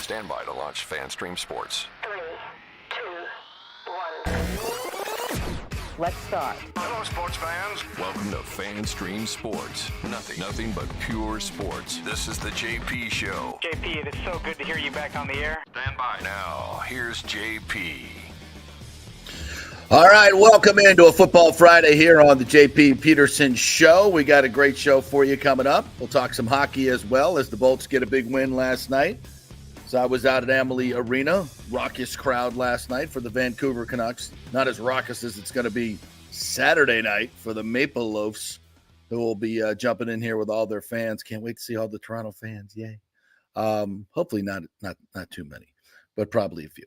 Stand by to launch FanStream Sports. 3, 2, 1. Let's start. Hello, sports fans. Welcome to FanStream Sports. Nothing but pure sports. This is the JP Show. JP, it is so good to hear you back on the air. Stand by. Now, here's JP. All right, welcome into a Football Friday here on the JP Peterson Show. We got a great show for you coming up. We'll talk some hockey as well as the Bolts get a big win last night. So I was out at Amalie Arena, raucous crowd last night for the Vancouver Canucks. Not as raucous as it's going to be Saturday night for the Maple Loafs, who will be jumping in here with all their fans. Can't wait to see all the Toronto fans. Yay. Hopefully not too many, but probably a few.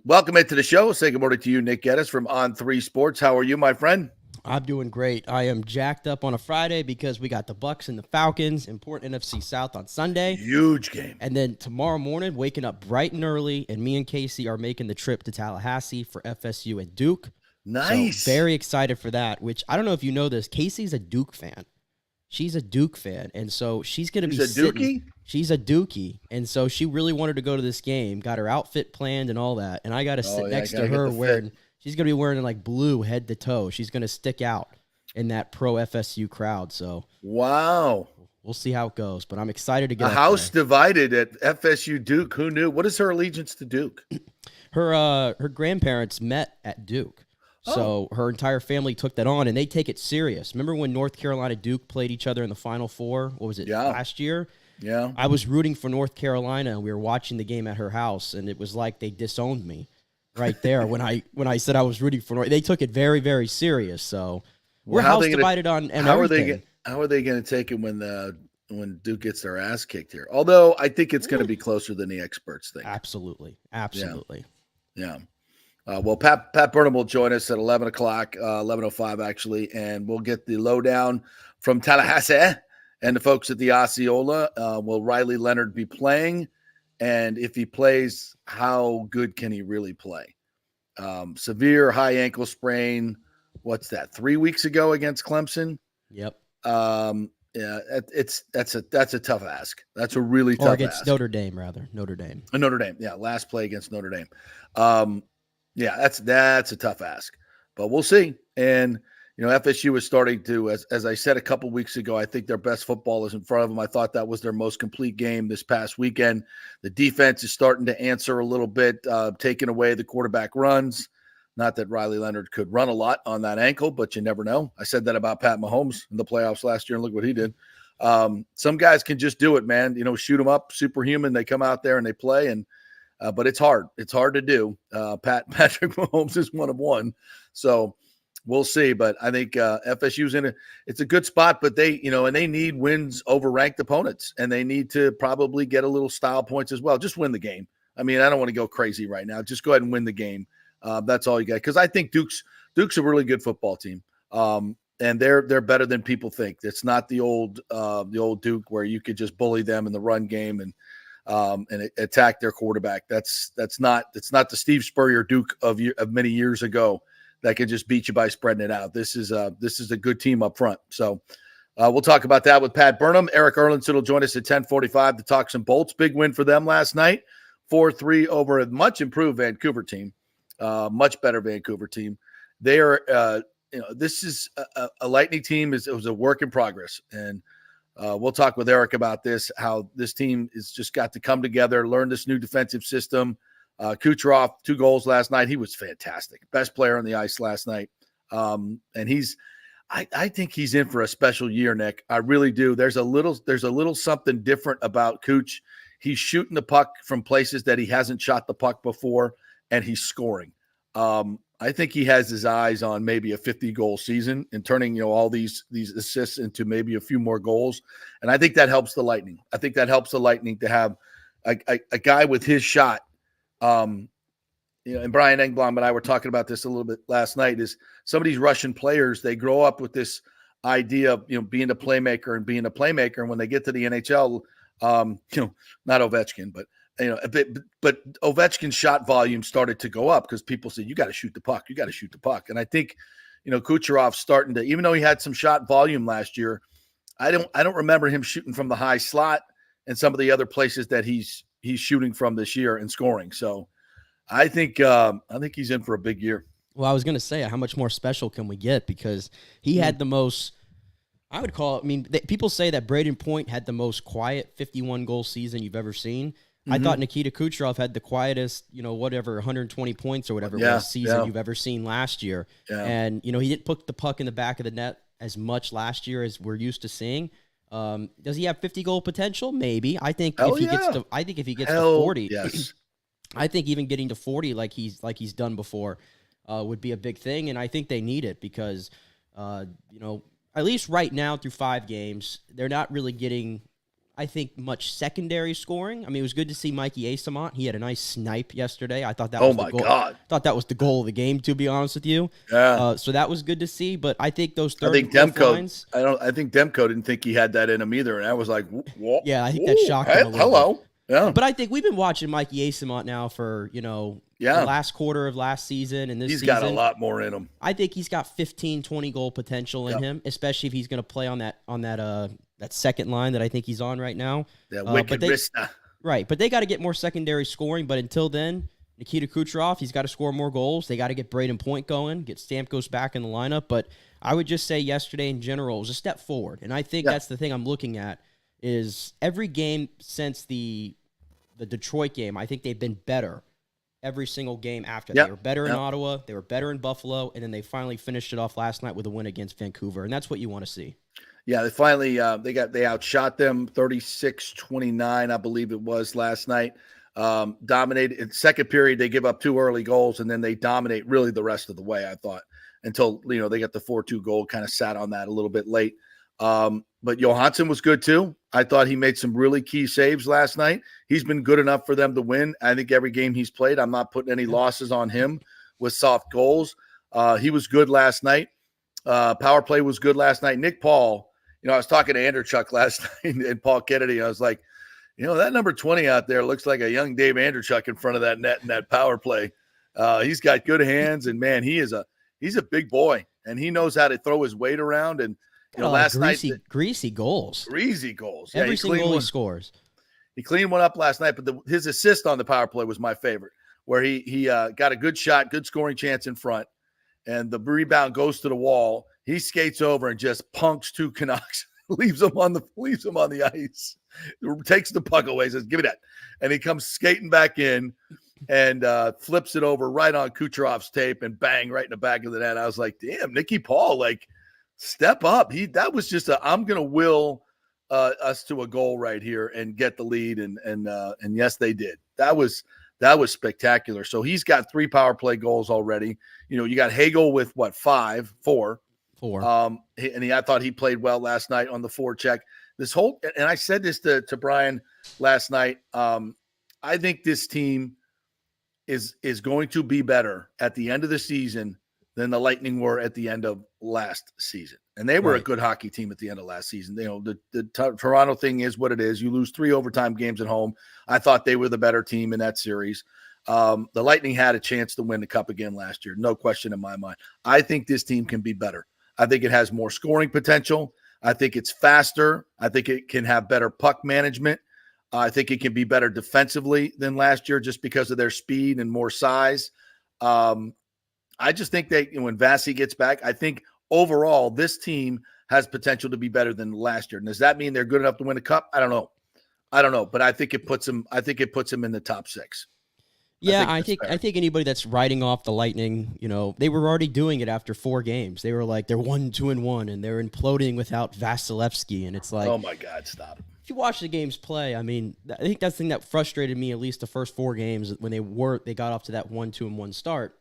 Welcome into the show. Say good morning to you, Nick Geddes from On3 Sports. How are you, my friend? I'm doing great. I am jacked up on a Friday because we got the Bucs and the Falcons, important NFC South on Sunday. Huge game. And then tomorrow morning, waking up bright and early, and me and Casey are making the trip to Tallahassee for FSU and Duke. Nice. So very excited for that, which I don't know if you know this. Casey's a Duke fan. She's a Duke fan, and so she's going to be sitting. Dookie? She's a Dookie, and so she really wanted to go to this game, got her outfit planned and all that, and I got to sit next to her wearing – she's going to be wearing like blue head to toe. She's going to stick out in that pro FSU crowd, so – Wow. We'll see how it goes, but I'm excited to get a house divided at FSU Duke. Who knew? What is her allegiance to Duke? Her grandparents met at Duke. So her entire family took that on, and they take it serious. Remember when North Carolina Duke played each other in the Final Four? What was it, last year? Yeah. I was rooting for North Carolina, and we were watching the game at her house, and it was like they disowned me right there when I said I was rooting for North. They took it very, very serious. So we're house divided on and everything. How are they going to take it when Duke gets their ass kicked here? Although I think it's going to be closer than the experts think. Absolutely. Yeah. Well, Pat Burnham will join us at 11 o'clock, 11:05 actually, and we'll get the lowdown from Tallahassee and the folks at the Osceola. Will Riley Leonard be playing? And if he plays, how good can he really play? Severe high ankle sprain. What's that? 3 weeks ago against Clemson? Yep. Yeah, that's a tough ask. That's a really tough against ask. Notre Dame, rather. Notre Dame. Notre Dame. Yeah, last play against Notre Dame. Yeah, that's a tough ask, but we'll see. And FSU is starting to, as I said a couple weeks ago, I think their best football is in front of them. I thought that was their most complete game this past weekend. The defense is starting to answer a little bit, taking away the quarterback runs. Not that Riley Leonard could run a lot on that ankle, but you never know. I said that about Pat Mahomes in the playoffs last year, and look what he did. Some guys can just do it, man. Shoot them up, superhuman. They come out there and they play, and but it's hard. It's hard to do. Patrick Mahomes is one of one, so we'll see. But I think FSU's it's a good spot, but they need wins over ranked opponents, and they need to probably get a little style points as well. Just win the game. I mean, I don't want to go crazy right now. Just go ahead and win the game. That's all you got. Because I think Duke's a really good football team, and they're better than people think. It's not the old Duke where you could just bully them in the run game and attack their quarterback. That's not the Steve Spurrier Duke of many years ago that can just beat you by spreading it out. This is a good team up front. So we'll talk about that with Pat Burnham. Erik Erlendsson will join us at 10:45 to talk some Bolts. Big win for them last night, 4-3 over a much improved Vancouver team, much better Vancouver team. They are this is a Lightning team. It was a work in progress, and we'll talk with Erik about this, how this team has just got to come together, learn this new defensive system. Kucherov, 2 goals last night. He was fantastic. Best player on the ice last night. And I think he's in for a special year, Nick. I really do. There's a little something different about Kuch. He's shooting the puck from places that he hasn't shot the puck before, and he's scoring. I think he has his eyes on maybe a 50-goal season and turning, all these assists into maybe a few more goals. And I think that helps the Lightning. I think that helps the Lightning to have a guy with his shot. And Brian Engblom and I were talking about this a little bit last night, is some of these Russian players, they grow up with this idea of, being a playmaker and being a playmaker. And when they get to the NHL, not Ovechkin, but Ovechkin's shot volume started to go up because people said, you got to shoot the puck. You got to shoot the puck. And I think, Kucherov's starting to, even though he had some shot volume last year, I don't remember him shooting from the high slot and some of the other places that he's he's shooting from this year and scoring. So I think he's in for a big year. Well, I was going to say, how much more special can we get? Because he had the most, I would call it, I mean, people say that Braden Point had the most quiet 51-goal season you've ever seen. I thought Nikita Kucherov had the quietest, 120 points or whatever season you've ever seen last year. Yeah. And, he didn't put the puck in the back of the net as much last year as we're used to seeing. Does he have 50-goal potential? Maybe. I think if he gets to 40, yes. I think even getting to 40 like he's done before would be a big thing, and I think they need it because at least right now through 5 games, they're not really getting, I think, much secondary scoring. I mean, it was good to see Mikey Eyssimont. He had a nice snipe yesterday. I thought that was the goal. God. I thought that was the goal of the game, to be honest with you. Yeah. So that was good to see, but I think those third I think Demko didn't think he had that in him either, and I was like, whoa. Yeah, I think that shocked him a little hello. bit. Yeah. But I think we've been watching Mikey Eyssimont now for, the last quarter of last season and this season. He's got a lot more in him. I think he's got 15, 20 goal potential in him, especially if he's going to play on that second line that I think he's on right now. That wicked Rista. Right, but they got to get more secondary scoring, but until then, Nikita Kucherov, he's got to score more goals. They got to get Braden Point going, get Stamkos back in the lineup, but I would just say yesterday in general was a step forward, and I think that's the thing I'm looking at is every game since the Detroit game, I think they've been better every single game after. They were better in Ottawa, they were better in Buffalo, and then they finally finished it off last night with a win against Vancouver, and that's what you want to see. Yeah, they finally they outshot them 36-29, I believe it was last night. Dominated in second period, they give up 2 early goals, and then they dominate really the rest of the way, I thought, until they got the 4-2 goal, kind of sat on that a little bit late. But Johansson was good too. I thought he made some really key saves last night. He's been good enough for them to win. I think every game he's played, I'm not putting any losses on him with soft goals. He was good last night. Power play was good last night. Nick Paul, I was talking to Andrechuk last night and Paul Kennedy. I was like, that number 20 out there looks like a young Dave Andrechuk in front of that net in that power play. He's got good hands, and man, he's a big boy, and he knows how to throw his weight around. And last night, greasy goals. Every single goal he scores. He cleaned one up last night, but his assist on the power play was my favorite, where he got a good shot, good scoring chance in front, and the rebound goes to the wall. He skates over and just punks 2 Canucks, leaves them on the ice, takes the puck away, says, "Give me that," and he comes skating back in and flips it over right on Kucherov's tape and bang right in the back of the net. I was like, "Damn, Nicky Paul, step up." That was just I'm gonna will us to a goal right here and get the lead, and yes, they did. That was spectacular. So he's got 3 power play goals already. You got Hagel with 4. And I thought he played well last night on the forecheck. And I said this to Brian last night. I think this team is going to be better at the end of the season than the Lightning were at the end of last season. And they were a good hockey team at the end of last season. The Toronto thing is what it is. You lose 3 overtime games at home. I thought they were the better team in that series. The Lightning had a chance to win the cup again last year. No question in my mind. I think this team can be better. I think it has more scoring potential. I think it's faster. I think it can have better puck management. I think it can be better defensively than last year just because of their speed and more size. I just think that when Vasi gets back, I think overall this team has potential to be better than last year. And does that mean they're good enough to win a cup? I don't know, but I think it puts them in the top 6. Yeah, I think anybody that's writing off the Lightning, they were already doing it after 4 games. They were like, they're 1-2-1, and they're imploding without Vasilevsky, and it's like, oh my God, stop. If you watch the games play, I mean, I think that's the thing that frustrated me at least the first 4 games when they got off to that 1-2-1 start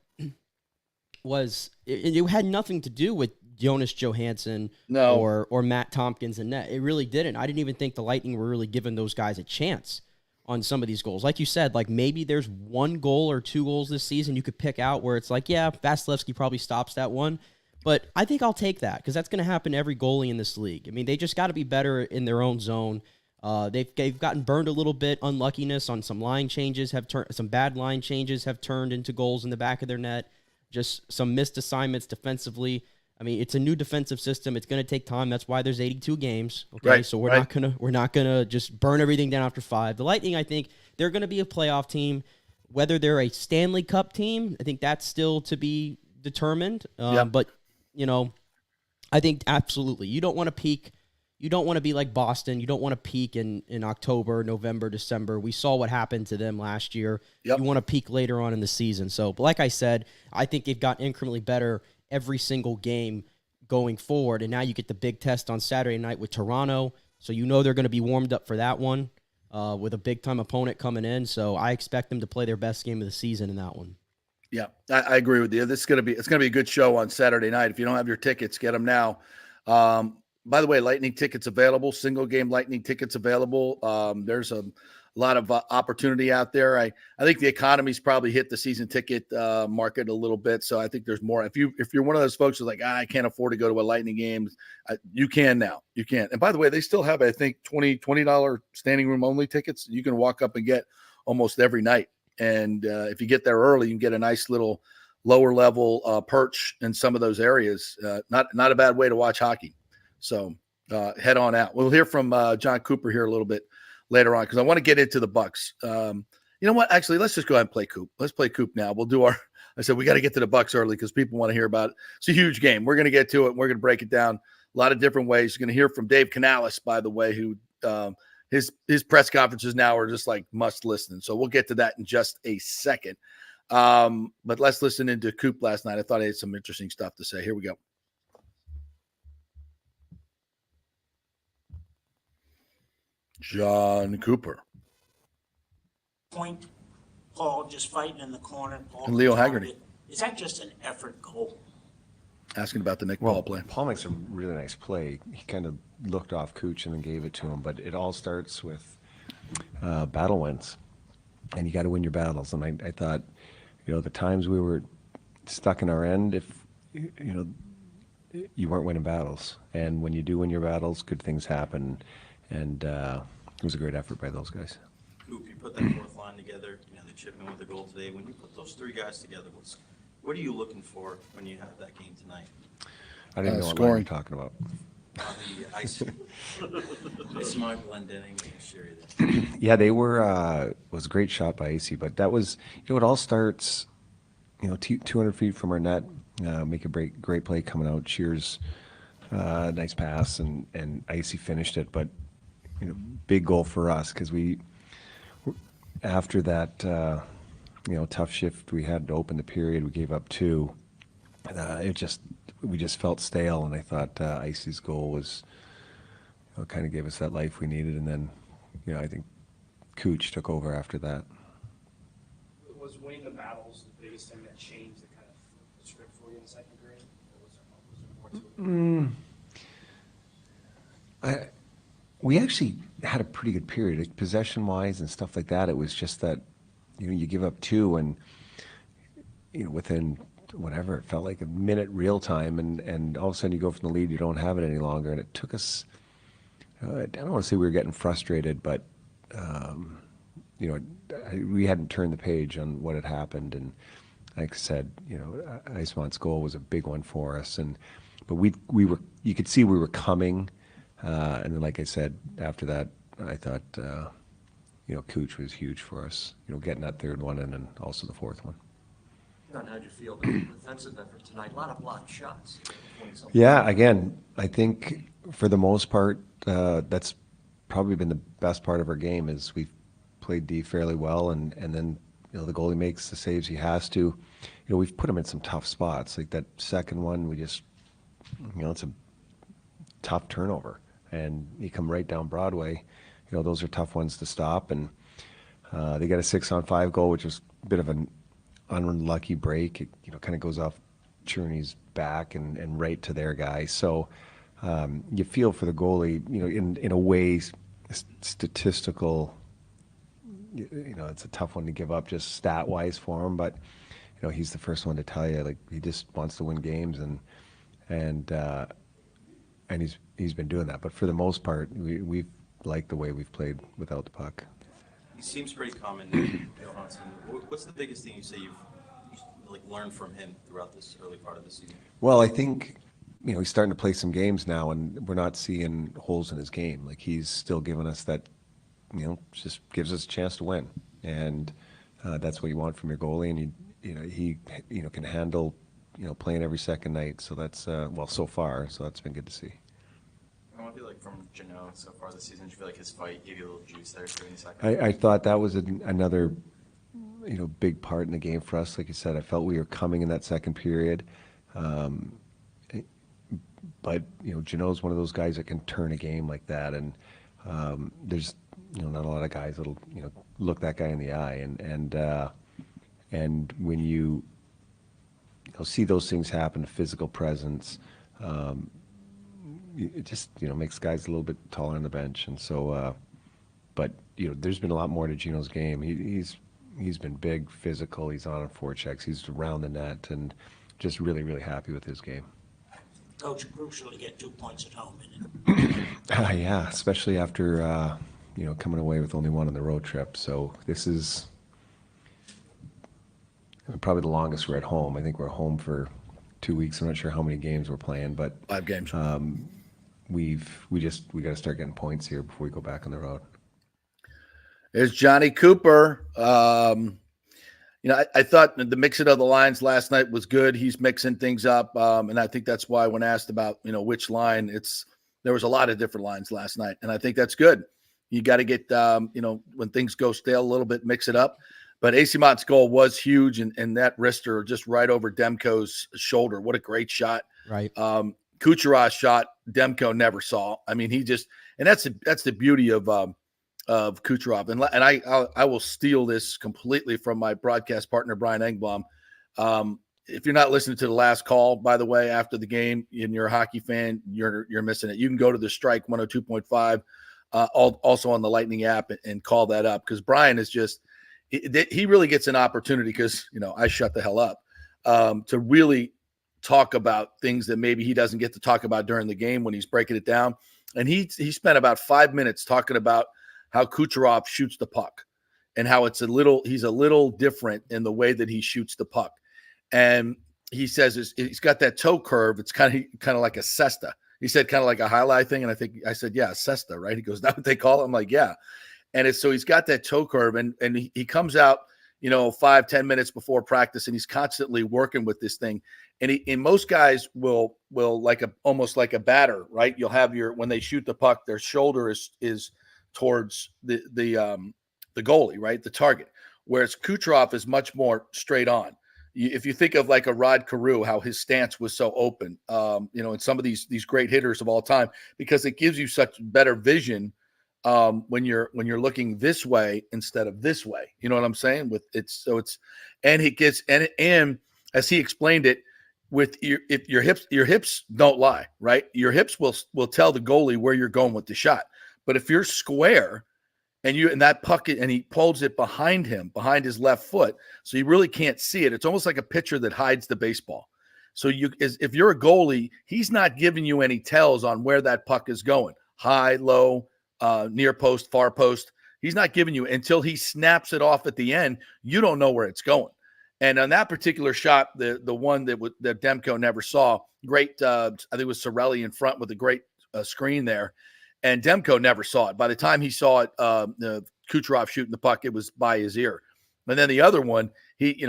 was it had nothing to do with Jonas Johansson or Matt Tompkins and net. It really didn't. I didn't even think the Lightning were really giving those guys a chance on some of these goals. Like you said, maybe there's 1 goal or 2 goals this season you could pick out where it's like, yeah, Vasilevsky probably stops that one. But I think I'll take that because that's going to happen to every goalie in this league. I mean, they just got to be better in their own zone. They've gotten burned a little bit. Unluckiness on some line changes some bad line changes have turned into goals in the back of their net. Just some missed assignments defensively. I mean, it's a new defensive system. It's going to take time. That's why there's 82 games. Okay, so we're not gonna just burn everything down after 5. The Lightning, I think they're going to be a playoff team. Whether they're a Stanley Cup team, I think that's still to be determined. But, I think absolutely. You don't want to peak. You don't want to be like Boston. You don't want to peak in October, November, December. We saw what happened to them last year. Yep. You want to peak later on in the season. So, like I said, I think they've got incrementally better every single game going forward. And now you get the big test on Saturday night with Toronto. So they're going to be warmed up for that one with a big-time opponent coming in. So I expect them to play their best game of the season in that one. Yeah, I agree with you. It's going to be a good show on Saturday night. If you don't have your tickets, get them now. By the way, Lightning tickets available, single game Lightning tickets available. There's a lot of opportunity out there. I think the economy's probably hit the season ticket market a little bit. So I think there's more. If you're one of those folks who's like, I can't afford to go to a Lightning game, you can now. You can. And by the way, they still have, I think, $20 standing room only tickets. You can walk up and get almost every night. And if you get there early, you can get a nice little lower level perch in some of those areas. Not a bad way to watch hockey. So head on out. We'll hear from John Cooper here a little bit later on because I want to get into the Bucs. You know what? Actually, let's just go ahead and play Coop. Let's play Coop now. We'll do I said we got to get to the Bucs early because people want to hear about it. It's a huge game. We're going to get to it. We're going to break it down a lot of different ways. You're going to hear from Dave Canales, by the way, who his press conferences now are just like must listen. So we'll get to that in just a second. But let's listen into Coop last night. I thought he had some interesting stuff to say. Here we go. John Cooper. Point, Paul just fighting in the corner. Paul and Leo Haggerty. Is that just an effort goal? Asking about the Nick Paul play. Paul makes a really nice play. He kind of looked off Cooch and then gave it to him. But it all starts with battle wins. And you got to win your battles. And I thought, the times we were stuck in our end, if, you weren't winning battles. And when you do win your battles, good things happen. And it was a great effort by those guys. Coop, you put that fourth line together, they chip in with the goal today. When you put those three guys together, what are you looking for when you have that game tonight? I didn't know scoring. what you're talking about. The ice. It's my blending. Yeah, they were. Was a great shot by AC, but that was. It all starts. 200 feet from our net. Make a great play coming out. Cheers. Nice pass and Icy finished it, but big goal for us because we after that tough shift we had to open the period, we gave up 2. We just felt stale, and I thought Icy's goal was kind of gave us that life we needed, and then I think Cooch took over after that. Was winning the battles the biggest thing that changed the kind of the script for you in the second period? Or was there more to it? We actually had a pretty good period, like possession-wise and stuff like that. It was just that, you give up 2 and, within whatever, it felt like a minute real time, and all of a sudden you go from the lead, you don't have it any longer. And it took us, I don't want to say we were getting frustrated, but, we hadn't turned the page on what had happened. And like I said, Icemont's goal was a big one for us. But we were, you could see we were coming. And then, like I said, after that, I thought, Cooch was huge for us, getting that third one and then also the fourth one. John, how'd you feel the defensive effort tonight? A lot of blocked shots. Yeah, again, I think for the most part, that's probably been the best part of our game is we've played D fairly well, and then the goalie makes the saves he has to. We've put him in some tough spots. Like that second one, we just, it's a tough turnover. And you come right down Broadway, those are tough ones to stop. And they got a 6-on-5 goal, which was a bit of an unlucky break. It kind of goes off Cherney's back and right to their guy. So you feel for the goalie, in a way, statistical. It's a tough one to give up just stat-wise for him, but he's the first one to tell you like he just wants to win games and he's been doing that. But for the most part, we've liked the way we've played without the puck. He seems pretty calm and Johansson. What's the biggest thing you say you've learned from him throughout this early part of the season? Well, I think he's starting to play some games now, and we're not seeing holes in his game. Like he's still giving us that just gives us a chance to win. And that's what you want from your goalie. And he can handle, playing every second night. So that's, so far, so that's been good to see. What do you like from Janot so far this season? Do you feel like his fight gave you a little juice there during the second? I thought that was another, big part in the game for us. Like you said, I felt we were coming in that second period. But, Janot's one of those guys that can turn a game like that. And there's, not a lot of guys that'll, look that guy in the eye. And when you, see those things happen, physical presence, it just, makes guys a little bit taller on the bench. And so, but, there's been a lot more to Gino's game. He's been big, physical. He's on forechecks. He's around the net, and just really, really happy with his game. Coach, crucial to get 2 points at home, isn't it? Yeah, especially after, coming away with only one on the road trip. So this is probably the longest we're at home. I think we're home for 2 weeks. I'm not sure how many games we're playing, but 5 games. We got to start getting points here before we go back on the road. There's Johnny Cooper. I thought the mixing of the lines last night was good. He's mixing things up, and I think that's why when asked about which line, there was a lot of different lines last night, and I think that's good. You got to get when things go stale a little bit, mix it up. But AC Mott's goal was huge, and that wrister just right over Demko's shoulder. What a great shot! Right. Kucherov's shot, Demko never saw. I mean, and that's the beauty of Kucherov. And I will steal this completely from my broadcast partner, Brian Engblom. If you're not listening to the last call, by the way, after the game, and you're a hockey fan, you're missing it. You can go to the Strike 102.5, also on the Lightning app, and call that up, because Brian is just he really gets an opportunity, because I shut the hell up, to really talk about things that maybe he doesn't get to talk about during the game when he's breaking it down. And he spent about 5 minutes talking about how Kucherov shoots the puck, and how he's a little different in the way that he shoots the puck. And he says he's got that toe curve. It's kind of like a cesta. He said kind of like a highlight thing. And I said, yeah, cesta, right? He goes, that's what they call it? I'm like, yeah. And so he's got that toe curve, and he comes out, 5-10 minutes before practice, and he's constantly working with this thing. And most guys will almost like a batter, right? You'll have when they shoot the puck, their shoulder is towards the goalie, right? The target. Whereas Kucherov is much more straight on. If you think of like a Rod Carew, how his stance was so open, and some of these great hitters of all time, because it gives you such better vision when you're looking this way instead of this way. You know what I'm saying? And as he explained it, if your hips don't lie, right? Your hips will tell the goalie where you're going with the shot. But if you're square and that puck, and he pulls it behind his left foot, so you really can't see it. It's almost like a pitcher that hides the baseball. So if you're a goalie, he's not giving you any tells on where that puck is going. High, low, near post, far post. He's not giving you until he snaps it off at the end. You don't know where it's going. And on that particular shot, the one that Demko never saw, great. I think it was Sorelli in front with a great screen there. And Demko never saw it. By the time he saw it, Kucherov shooting the puck, it was by his ear. And then the other one, he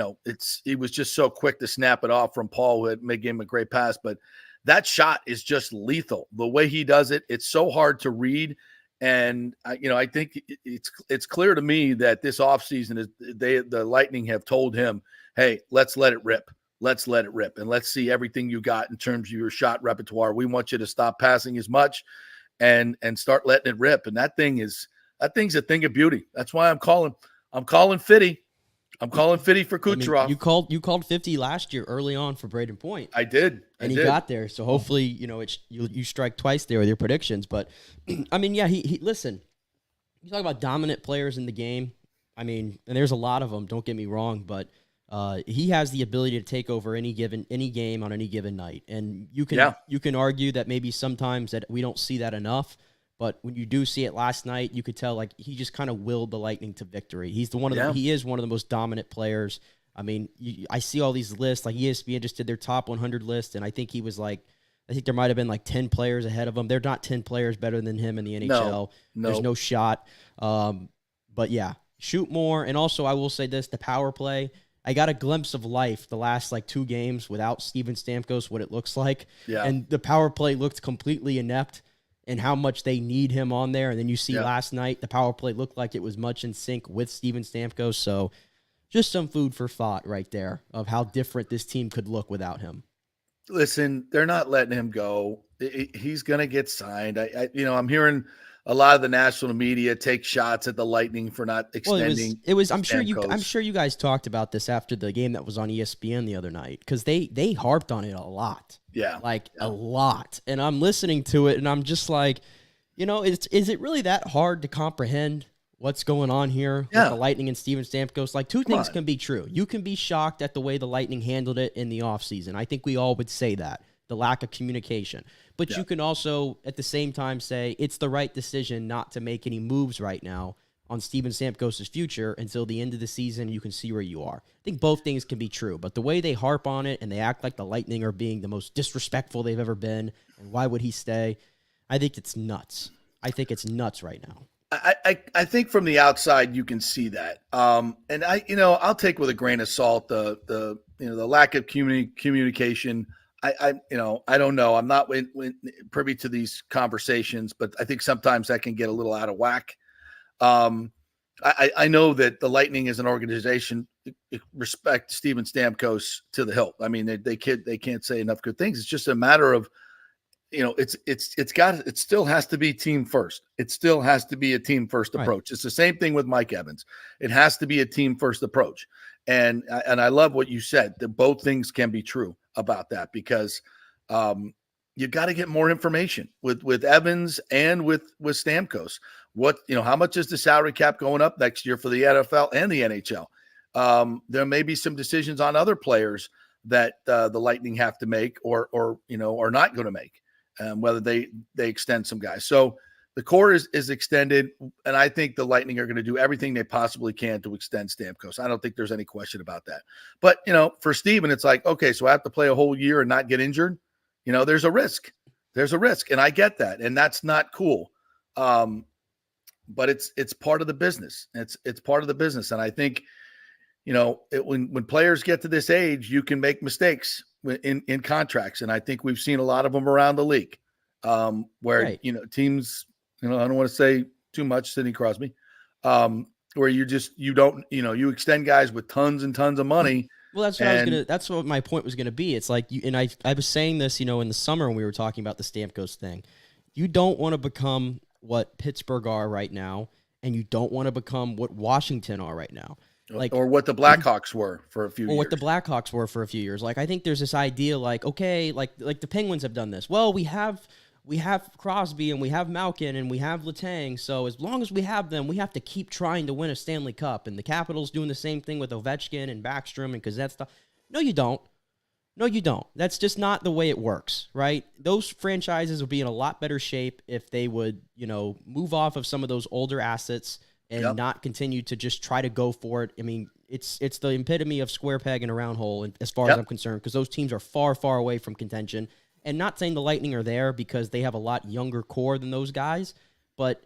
was just so quick to snap it off from Paul, who had made him a great pass. But that shot is just lethal. The way he does it, it's so hard to read. And I think it's clear to me that this offseason the Lightning have told him, hey, let's let it rip. Let's let it rip, and let's see everything you got in terms of your shot repertoire. We want you to stop passing as much, and start letting it rip. And that thing's a thing of beauty. That's why I'm calling Fitty. I'm calling Fitty for Kucherov. You called 50 last year early on for Braden Point. I did. He got there. So hopefully, you strike twice there with your predictions. But I mean, yeah, he listen, you talk about dominant players in the game. I mean, and there's a lot of them, don't get me wrong, but he has the ability to take over any game on any given night. And you can argue that maybe sometimes that we don't see that enough. But when you do see it last night, you could tell like he just kind of willed the Lightning to victory. He is one of the most dominant players. I mean, I see all these lists, like ESPN just did their top 100 list, and I think he was like, I think there might have been like 10 players ahead of him. They're not 10 players better than him in the NHL. No. There's no shot. But yeah, shoot more. And also, I will say this, the power play, I got a glimpse of life the last like 2 games without Steven Stamkos, what it looks like. Yeah. And the power play looked completely inept and how much they need him on there. And then you see last night, the power play looked like it was much in sync with Steven Stamkos. So just some food for thought right there of how different this team could look without him. Listen, they're not letting him go. He's going to get signed. I'm hearing a lot of the national media take shots at the Lightning for not extending. It was. I'm sure you guys talked about this after the game that was on ESPN the other night because they harped on it a lot. Yeah, a lot. And I'm listening to it, and I'm just like, is it really that hard to comprehend what's going on here with the Lightning and Steven Stamkos? Like, two things can be true. You can be shocked at the way the Lightning handled it in the offseason. I think we all would say that, the lack of communication. But you can also, at the same time, say it's the right decision not to make any moves right now on Steven Stamkos' future until the end of the season. You can see where you are. I think both things can be true. But the way they harp on it and they act like the Lightning are being the most disrespectful they've ever been, and why would he stay? I think it's nuts. I think it's nuts right now. I think from the outside you can see that, and I'll take with a grain of salt the lack of communication. I don't know. I'm not privy to these conversations, but I think sometimes that can get a little out of whack. I know that the Lightning as an organization respect Steven Stamkos to the hilt. I mean, they can't say enough good things. It's just a matter of, it still has to be team first. It still has to be a team first approach. It's the same thing with Mike Evans. It has to be a team first approach. And I love what you said, that both things can be true about that, because you got to get more information with Evans and with Stamkos. How much is the salary cap going up next year for the NFL and the NHL? There may be some decisions on other players that the Lightning have to make or are not going to make. Whether they extend some guys. So the core is extended, and I think the Lightning are going to do everything they possibly can to extend Stamkos. I don't think there's any question about that. But, for Steven, it's like, okay, so I have to play a whole year and not get injured. There's a risk. There's a risk, and I get that, and that's not cool. But it's part of the business. It's part of the business, and I think, when players get to this age, you can make mistakes in contracts. And I think we've seen a lot of them around the league where, teams, I don't want to say too much, Sidney Crosby, where you extend guys with tons and tons of money. Well, that's what my point was going to be. It's like, I was saying this, in the summer when we were talking about the Stamkos thing, you don't want to become what Pittsburgh are right now. And you don't want to become what Washington are right now. Or what the Blackhawks were for a few years. Or what the Blackhawks were for a few years. Like, I think there's this idea like, okay, like the Penguins have done this. Well, we have Crosby and we have Malkin and we have Letang. So as long as we have them, we have to keep trying to win a Stanley Cup. And the Capitals doing the same thing with Ovechkin and Backstrom and Kazetsta. No, you don't. No, you don't. That's just not the way it works, right? Those franchises would be in a lot better shape if they would, move off of some of those older assets and not continue to just try to go for it. I mean, it's the epitome of square peg in a round hole, as far as I'm concerned, because those teams are far, far away from contention. And not saying the Lightning are there because they have a lot younger core than those guys, but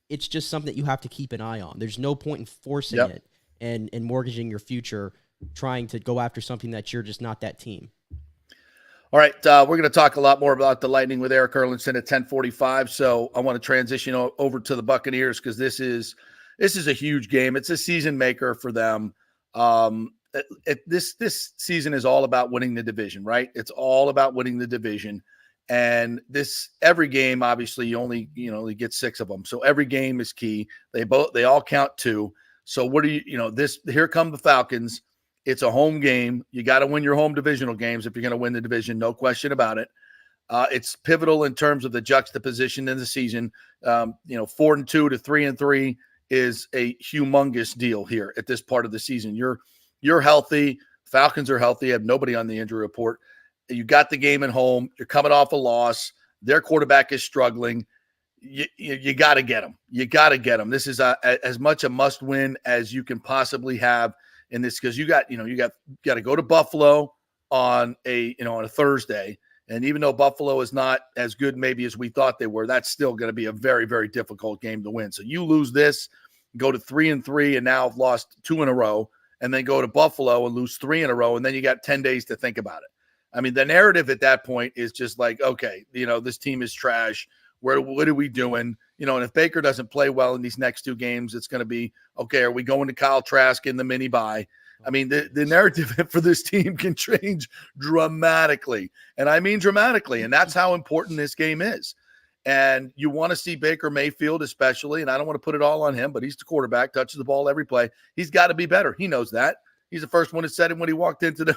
it's just something that you have to keep an eye on. There's no point in forcing it and mortgaging your future trying to go after something that you're just not that team. All right, we're going to talk a lot more about the Lightning with Erik Erlendsson at 10:45. So I want to transition over to the Buccaneers because this is a huge game. It's a season maker for them. This season is all about winning the division, right? It's all about winning the division. And every game, obviously, you only get 6 of them. So every game is key. They all count 2. So here come the Falcons. It's a home game. You got to win your home divisional games if you're going to win the division. No question about it. It's pivotal in terms of the juxtaposition in the season. 4-2 to 3-3 is a humongous deal here at this part of the season. You're healthy. Falcons are healthy. Have nobody on the injury report. You got the game at home. You're coming off a loss. Their quarterback is struggling. You got to get them. You got to get them. This is as much a must win as you can possibly have in this, because you got to go to Buffalo on a Thursday, And even though Buffalo is not as good maybe as we thought they were, that's still going to be a very, very difficult game to win. So you lose this, go to 3-3, and now have lost 2 in a row, and then go to Buffalo and lose 3 in a row, and then you got 10 days to think about it. I mean, the narrative at that point is just like, okay, this team is trash. What are we doing? And if Baker doesn't play well in these next 2 games, it's going to be, okay, are we going to Kyle Trask in the mini bye? I mean, the narrative for this team can change dramatically. And I mean dramatically. And that's how important this game is. And you want to see Baker Mayfield especially, and I don't want to put it all on him, but he's the quarterback, touches the ball every play. He's got to be better. He knows that. He's the first one that said it when he walked into the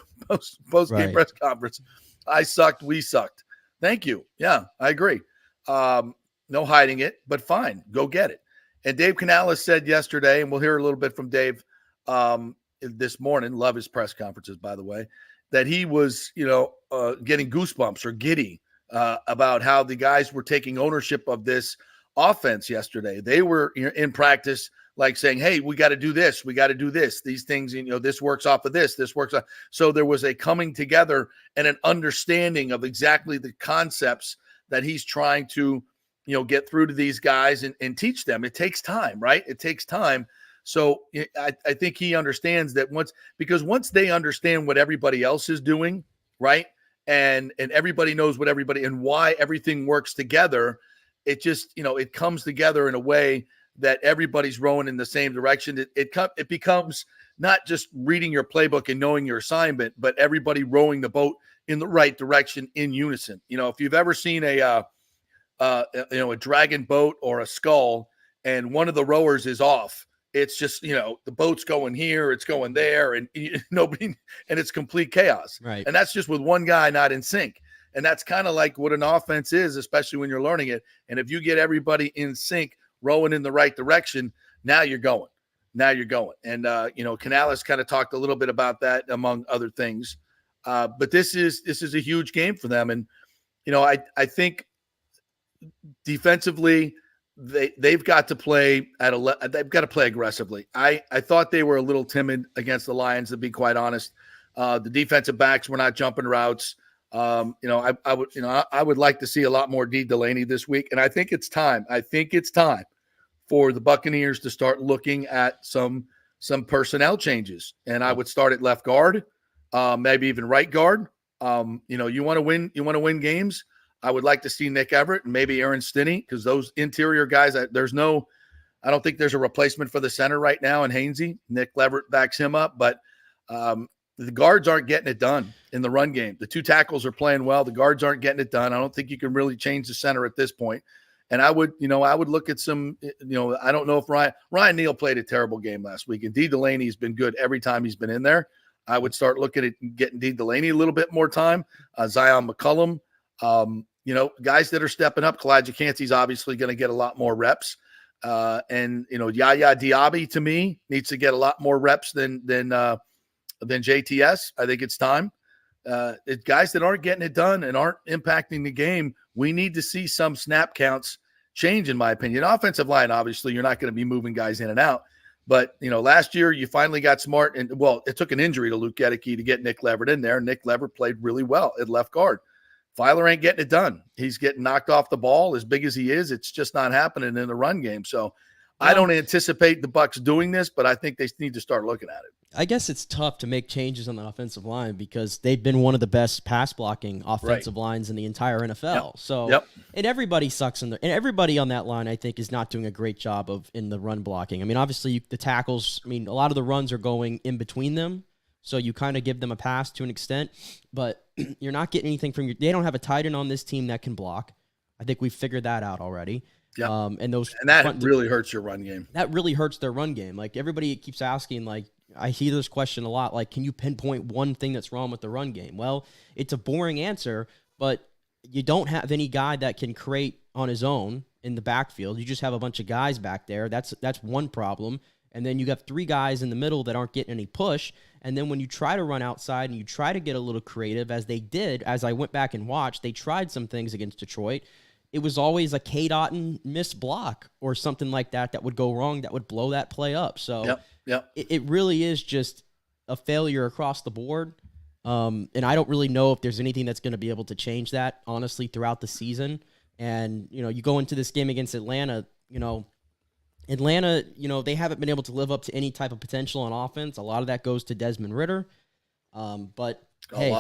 post-game press conference. I sucked. We sucked. Thank you. Yeah, I agree. No hiding it, but fine. Go get it. And Dave Canales said yesterday, and we'll hear a little bit from Dave this morning, love his press conferences, by the way, that he was, getting goosebumps or giddy about how the guys were taking ownership of this offense yesterday. They were in practice like saying, hey, we got to do this. We got to do this. These things, this works off of this. This works off. So there was a coming together and an understanding of exactly the concepts that he's trying to, get through to these guys and teach them. It takes time, right? It takes time. So I think he understands that once they understand what everybody else is doing, right? And everybody knows what everybody and why everything works together, it just, it comes together in a way that everybody's rowing in the same direction. It becomes not just reading your playbook and knowing your assignment, but everybody rowing the boat in the right direction in unison. If you've ever seen a dragon boat or a scull and one of the rowers is off, it's just, the boat's going here, it's going there, and nobody, and it's complete chaos. Right. And that's just with one guy not in sync. And that's kind of like what an offense is, especially when you're learning it. And if you get everybody in sync, rowing in the right direction, now you're going. And, Canales kind of talked a little bit about that among other things. But this is a huge game for them. And, I think defensively, they've got to play they've got to play aggressively. I thought they were a little timid against the Lions, to be quite honest. The defensive backs were not jumping routes. I would like to see a lot more D. Delaney this week, and I think it's time. For the Buccaneers to start looking at some personnel changes, and I would start at left guard, maybe even right guard. You want to win games. I would like to see Nick Everett and maybe Aaron Stinney, because those interior guys, I don't think there's a replacement for the center right now in Hainsey. Nick Everett backs him up, but the guards aren't getting it done in the run game. The 2 tackles are playing well. The guards aren't getting it done. I don't think you can really change the center at this point. And I would look at some, I don't know if Ryan Neal played a terrible game last week, and D. Delaney's been good every time he's been in there. I would start looking at getting D. Delaney a little bit more time. Zion McCullum, guys that are stepping up. Kalijah Cansey's obviously going to get a lot more reps. And Yaya Diaby, to me, needs to get a lot more reps than JTS. I think it's time. Guys that aren't getting it done and aren't impacting the game, we need to see some snap counts change, in my opinion. Offensive line, obviously, you're not going to be moving guys in and out. But, last year you finally got smart. And, it took an injury to Luke Gedeke to get Nick Leverett in there. Nick Leverett played really well at left guard. Filer ain't getting it done. He's getting knocked off the ball as big as he is. It's just not happening in the run game. So I don't anticipate the Bucs doing this, but I think they need to start looking at it. I guess it's tough to make changes on the offensive line because they've been one of the best pass blocking offensive lines in the entire NFL. And everybody sucks and everybody on that line, I think, is not doing a great job in the run blocking. I mean, obviously the tackles, a lot of the runs are going in between them. So you kind of give them a pass to an extent, but you're not getting anything from they don't have a tight end on this team that can block. I think we've figured that out already. Yeah. And that really hurts your run game. That really hurts their run game. Like, everybody keeps asking, I hear this question a lot, can you pinpoint one thing that's wrong with the run game? Well, it's a boring answer, but you don't have any guy that can create on his own in the backfield. You just have a bunch of guys back there. That's one problem. And then you got 3 guys in the middle that aren't getting any push. And then when you try to run outside and you try to get a little creative, as they did, as I went back and watched, they tried some things against Detroit. It was always a K. Dotton missed block or something like that would go wrong, that would blow that play up. So it really is just a failure across the board. And I don't really know if there's anything that's going to be able to change that, honestly, throughout the season. And, you go into this game against Atlanta, Atlanta, they haven't been able to live up to any type of potential on offense. A lot of that goes to Desmond Ridder. But hey,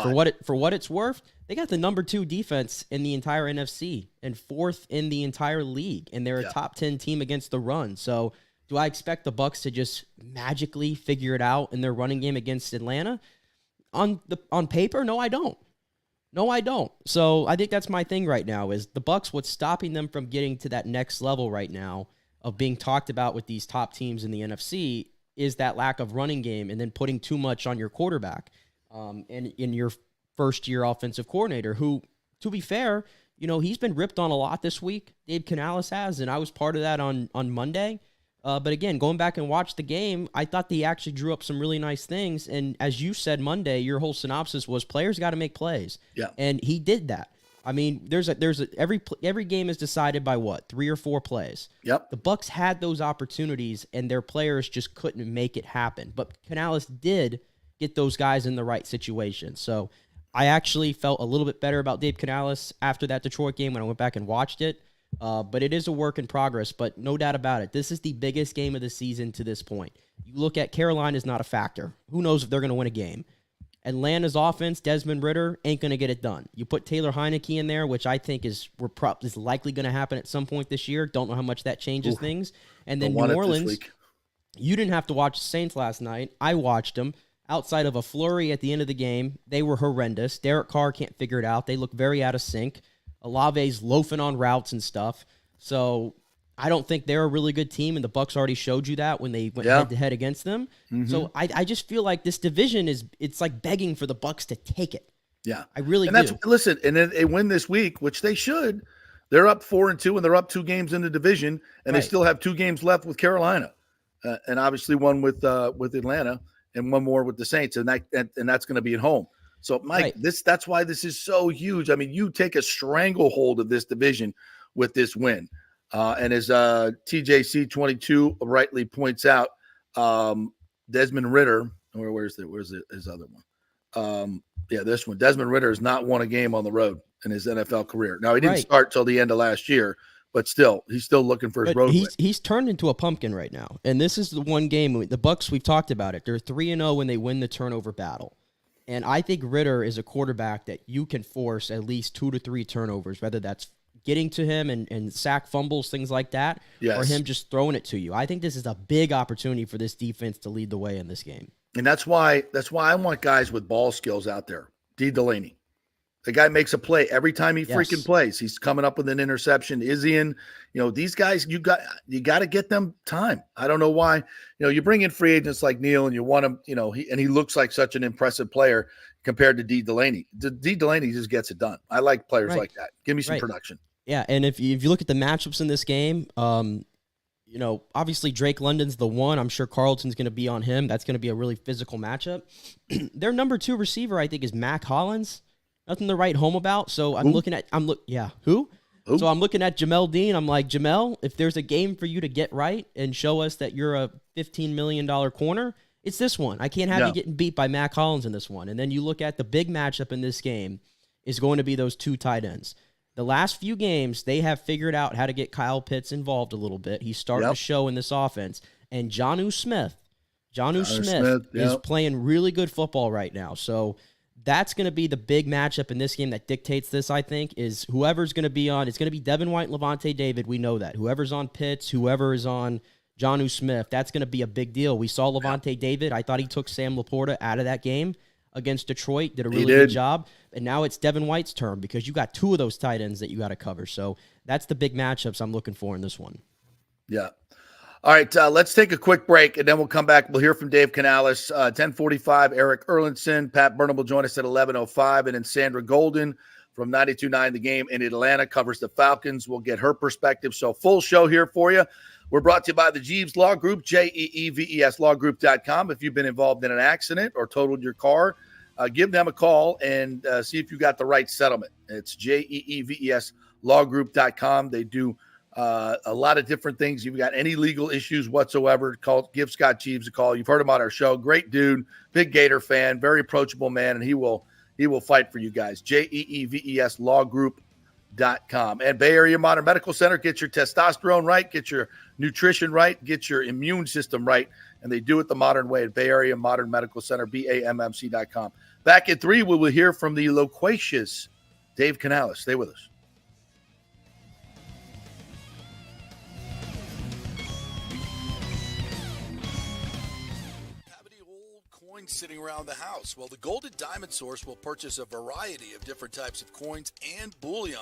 for what it's worth, they got the number 2 defense in the entire NFC and 4th in the entire league, and they're a top 10 team against the run. So, do I expect the Bucs to just magically figure it out in their running game against Atlanta? On paper, no, I don't. No, I don't. So I think that's my thing right now is the Bucs. What's stopping them from getting to that next level right now of being talked about with these top teams in the NFC is that lack of running game and then putting too much on your quarterback and in your first-year offensive coordinator who, to be fair, he's been ripped on a lot this week. Dave Canales has, and I was part of that on Monday. But again, going back and watch the game, I thought they actually drew up some really nice things. And as you said Monday, your whole synopsis was players got to make plays. Yeah. And he did that. I mean, every game is decided by what? 3 or 4 plays. Yep. The Bucs had those opportunities and their players just couldn't make it happen. But Canales did get those guys in the right situation. So I actually felt a little bit better about Dave Canales after that Detroit game when I went back and watched it. But it is a work in progress, but no doubt about it. This is the biggest game of the season to this point. You look at Carolina is not a factor. Who knows if they're going to win a game? Atlanta's offense, Desmond Ridder, ain't going to get it done. You put Taylor Heineke in there, which I think is likely going to happen at some point this year. Don't know how much that changes things. And then New Orleans, you didn't have to watch the Saints last night. I watched them. Outside of a flurry at the end of the game, they were horrendous. Derek Carr can't figure it out. They look very out of sync. Olave's loafing on routes and stuff. So I don't think they're a really good team, and the Bucs already showed you that when they went head-to-head against them. Mm-hmm. So I just feel like this division it's like begging for the Bucs to take it. Yeah. I really do. Listen, and then they win this week, which they should. They're up 4-2, and they're up 2 games in the division, and they still have 2 games left with Carolina, and obviously one with Atlanta and one more with the Saints, and that's going to be at home. So, Mike, that's why this is so huge. I mean, you take a stranglehold of this division with this win. And as TJC22 rightly points out, Desmond Ridder, where's his other one? This one. Desmond Ridder has not won a game on the road in his NFL career. Now, he didn't start till the end of last year, but still, he's still looking for his road win. He's turned into a pumpkin right now. And this is the one game, the Bucs, we've talked about it. They're 3-0 when they win the turnover battle. And I think Ridder is a quarterback that you can force at least 2 to 3 turnovers, whether that's getting to him and sack fumbles, things like that, or him just throwing it to you. I think this is a big opportunity for this defense to lead the way in this game. And that's why I want guys with ball skills out there. D. Delaney. The guy makes a play every time he freaking plays. He's coming up with an interception. Izzian, these guys, you got to get them time. I don't know why. You bring in free agents like Neal and you want him, he looks like such an impressive player compared to D. Delaney. D. Delaney just gets it done. I like players like that. Give me some production. Yeah, and if you look at the matchups in this game, obviously Drake London's the one. I'm sure Carlton's going to be on him. That's going to be a really physical matchup. Their number 2 receiver, I think, is Mac Hollins. Nothing to write home about. So I'm looking at who? So I'm looking at Jamel Dean. I'm like, Jamel, if there's a game for you to get right and show us that you're a $15 million corner, it's this one. I can't have you getting beat by Mac Hollins in this one. And then you look at the big matchup in this game is going to be those 2 tight ends. The last few games, they have figured out how to get Kyle Pitts involved a little bit. He's starting to show in this offense. And Jonnu Smith is playing really good football right now. So that's going to be the big matchup in this game that dictates this, I think, is whoever's going to be on. It's going to be Devin White and Levante David. We know that. Whoever's on Pitts, whoever is on Jonnu Smith, that's going to be a big deal. We saw Levante David. I thought he took Sam Laporta out of that game against Detroit, did a really good job. And now it's Devin White's turn because you got 2 of those tight ends that you got to cover. So that's the big matchups I'm looking for in this one. Yeah. All right, let's take a quick break, and then we'll come back. We'll hear from Dave Canales, 10:45. Erik Erlendsson, Pat Burnham will join us at 11:05, and then Sandra Golden from 92.9 The Game in Atlanta covers the Falcons. We'll get her perspective. So full show here for you. We're brought to you by the Jeeves Law Group, JEEVES lawgroup.com. If you've been involved in an accident or totaled your car, give them a call and see if you got the right settlement. It's JEEVES lawgroup.com. They do a lot of different things. You've got any legal issues whatsoever, give Scott Jeeves a call. You've heard him on our show. Great dude, big Gator fan, very approachable man, and he will fight for you guys. JEEVES lawgroup.com. And Bay Area Modern Medical Center, get your testosterone right, get your nutrition right, get your immune system right, and they do it the modern way at Bay Area Modern Medical Center, BAMMC.com. Back at 3, we will hear from the loquacious Dave Canales. Stay with us. Sitting around the house? Well, the Golden Diamond Source will purchase a variety of different types of coins and bullion.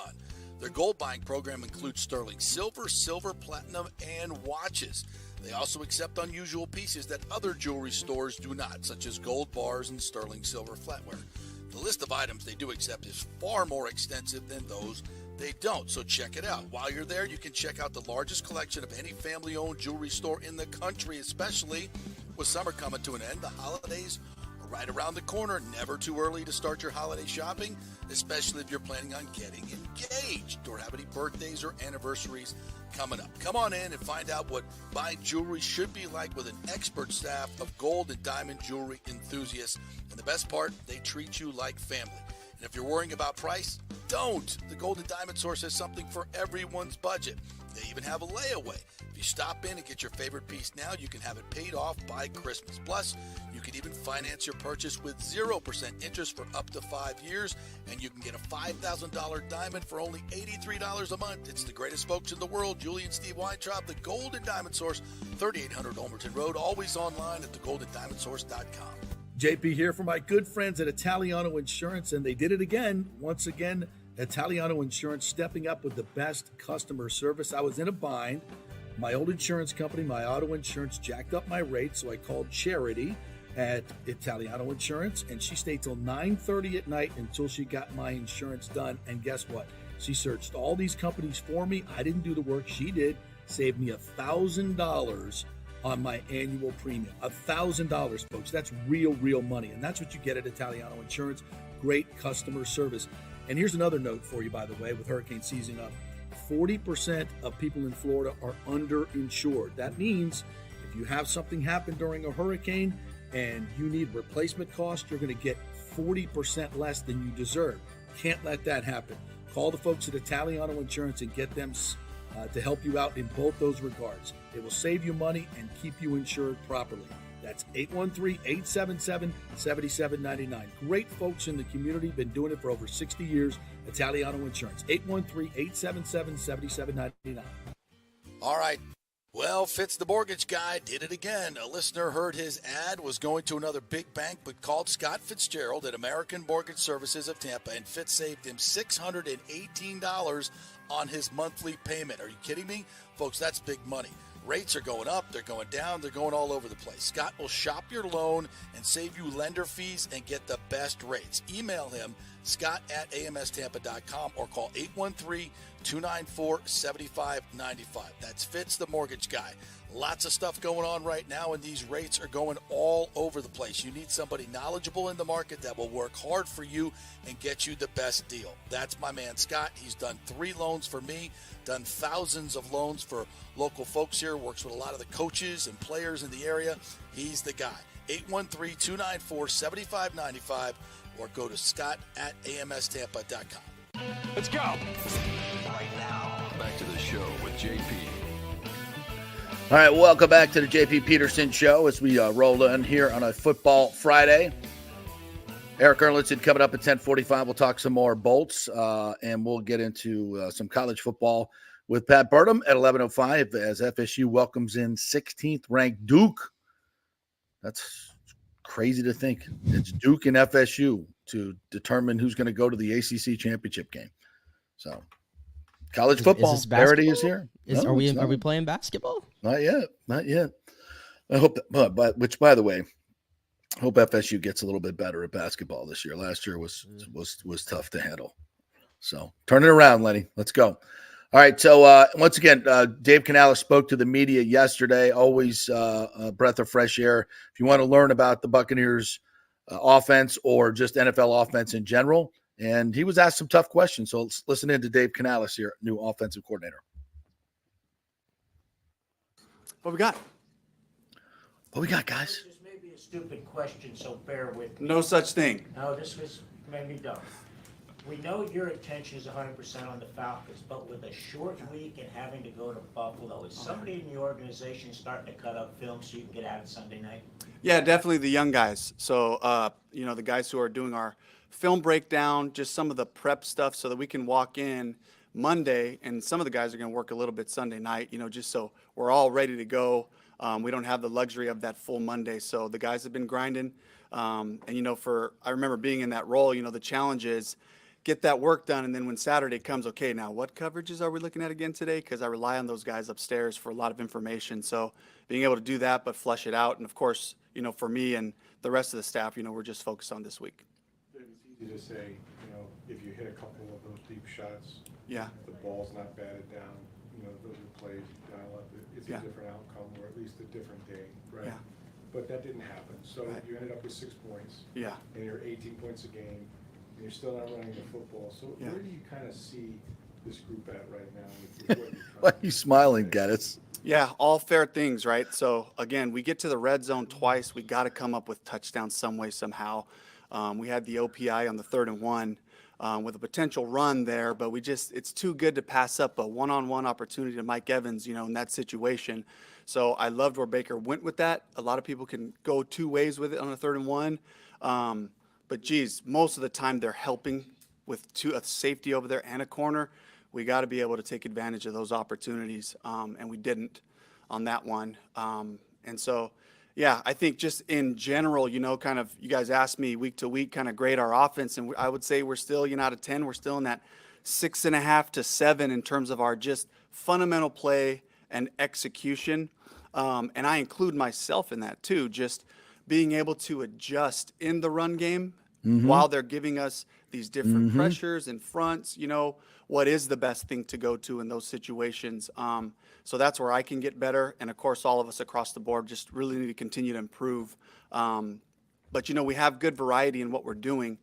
Their gold buying program includes sterling silver, silver, platinum, and watches. They also accept unusual pieces that other jewelry stores do not, such as gold bars and sterling silver flatware. The list of items they do accept is far more extensive than those they don't, so check it out. While you're there, you can check out the largest collection of any family-owned jewelry store in the country, especially with summer coming to an end. The holidays are right around the corner. Never too early to start your holiday shopping, especially if you're planning on getting engaged or have any birthdays or anniversaries coming up. Come on in and find out what buying jewelry should be like with an expert staff of gold and diamond jewelry enthusiasts. And the best part, they treat you like family. And if you're worrying about price, don't. The Golden Diamond Source has something for everyone's budget. They even have a layaway. If you stop in and get your favorite piece now, you can have it paid off by Christmas. Plus, you can even finance your purchase with 0% interest for up to 5 years, and you can get a $5,000 diamond for only $83 a month. It's the greatest folks in the world, Julie and Steve Weintraub, the Golden Diamond Source, 3800 Olmerton Road, always online at thegoldendiamondsource.com. JP here for my good friends at Italiano Insurance, and they did it again. Once again, Italiano Insurance stepping up with the best customer service. I was in a bind. My old insurance company, my auto insurance, jacked up my rates, so I called Charity at Italiano Insurance, and she stayed till 9:30 at night until she got my insurance done. And guess what? She searched all these companies for me. I didn't do the work. She did. Saved me $1,000 on my annual premium. $1,000, folks. That's real money. And that's what you get at Italiano Insurance. Great customer service. And here's another note for you, by the way, with hurricane season up. 40% of people in Florida are underinsured. That means if you have something happen during a hurricane and you need replacement cost, you're going to get 40% less than you deserve. Can't let that happen. Call the folks at Italiano Insurance and get them to help you out in both those regards. It will save you money and keep you insured properly. That's 813-877-7799. Great folks in the community, been doing it for over 60 years. Italiano Insurance, 813-877-7799. All right. Well, Fitz the mortgage guy did it again. A listener heard his ad, was going to another big bank, but called Scott Fitzgerald at American Mortgage Services of Tampa, and Fitz saved him $618 on his monthly payment. Are you kidding me? Folks, that's big money. Rates are going up, they're going down, they're going all over the place. Scott will shop your loan and save you lender fees and get the best rates. Email him, scott@amstampa.com, or call 813-294-7595. That's Fitz the mortgage guy. Lots of stuff going on right now, and these rates are going all over the place. You need somebody knowledgeable in the market that will work hard for you and get you the best deal. That's my man, Scott. He's done 3 loans for me, done thousands of loans for local folks here, works with a lot of the coaches and players in the area. He's the guy. 813-294-7595, or go to scott@amstampa.com. Let's go. Right now, back to the show with JP. All right, welcome back to the JP Peterson Show as we roll in here on a Football Friday. Erik Erlendsson coming up at 10:45. We'll talk some more Bolts, and we'll get into some college football with Pat Burnham at 11:05 as FSU welcomes in 16th ranked Duke. That's crazy to think. It's Duke and FSU to determine who's going to go to the ACC championship game. So, college football parity is here. Are we playing basketball? Not yet. I hope that, but which, by the way, I hope FSU gets a little bit better at basketball this year. Last year was tough to handle. So turn it around, Lenny. Let's go. All right. So once again, Dave Canales spoke to the media yesterday. Always a breath of fresh air. If you want to learn about the Buccaneers offense or just NFL offense in general, and he was asked some tough questions. So let's listen in to Dave Canales here, new offensive coordinator. What we got? What we got, guys? This is maybe a stupid question, so bear with me. No such thing. No, this was maybe dumb. We know your attention is 100% on the Falcons, but with a short week and having to go to Buffalo, is somebody in the organization starting to cut up film so you can get out of Sunday night? Yeah, definitely the young guys. So, the guys who are doing our film breakdown, just some of the prep stuff so that we can walk in Monday, and some of the guys are going to work a little bit Sunday night, just so we're all ready to go. We don't have the luxury of that full Monday. So the guys have been grinding. I remember being in that role, the challenge is get that work done. And then when Saturday comes, okay, now what coverages are we looking at again today? Because I rely on those guys upstairs for a lot of information. So being able to do that, but flush it out. And of course, for me and the rest of the staff, we're just focused on this week. It's easy to say, if you hit a couple of those deep shots, yeah, the ball's not batted down, those are plays you dial up. It's a different outcome, or at least a different day, right? Yeah. But that didn't happen. So you ended up with 6 points. Yeah. And you're 18 points a game. And you're still not running the football. So where do you kind of see this group at right now? With what you're trying Why are you smiling, Gaddis? Yeah, all fair things, right? So again, we get to the red zone twice. We got to come up with touchdowns some way, somehow. We had the OPI on the 3rd and 1 with a potential run there, but it's too good to pass up a one-on-one opportunity to Mike Evans, in that situation. So I loved where Baker went with that. A lot of people can go two ways with it on a 3rd and 1. But geez, most of the time they're helping with a safety over there and a corner. We got to be able to take advantage of those opportunities, and we didn't on that one. And so, yeah, I think just in general, kind of you guys asked me week to week kind of grade our offense, and I would say we're still, out of 10, we're still in that 6.5 to 7 in terms of our just fundamental play and execution. And I include myself in that too, just being able to adjust in the run game while they're giving us these different pressures and fronts, what is the best thing to go to in those situations. So that's where I can get better. And of course, all of us across the board just really need to continue to improve. But we have good variety in what we're doing.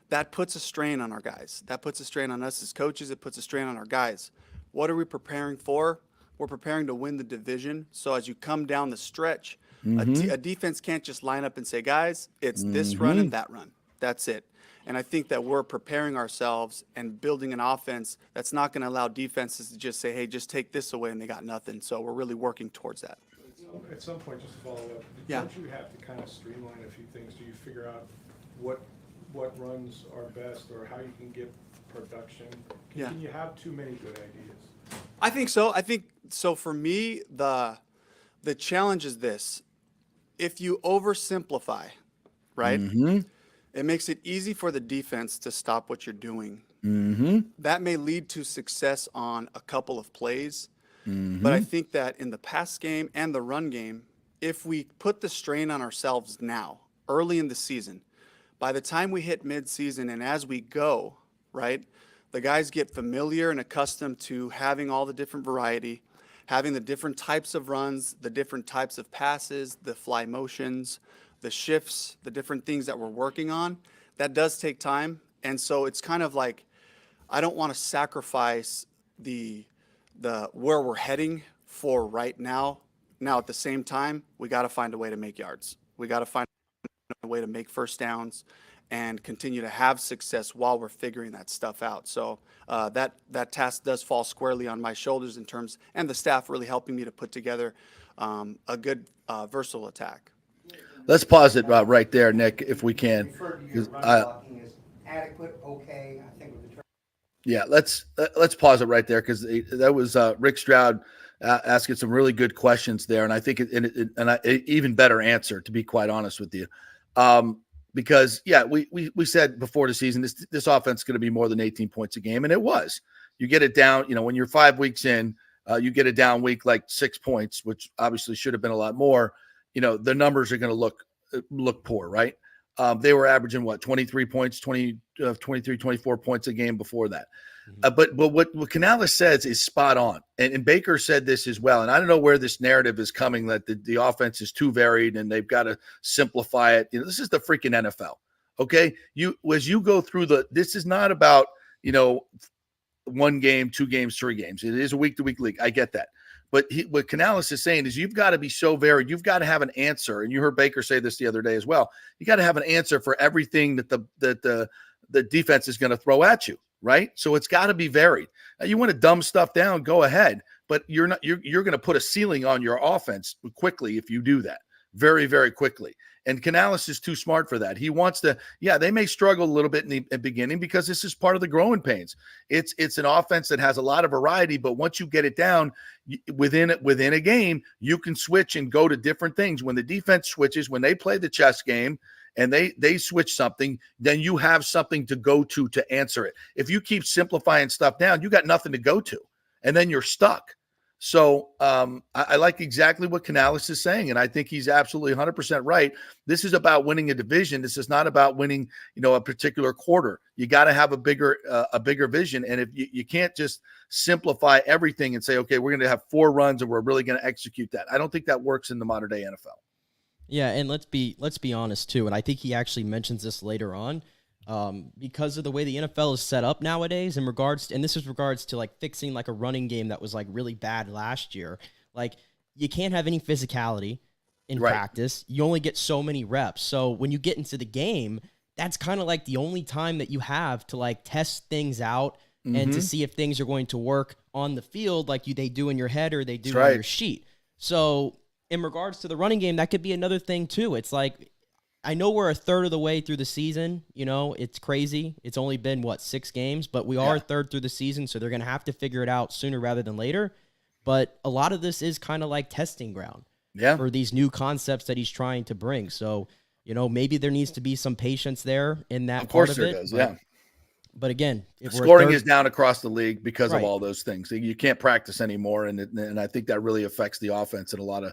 That puts a strain on our guys. That puts a strain on us as coaches. It puts a strain on our guys. What are we preparing for? We're preparing to win the division. So as you come down the stretch, a defense can't just line up and say, guys, it's this run and that run. That's it. And I think that we're preparing ourselves and building an offense that's not going to allow defenses to just say, hey, just take this away, and they got nothing. So we're really working towards that. At some point, just to follow up, don't you have to kind of streamline a few things? Do you figure out what runs are best or how you can get production? Can you have too many good ideas? I think so. So for me, the challenge is this. If you oversimplify, right, it makes it easy for the defense to stop what you're doing. That may lead to success on a couple of plays. But I think that in the pass game and the run game, if we put the strain on ourselves now, early in the season, by the time we hit midseason and as we go, right, the guys get familiar and accustomed to having all the different variety, having the different types of runs, the different types of passes, the fly motions, the shifts, the different things that we're working on. That does take time. And so it's kind of like, I don't want to sacrifice the where we're heading for right now. Now, at the same time, we got to find a way to make yards. We got to find a way to make first downs and continue to have success while we're figuring that stuff out. So that task does fall squarely on my shoulders in terms, and the staff really helping me to put together a good versatile attack. Let's pause it right there, Nick, if we can. Blocking is adequate, okay, I think with the Yeah, let's pause it right there because that was Rick Stroud asking some really good questions there, and I think an even better answer, to be quite honest with you, because we said before the season this offense is going to be more than 18 points a game, and it was. You get it down, when you're 5 weeks in, you get a down week like 6 points, which obviously should have been a lot more. The numbers are going to look poor, right? They were averaging 23 points, 23, 24 points a game before that. But what Canales says is spot on. And Baker said this as well. And I don't know where this narrative is coming, that the offense is too varied and they've got to simplify it. This is the freaking NFL. Okay. As you go through this is not about, 1 game, 2 games, 3 games. It is a week to week league. I get that. But what Canales is saying is you've got to be so varied. You've got to have an answer. And you heard Baker say this the other day as well. You got to have an answer for everything that the defense is going to throw at you, right? So it's got to be varied. Now, you want to dumb stuff down, go ahead. But you're going to put a ceiling on your offense quickly if you do that. Very, very quickly. And Canales is too smart for that. He wants to, they may struggle a little bit in the beginning because this is part of the growing pains. It's an offense that has a lot of variety, but once you get it down within a game, you can switch and go to different things. When the defense switches, when they play the chess game and they switch something, then you have something to go to answer it. If you keep simplifying stuff down, you got nothing to go to, and then you're stuck. So I like exactly what Canales is saying, and I think he's absolutely 100% right. This is about winning a division. This is not about winning, a particular quarter. You got to have a bigger vision, and if you can't just simplify everything and say, okay, we're going to have 4 runs and we're really going to execute that. I don't think that works in the modern day NFL. Yeah, and let's be honest too, and I think he actually mentions this later on. Because of the way the NFL is set up nowadays in regards to like fixing like a running game that was like really bad last year. Like you can't have any physicality in practice. You only get so many reps. So when you get into the game, that's kind of like the only time that you have to like test things out and to see if things are going to work on the field like they do in your head or they do on your sheet. So in regards to the running game, that could be another thing too. It's like, I know we're a third of the way through the season. It's crazy. It's only been, 6 games, but we are a third through the season, so they're going to have to figure it out sooner rather than later. But a lot of this is kind of like testing ground for these new concepts that he's trying to bring. So, maybe there needs to be some patience there in that part of it. Of course there does, But again, scoring is down across the league because of all those things. You can't practice anymore, and I think that really affects the offense in a lot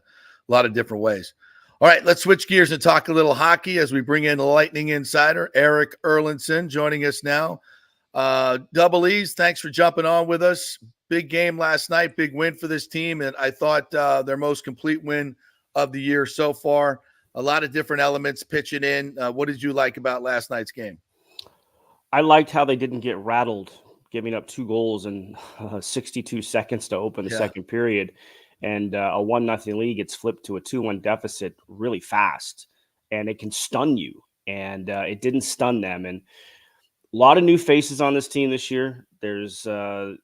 of different ways. All right, let's switch gears and talk a little hockey as we bring in the Lightning insider, Erik Erlendsson, joining us now. Double E's, thanks for jumping on with us. Big game last night, big win for this team, and I thought their most complete win of the year so far. A lot of different elements pitching in. What did you like about last night's game? I liked how they didn't get rattled, giving up 2 goals in 62 seconds to open the second period. And a 1-0 lead gets flipped to a 2-1 deficit really fast, and it can stun you. And it didn't stun them. And a lot of new faces on this team this year. There's, I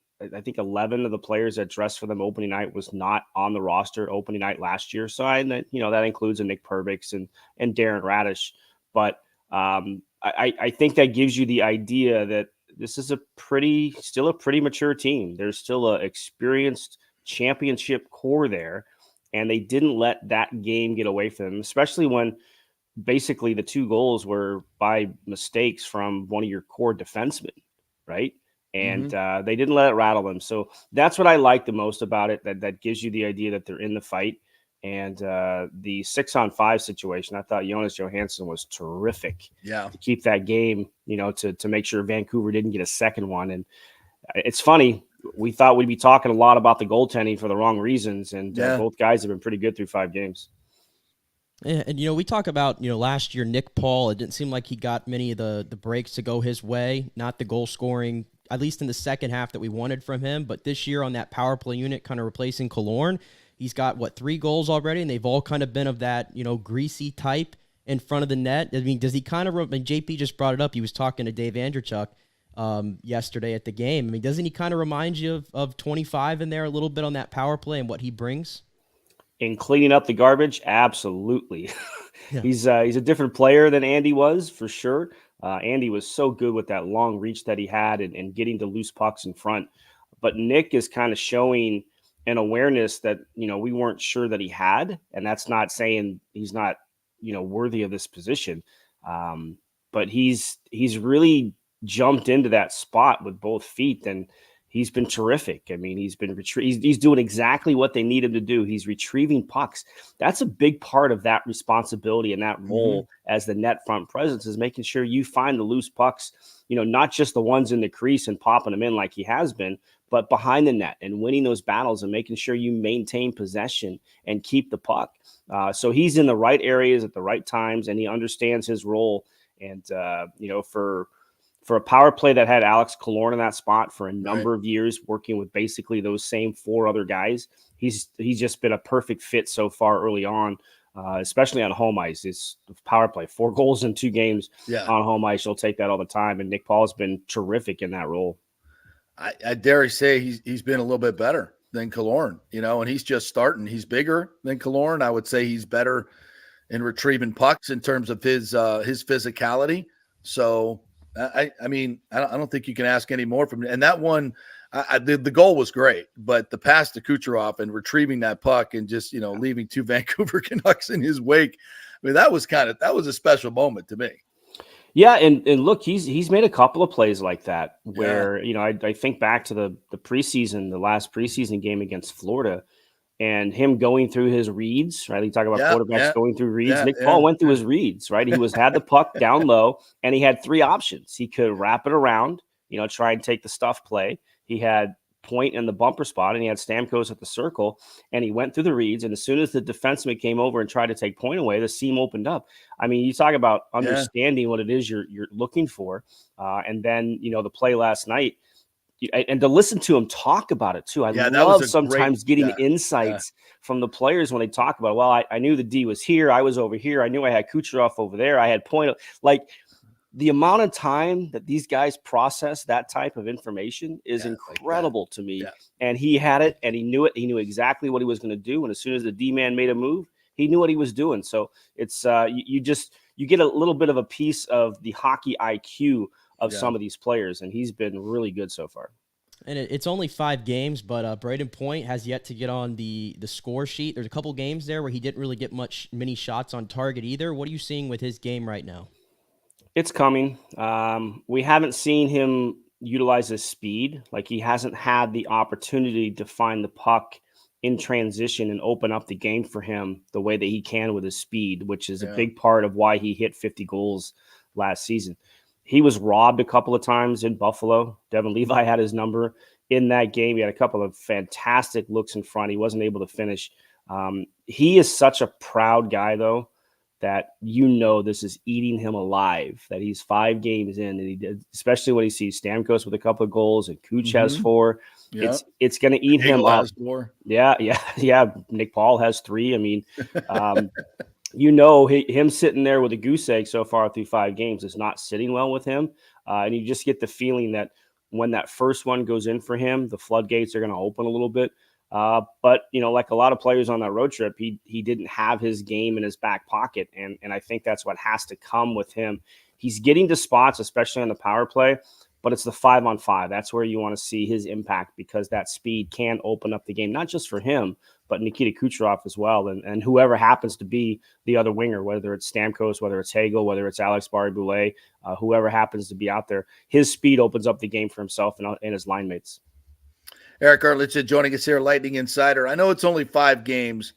think, 11 of the players that dressed for them opening night was not on the roster opening night last year. So that includes a Nick Perbix and Darren Radish. But I think that gives you the idea that this is still a pretty mature team. There's still a experienced championship core there, and they didn't let that game get away from them, especially when basically the 2 goals were by mistakes from one of your core defensemen, right? And they didn't let it rattle them. So that's what I like the most about it, that gives you the idea that they're in the fight. And the 6-on-5 situation, I thought Jonas Johansson was terrific to keep that game, to make sure Vancouver didn't get a second one. And it's funny, we thought we'd be talking a lot about the goaltending for the wrong reasons, and both guys have been pretty good through 5 games. Yeah, and we talk about last year Nick Paul. It didn't seem like he got many of the breaks to go his way, not the goal scoring, at least in the second half, that we wanted from him. But this year on that power play unit, kind of replacing Killorn, he's got 3 goals already, and they've all kind of been of that greasy type in front of the net. I mean, does he kind of? And JP just brought it up. He was talking to Dave Andrechuk yesterday at the game. I mean, doesn't he kind of remind you of 25 in there a little bit on that power play and what he brings? In cleaning up the garbage, absolutely. He's a different player than Andy was, for sure. Andy was so good with that long reach that he had and getting to loose pucks in front. But Nick is kind of showing an awareness that, we weren't sure that he had. And that's not saying he's not, worthy of this position. But he's really jumped into that spot with both feet, and he's been terrific. I mean, he's doing exactly what they need him to do. He's retrieving pucks. That's a big part of that responsibility and that role as the net front presence, is making sure you find the loose pucks, not just the ones in the crease and popping them in like he has been, but behind the net and winning those battles and making sure you maintain possession and keep the puck. So he's in the right areas at the right times, and he understands his role. And, for a power play that had Alex Killorn in that spot for a number of years, working with basically those same 4 other guys, he's just been a perfect fit so far early on, especially on home ice. It's power play, 4 goals in 2 games on home ice. You'll take that all the time. And Nick Paul's been terrific in that role. I dare say he's been a little bit better than Killorn, and he's just starting. He's bigger than Killorn. I would say he's better in retrieving pucks in terms of his physicality. So I don't think you can ask any more from him. And that one, the goal was great, but the pass to Kucherov and retrieving that puck and just leaving 2 Vancouver Canucks in his wake. I mean, that was a special moment to me. Yeah, and look, he's made a couple of plays like that where I think back to the last preseason game against Florida, and him going through his reads. Right, you talk about quarterbacks going through reads. Nick Paul went through his reads. Right, he had the puck down low, and he had 3 options. He could wrap it around, try and take the stuff play. He had point in the bumper spot, and he had Stamkos at the circle, and he went through the reads. And as soon as the defenseman came over and tried to take point away, the seam opened up. I mean, you talk about understanding what it is you're looking for. And then, the play last night, and to listen to him talk about it too. I love sometimes getting insights from the players when they talk about, well, I knew the D was here. I was over here. I knew I had Kucherov over there. I had point. Like, the amount of time that these guys process that type of information is incredible to me. Yeah. And he had it, and he knew it. He knew exactly what he was going to do. And as soon as the D-man made a move, he knew what he was doing. So it's you get a little bit of a piece of the hockey IQ of some of these players, and he's been really good so far. And it's only 5 games, but Braden Point has yet to get on the score sheet. There's a couple games there where he didn't really get many shots on target either. What are you seeing with his game right now? It's coming. We haven't seen him utilize his speed. Like, he hasn't had the opportunity to find the puck in transition and open up the game for him the way that he can with his speed, which is a big part of why he hit 50 goals last season. He was robbed a couple of times in Buffalo. Devin Levi had his number in that game. He had a couple of fantastic looks in front. He wasn't able to finish. He is such a proud guy, though, that this is eating him alive, that he's 5 games in, and he did, especially when he sees Stamkos with a couple of goals and Kuch has 4. Yep. It's going to eat him up. Yeah. Nick Paul has 3. I mean, him sitting there with a goose egg so far through 5 games is not sitting well with him. And you just get the feeling that when that first one goes in for him, the floodgates are going to open a little bit. But like a lot of players on that road trip, he didn't have his game in his back pocket. And I think that's what has to come with him. He's getting to spots, especially on the power play, but it's the 5-on-5. That's where you want to see his impact, because that speed can open up the game, not just for him, but Nikita Kucherov as well. And whoever happens to be the other winger, whether it's Stamkos, whether it's Hagel, whether it's Alex Barré-Boulet, whoever happens to be out there, his speed opens up the game for himself and his line mates. Erik Erlendsson joining us here, Lightning Insider. I know it's only 5 games,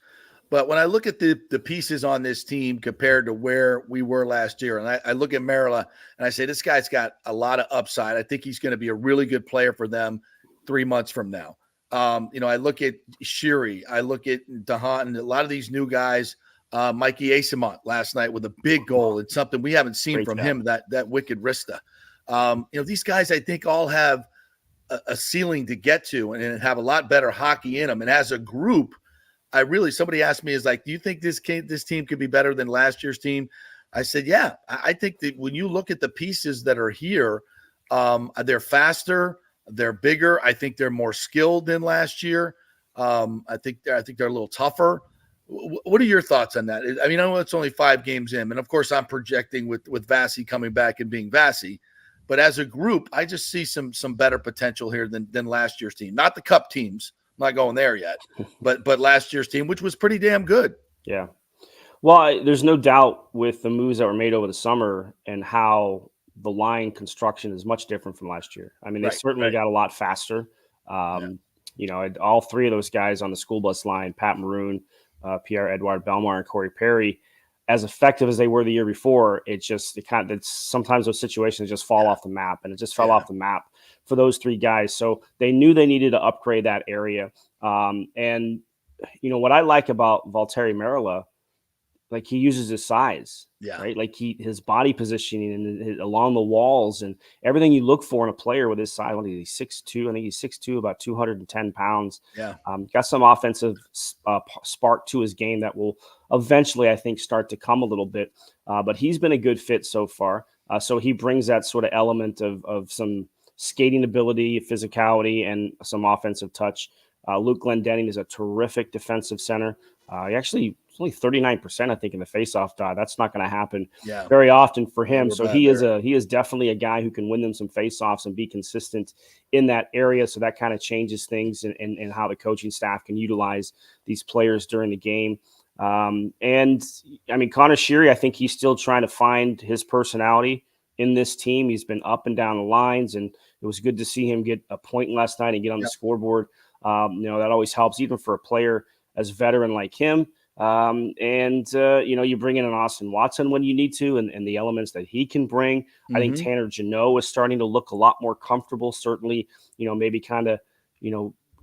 but when I look at the pieces on this team compared to where we were last year, and I look at Merla and I say, this guy's got a lot of upside. I think he's going to be a really good player for them 3 months from now. I look at Shiri, I look at Dahan, and a lot of these new guys, Mikey Asimont last night with a big goal. It's something we haven't seen from him, that wicked Rista. These guys, I think, all have a ceiling to get to and have a lot better hockey in them. And as a group, somebody asked me, do you think this team could be better than last year's team? I said, yeah. I think that when you look at the pieces that are here, they're faster, they're bigger. I think they're more skilled than last year. I think they're a little tougher. What are your thoughts on that? I mean, I know it's only 5 games in, and of course I'm projecting with Vasi coming back and being Vasi. But as a group, I just see some better potential here than last year's team. Not the Cup teams. I'm not going there yet. But last year's team, which was pretty damn good. Yeah. Well, there's no doubt with the moves that were made over the summer and how the line construction is much different from last year. I mean, they certainly got a lot faster. All 3 of those guys on the school bus line, Pat Maroon, Pierre-Edouard Bellemare, and Corey Perry, as effective as they were the year before, sometimes those situations just fall off the map, and it just fell off the map for those 3 guys. So they knew they needed to upgrade that area. What I like about Valtteri Merla like he uses his size, right? Like his body positioning and along the walls and everything you look for in a player with his size. He's 6'2". I think he's 6'2", about 210 pounds. Yeah. Got some offensive spark to his game that will eventually, I think, start to come a little bit. But he's been a good fit so far. So he brings that sort of element of some skating ability, physicality, and some offensive touch. Luke Glendening is a terrific defensive center. He actually only 39%, I think, in the faceoff dot. That's not going to happen very often for him. So he is definitely a guy who can win them some faceoffs and be consistent in that area. So that kind of changes things in how the coaching staff can utilize these players during the game. And I mean, Connor Sheary, I think he's still trying to find his personality in this team. He's been up and down the lines, and it was good to see him get a point last night and get on the scoreboard. That always helps, even for a player as veteran like him. You bring in an Austin Watson when you need to, and the elements that he can bring. I think Tanner Jeannot is starting to look a lot more comfortable, certainly, maybe kind of,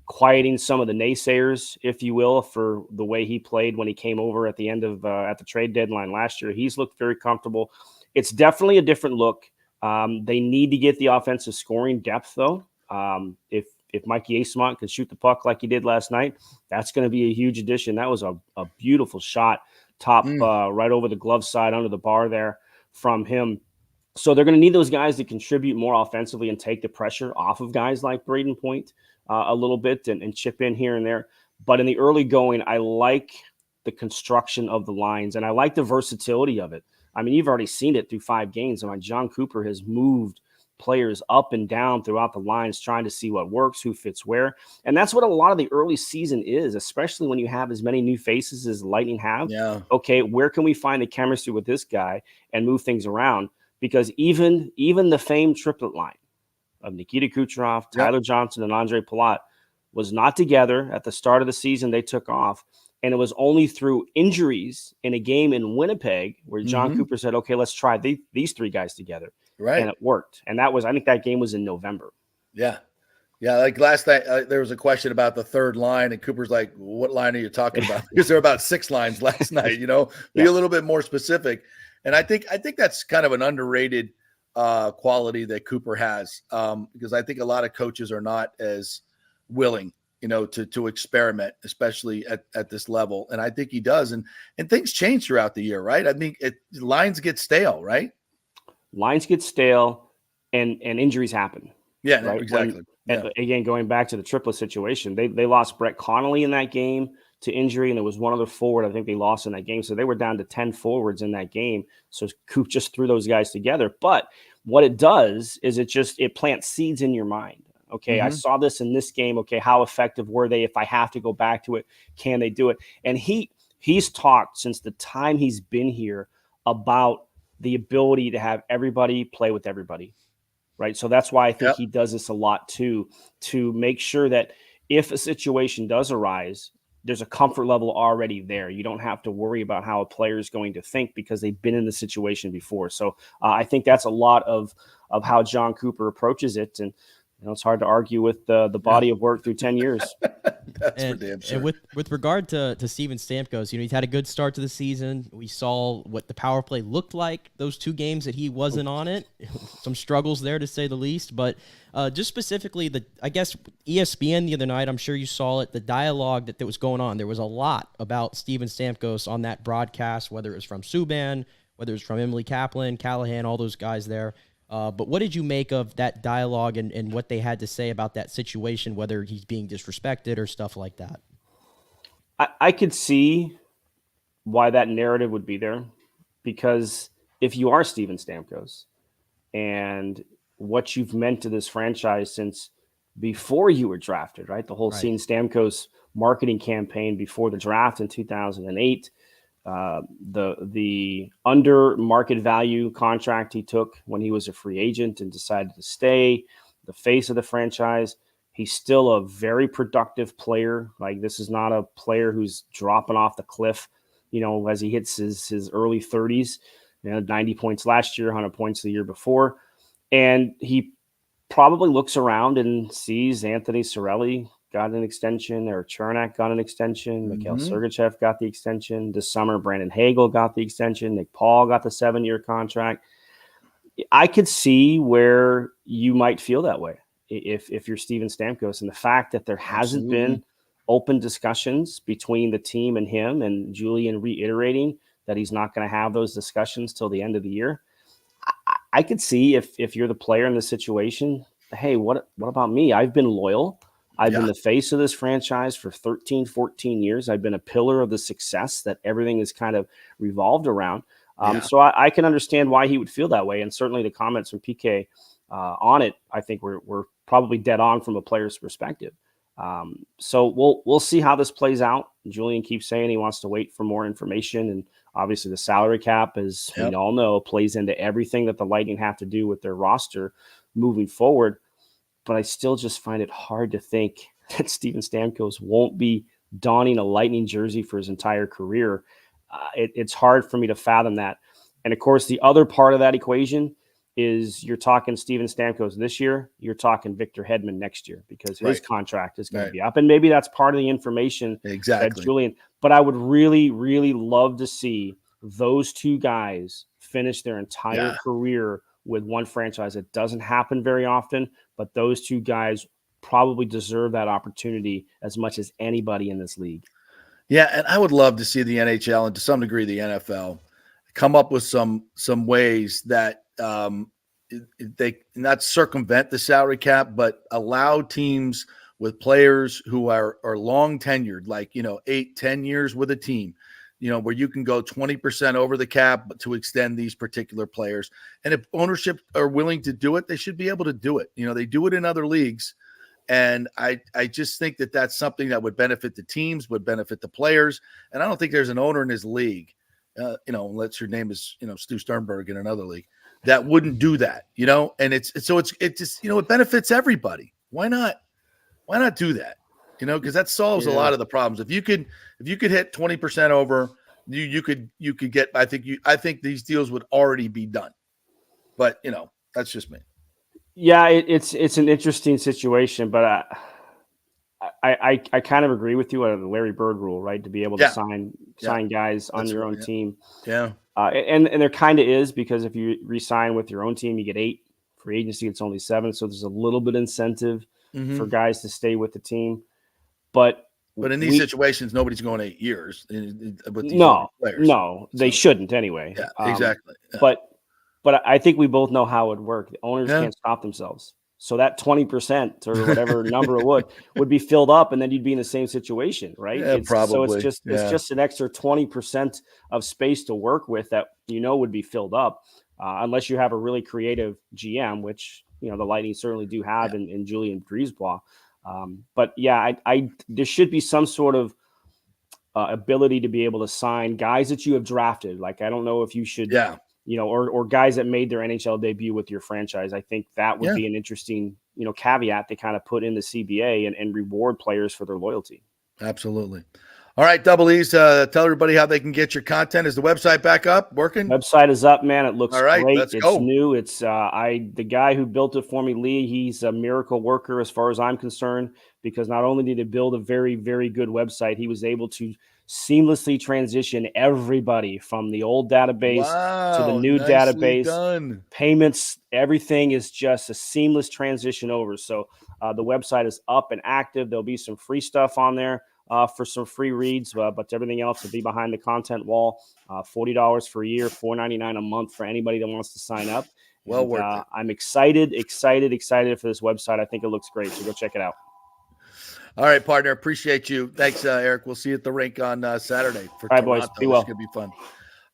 quieting some of the naysayers, if you will, for the way he played when he came over at the end of at the trade deadline last year. He's looked very comfortable. It's definitely a different look. They need to get the offensive scoring depth, though. If Mikey Eysmont can shoot the puck like he did last night, that's going to be a huge addition. That was a beautiful shot, top right over the glove side under the bar there from him. So they're going to need those guys to contribute more offensively and take the pressure off of guys like Braden Point a little bit and chip in here and there. But in the early going, I like the construction of the lines, and I like the versatility of it. I mean, you've already seen it through 5 games. I mean, John Cooper has moved players up and down throughout the lines, trying to see what works, who fits where. And that's what a lot of the early season is, especially when you have as many new faces as Lightning have. Yeah. Okay, where can we find the chemistry with this guy and move things around? Because even the famed triplet line of Nikita Kucherov, Tyler Johnson, and Andre Palat was not together at the start of the season. They took off. And it was only through injuries in a game in Winnipeg where John Cooper said, okay, let's try these 3 guys together. Right. And it worked. And I think that game was in November. Yeah. Yeah. Like last night, there was a question about the third line, and Cooper's like, what line are you talking about? Because there were about 6 lines last night, be a little bit more specific. And I think that's kind of an underrated quality that Cooper has, because I think a lot of coaches are not as willing, to experiment, especially at this level. And I think he does. And things change throughout the year, right? I mean, lines get stale, right? Lines get stale and injuries happen. Yeah, right? Exactly. Again, going back to the triplet situation, they lost Brett Connolly in that game to injury, and there was one other forward I think they lost in that game. So they were down to 10 forwards in that game. So Coop just threw those guys together. But what it does is it plants seeds in your mind. Okay, I saw this in this game. Okay, how effective were they? If I have to go back to it, can they do it? And he's talked since the time he's been here about the ability to have everybody play with everybody, right? So that's why I think he does this a lot too, to make sure that if a situation does arise, there's a comfort level already there. You don't have to worry about how a player is going to think because they've been in the situation before. So I think that's a lot of how John Cooper approaches it. And it's hard to argue with the body of work through 10 years. That's for damn sure. And with regard to Steven Stamkos, he's had a good start to the season. We saw what the power play looked like those 2 games that he wasn't on it. Some struggles there, to say the least. But just specifically, I guess ESPN the other night, I'm sure you saw it, the dialogue that was going on. There was a lot about Steven Stamkos on that broadcast, whether it was from Subban, whether it was from Emily Kaplan, Callahan, all those guys there. But what did you make of that dialogue and what they had to say about that situation, whether he's being disrespected or stuff like that? I could see why that narrative would be there, because if you are Steven Stamkos and what you've meant to this franchise since before you were drafted, right? The whole Steven Stamkos marketing campaign before the draft in 2008, the under market value contract he took when he was a free agent and decided to stay, the face of the franchise. He's still a very productive player. Like, this is not a player who's dropping off the cliff, as he hits his early 30s, 90 points last year, 100 points the year before. And he probably looks around and sees Anthony Cirelli got an extension. Eric Chernak got an extension. Mikhail Mhm. Sergachev got the extension. This summer, Brandon Hagel got the extension. Nick Paul got the 7-year contract. I could see where you might feel that way if you're Steven Stamkos, and the fact that there hasn't Absolutely. been open discussions between the team and him, and Julian reiterating that he's not going to have those discussions till the end of the year. I could see if you're the player in this situation, hey, what about me? I've been loyal. I've been the face of this franchise for 13, 14 years. I've been a pillar of the success that everything is kind of revolved around. So I can understand why he would feel that way. And certainly the comments from PK on it, I think we're probably dead on from a player's perspective. So we'll see how this plays out. Julian keeps saying he wants to wait for more information. And obviously the salary cap, as we all know, plays into everything that the Lightning have to do with their roster moving forward. But I still just find it hard to think that Steven Stamkos won't be donning a Lightning jersey for his entire career. It's hard for me to fathom that. And of course, the other part of that equation is you're talking Steven Stamkos this year, you're talking Victor Hedman next year, because his contract is going to be up. And maybe that's part of the information that Julian, but I would really, really love to see those two guys finish their entire career with one franchise. It doesn't happen very often, but those two guys probably deserve that opportunity as much as anybody in this league. Yeah, and I would love to see the NHL and to some degree the NFL come up with some ways that they not circumvent the salary cap, but allow teams with players who are long tenured, like 8-10 years with a team, where you can go 20% over the cap to extend these particular players. And if ownership are willing to do it, they should be able to do it. They do it in other leagues. And I just think that that's something that would benefit the teams, would benefit the players. And I don't think there's an owner in his league, unless your name is, Stu Sternberg in another league, that wouldn't do that, and it just, it benefits everybody. Why not do that? Because that solves a lot of the problems. If you could hit 20% over, you could get, I think these deals would already be done, but that's just me. Yeah, it's an interesting situation, but I kind of agree with you on the Larry Bird rule, right? To be able to sign guys on your own team. Yeah. And there kind of is, because if you re-sign with your own team, you get 8. Free agency, it's only 7. So there's a little bit incentive for guys to stay with the team. But in these situations, nobody's going 8 years. With these players. No, they shouldn't anyway. Yeah, exactly. Yeah. But I think we both know how it would work. The owners can't stop themselves. So that 20% or whatever number it would be filled up, and then you'd be in the same situation, right? Yeah, probably. So it's just an extra 20% of space to work with that would be filled up, unless you have a really creative GM, which the Lightning certainly do have in Julian Brisebois. But yeah, there should be some sort of ability to be able to sign guys that you have drafted. Like, I don't know if you should, or guys that made their NHL debut with your franchise. I think that would be an interesting, caveat to kind of put in the CBA and reward players for their loyalty. Absolutely. All right, Double E's, tell everybody how they can get your content. Is the website back up, working? Website is up, man. It looks great. Let's go. New. It's the guy who built it for me, Lee. He's a miracle worker as far as I'm concerned, because not only did he build a very, very good website, he was able to seamlessly transition everybody from the old database to the new database. Done. Payments, everything is just a seamless transition over. So the website is up and active. There'll be some free stuff on there for some free reads, but everything else will be behind the content wall. $40 for a year, $4.99 a month for anybody that wants to sign up. Well worth it. I'm excited for this website. I think it looks great, so go check it out. All right, partner. Appreciate you. Thanks, Eric. We'll see you at the rink on Saturday for All right, Toronto. boys. Be well. It's going to be fun.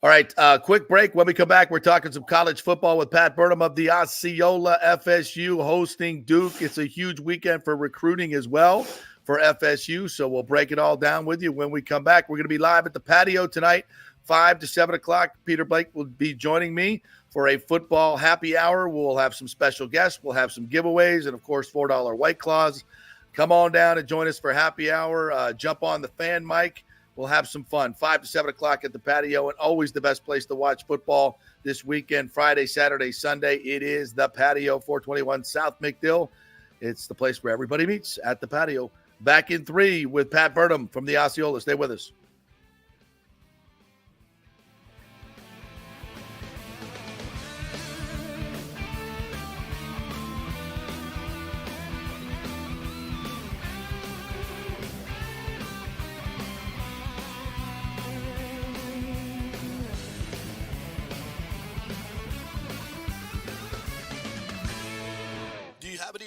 All right, quick break. When we come back, we're talking some college football with Pat Burnham of the Osceola FSU hosting Duke. It's a huge weekend for recruiting as well for FSU, so we'll break it all down with you when we come back. We're going to be live at the patio tonight, 5 to 7 o'clock. Peter Blake will be joining me for a football happy hour. We'll have some special guests. We'll have some giveaways and, of course, $4 White Claws. Come on down and join us for happy hour. Jump on the fan mic. We'll have some fun. 5 to 7 o'clock at the patio, and always the best place to watch football this weekend, Friday, Saturday, Sunday. It is the patio, 421 South McDill. It's the place where everybody meets, at the patio. Back in 3 with Pat Burnham from the Osceola. Stay with us.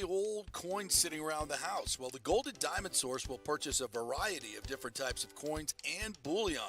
Old coins sitting around the house? Well, the Gold and Diamond Source will purchase a variety of different types of coins and bullion.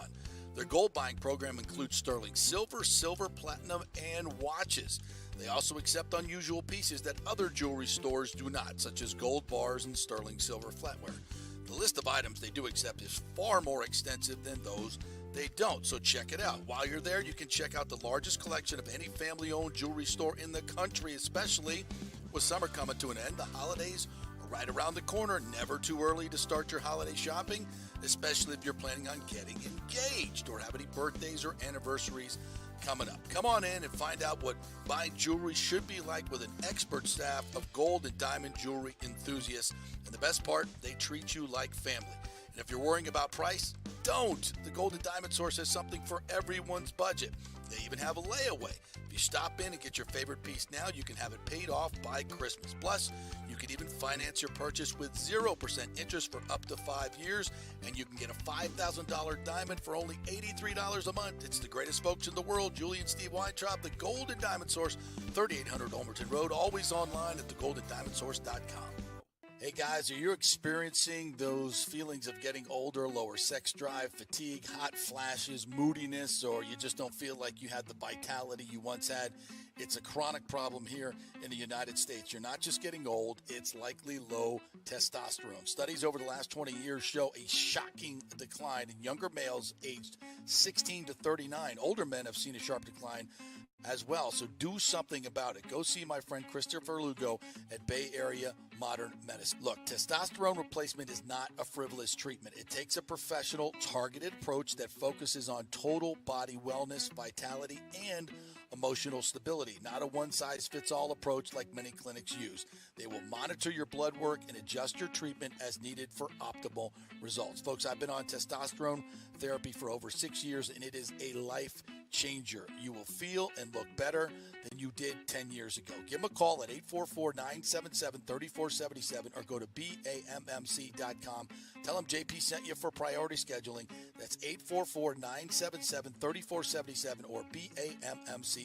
Their gold buying program includes sterling silver, silver, platinum, and watches. They also accept unusual pieces that other jewelry stores do not, such as gold bars and sterling silver flatware. The list of items they do accept is far more extensive than those they don't, so check it out. While you're there, you can check out the largest collection of any family-owned jewelry store in the country, especially with summer coming to an end. The holidays are right around the corner. Never too early to start your holiday shopping, especially if you're planning on getting engaged or have any birthdays or anniversaries coming up. Come on in and find out what buying jewelry should be like with an expert staff of gold and diamond jewelry enthusiasts. And the best part, they treat you like family. And if you're worrying about price, don't. The Gold and Diamond Source has something for everyone's budget. They even have a layaway. If you stop in and get your favorite piece now, you can have it paid off by Christmas. Plus, you can even finance your purchase with 0% interest for up to 5 years, and you can get a $5,000 diamond for only $83 a month. It's the greatest folks in the world, Julie and Steve Weintraub, the Gold and Diamond Source, 3800 Olmerton Road, always online at thegoldendiamondsource.com. Hey guys, are you experiencing those feelings of getting older, lower sex drive, fatigue, hot flashes, moodiness, or you just don't feel like you had the vitality you once had? It's a chronic problem here in the United States. You're not just getting old, it's likely low testosterone. Studies over the last 20 years show a shocking decline in younger males aged 16 to 39. Older men have seen a sharp decline as well, so do something about it. Go see my friend Christopher Lugo at Bay Area Modern Medicine. Look, testosterone replacement is not a frivolous treatment. It takes a professional, targeted approach that focuses on total body wellness, vitality, and emotional stability, not a one-size-fits-all approach like many clinics use. They will monitor your blood work and adjust your treatment as needed for optimal results. Folks, I've been on testosterone therapy for over 6 years, and it is a life changer. You will feel and look better than you did 10 years ago. Give them a call at 844-977-3477 or go to BAMMC.com. Tell them JP sent you for priority scheduling. That's 844-977-3477 or BAMMC.com.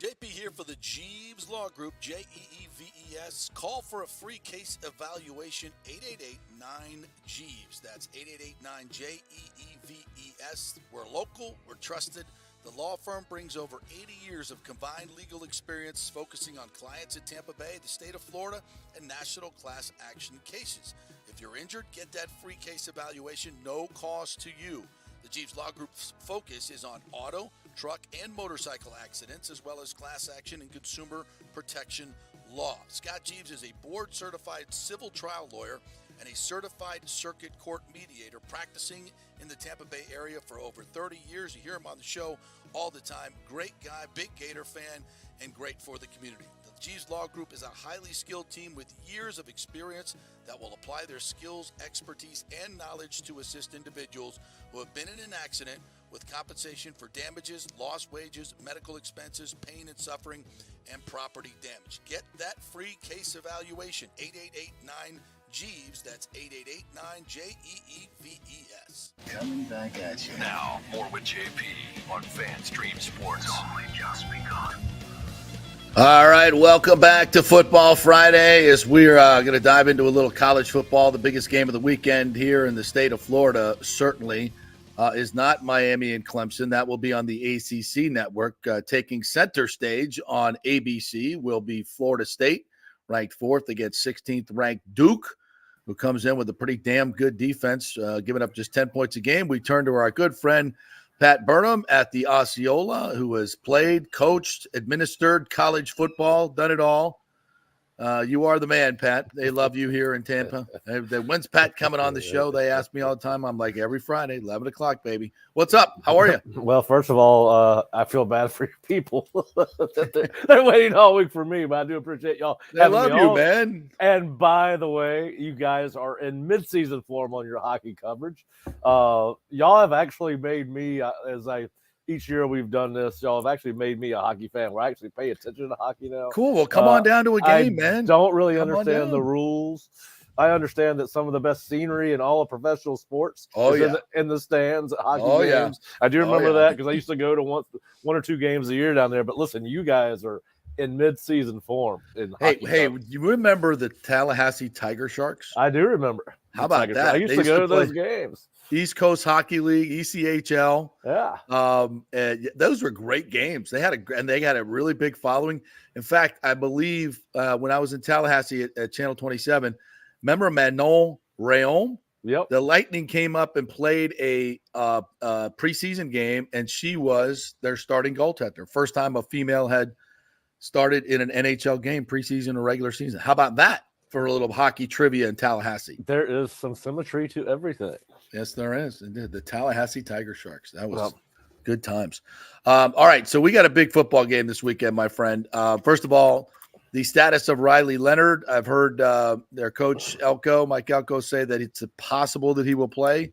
JP here for the Jeeves Law Group, Jeeves. Call for a free case evaluation, 888-9-JEEVES. That's 888-9-JEEVES. We're local, we're trusted. The law firm brings over 80 years of combined legal experience focusing on clients in Tampa Bay, the state of Florida, and national class action cases. If you're injured, get that free case evaluation, no cost to you. The Jeeves Law Group's focus is on auto, truck, and motorcycle accidents, as well as class action and consumer protection law. Scott Jeeves is a board-certified civil trial lawyer and a certified circuit court mediator practicing in the Tampa Bay area for over 30 years. You hear him on the show all the time. Great guy, big Gator fan, and great for the community. The Jeeves Law Group is a highly skilled team with years of experience that will apply their skills, expertise, and knowledge to assist individuals who have been in an accident with compensation for damages, lost wages, medical expenses, pain and suffering, and property damage. Get that free case evaluation, 888-9-JEEVES. That's 888-9-JEEVES. Coming back at you. Now, more with JP on FanStream Sports. It's only just begun. All right, welcome back to Football Friday as we're going to dive into a little college football. The biggest game of the weekend here in the state of Florida certainly is not Miami and Clemson. That will be on the ACC network. Taking center stage on ABC will be Florida State, ranked 4th against 16th ranked Duke, who comes in with a pretty damn good defense, giving up just 10 points a game. We turn to our good friend Pat Burnham at the Osceola, who has played, coached, administered college football, done it all. You are the man, Pat. They love you here in Tampa. When's Pat coming on the show? They ask me all the time. I'm like, every Friday, 11 o'clock, baby. What's up? How are you? Well, first of all, I feel bad for your people. They're waiting all week for me, but I do appreciate y'all. They love you, man. And by the way, you guys are in mid-season form on your hockey coverage. Y'all have actually made me, each year we've done this, y'all have actually made me a hockey fan. We're actually paying attention to hockey now. Cool. Well, come on down to a game, man. Don't really understand the rules. I understand that some of the best scenery in all of professional sports is in the stands at hockey games. I do remember that because I used to go to one or two games a year down there. But listen, you guys are in mid-season form. Hey, you remember the Tallahassee Tiger Sharks? I do remember. How about that? I used to go to those games. East Coast Hockey League, ECHL. Yeah. And those were great games. They had a really big following. In fact, I believe when I was in Tallahassee at Channel 27, remember Manon Rayon? Yep. The Lightning came up and played a preseason game, and she was their starting goaltender. First time a female had started in an NHL game, preseason or regular season. How about that for a little hockey trivia in Tallahassee? There is some symmetry to everything. Yes, there is. The Tallahassee Tiger Sharks. That was good times. All right, so we got a big football game this weekend, my friend. First of all, the status of Riley Leonard. I've heard their coach, Mike Elko, say that it's possible that he will play.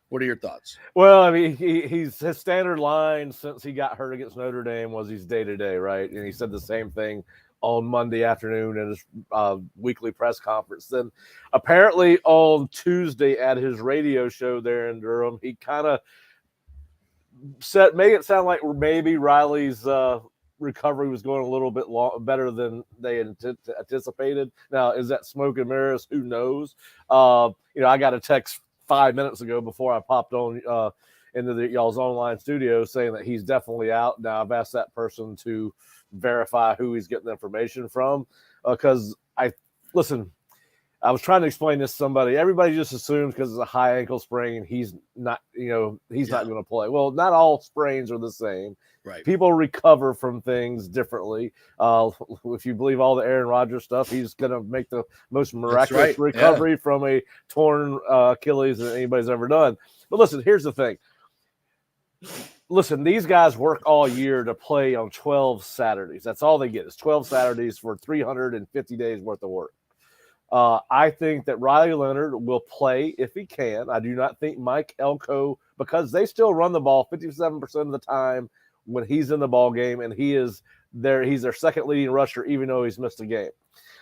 What are your thoughts? Well, I mean, his standard line since he got hurt against Notre Dame was he's day-to-day, right? And he said the same thing on Monday afternoon in his weekly press conference. Then apparently on Tuesday at his radio show there in Durham, he kind of made it sound like maybe Riley's recovery was going a little bit better than they anticipated. Now, is that smoke and mirrors? Who knows? I got a text 5 minutes ago before I popped on into y'all's online studio saying that he's definitely out. Now, I've asked that person to verify who he's getting the information from because I was trying to explain this to somebody. Everybody just assumes because it's a high ankle sprain he's not not going to play. Well, not all sprains are the same. Right. People recover from things differently. If you believe all the Aaron Rodgers stuff, he's going to make the most miraculous recovery from a torn Achilles that anybody's ever done. But listen, here's the thing. Listen, these guys work all year to play on 12 Saturdays. That's all they get is 12 Saturdays for 350 days worth of work. I think that Riley Leonard will play if he can. I do not think Mike Elko, because they still run the ball 57% of the time when he's in the ball game, and he's their second leading rusher, even though he's missed a game.